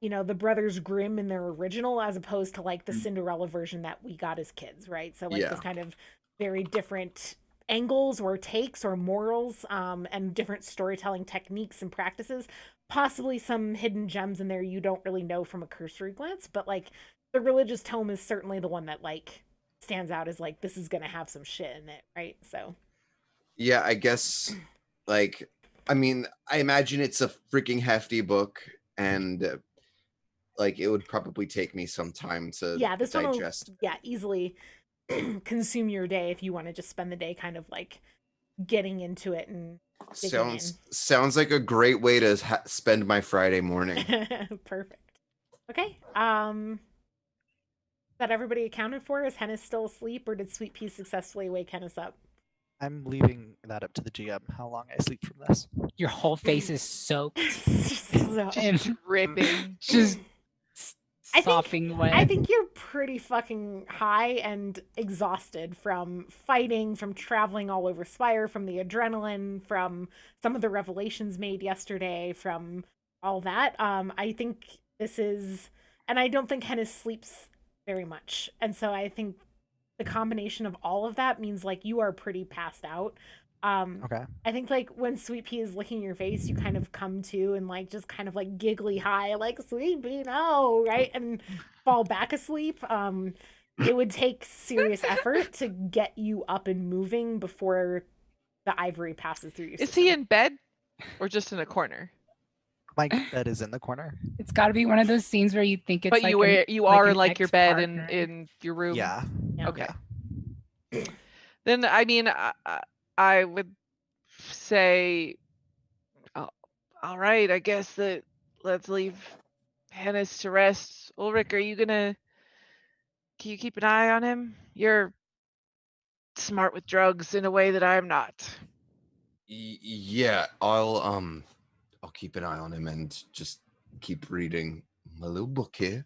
the Brothers Grimm in their original, as opposed to like the Cinderella version that we got as kids, right? So like this kind of very different angles or takes or morals, and different storytelling techniques and practices. Possibly some hidden gems in there you don't really know from a cursory glance, but like the religious tome is certainly the one that like stands out as like, this is gonna have some shit in it, right? So yeah, I guess like, I mean, I imagine it's a freaking hefty book, and like it would probably take me some time to this digest. one will, easily consume your day if you want to just spend the day kind of like getting into it and sounds like a great way to spend my Friday morning. Perfect. Okay. Is that everybody accounted for? Is Hennis still asleep, or did Sweet Pea successfully wake Hennis up? I'm leaving that up to the GM how long I sleep from this. Your whole face is soaked So, and Dripping. just sopping wet. I think you're pretty fucking high and exhausted from fighting, from traveling all over Spire, from the adrenaline, from some of the revelations made yesterday, from all that. I think this is, and I don't think Hennis sleeps very much. And so I think the combination of all of that means like you are pretty passed out. Okay. I think like when Sweet Pea is licking your face, you kind of come to and like just kind of like giggly high, like Sweet Pea, no, right? And fall back asleep. It would take serious effort to get you up and moving before the ivory passes through your system. Is he in bed or just in a corner? My bed is in the corner. It's got to be one of those scenes where you think it's But like you are an in like your bed ex-partner. in your room. Yeah. Okay. Then I mean, I would say, all right, I guess that let's leave Hennis to rest. Ulrich, can you keep an eye on him? You're smart with drugs in a way that I'm not. Yeah, I'll keep an eye on him and just keep reading my little book here.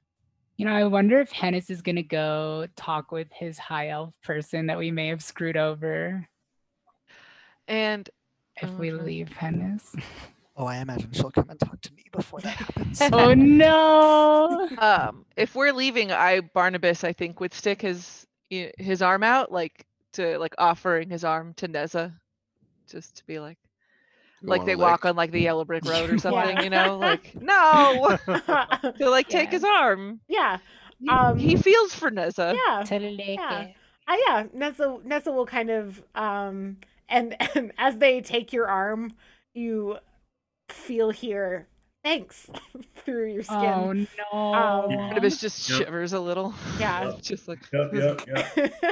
I wonder if Hennis is gonna go talk with his high elf person that we may have screwed over. And if we leave Hennis. Oh, I imagine she'll come and talk to me before that happens. Oh no! If we're leaving, Barnabas, I think, would stick his arm out, like offering his arm to Neza, just to be like they walk on like the yellow brick road or something, like no, to like take his arm. Yeah. He feels for Neza. Yeah. Yeah. Neza will kind of and as they take your arm, you feel here, thanks, through your skin. Oh no. Barnabas just shivers a little. Yeah. Just like Yep.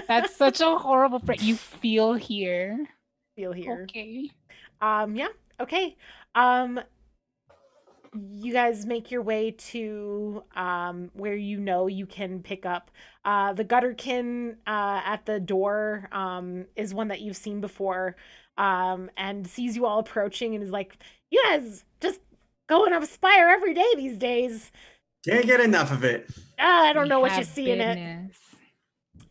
That's such a horrible phrase. You feel here. Feel here. Okay. Yeah. Okay. You guys make your way to where you can pick up the gutterkin at the door is one that you've seen before, and sees you all approaching and is like, you guys just going up Spire every day these days. Can't get enough of it. I don't know what you see in it.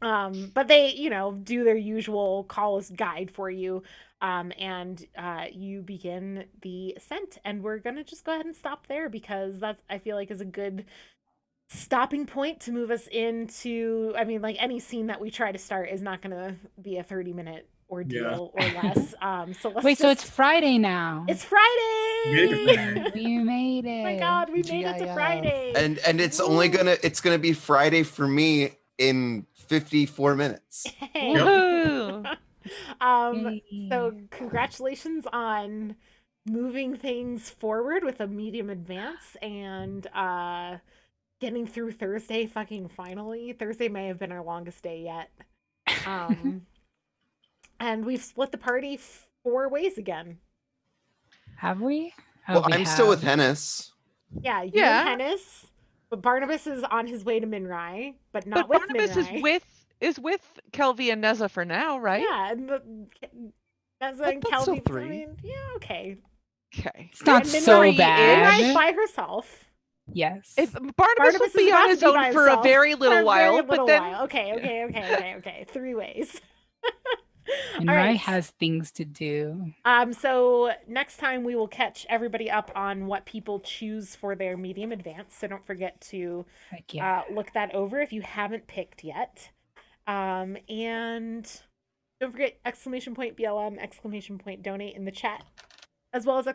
But they, do their usual call guide for you. And you begin the ascent, and we're gonna just go ahead and stop there because that's, I feel like, is a good stopping point to move us into, any scene that we try to start is not gonna be a 30-minute ordeal or less. So let's so it's Friday now. It's Friday. We made it. Oh my God, we made it to Friday. And it's only gonna be Friday for me in 54 minutes. Hey. Woohoo! So congratulations on moving things forward with a medium advance and getting through Thursday finally. Thursday may have been our longest day yet. And we've split the party 4 ways again. Have we? Well, I'm still with Hennis. Yeah, you and Hennis. But Barnabas is on his way to Minrai, but not with Barnabas Minrai. is with Kelvy and Neza for now, right? Yeah, and Neza and Kelvy. Three. Okay. Okay. It's not so bad. Minrai's by herself. Yes. If Barnabas will is be about on to his be own by for a himself very little for a while, very but little then while. Okay. 3 ways. And All Rai right. has things to do. So next time we will catch everybody up on what people choose for their medium advance. So don't forget to Heck yeah. look that over if you haven't picked yet. And don't forget !BLM, !donate in the chat, as well as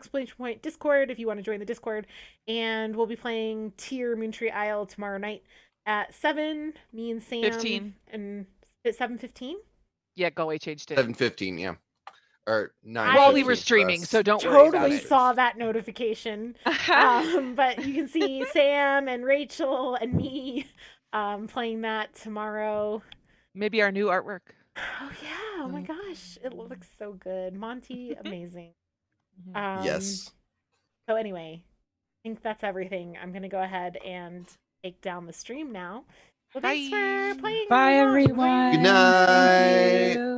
!Discord if you want to join the Discord. And we'll be playing Tier Moontree Isle tomorrow night at 7. Me and Sam 15. and at 7:15. Yeah, Galway changed it. 7:15, yeah. Or 9. I- Well, we were streaming, so don't worry about Totally it. saw that notification. But you can see Sam and Rachel and me playing that tomorrow. Maybe our new artwork. Oh yeah! Oh my gosh, it looks so good. Monty, amazing. Yes. So anyway, I think that's everything. I'm gonna go ahead and take down the stream now. Well, thanks for Bye. playing. Bye, along. everyone. Good night. Thank you.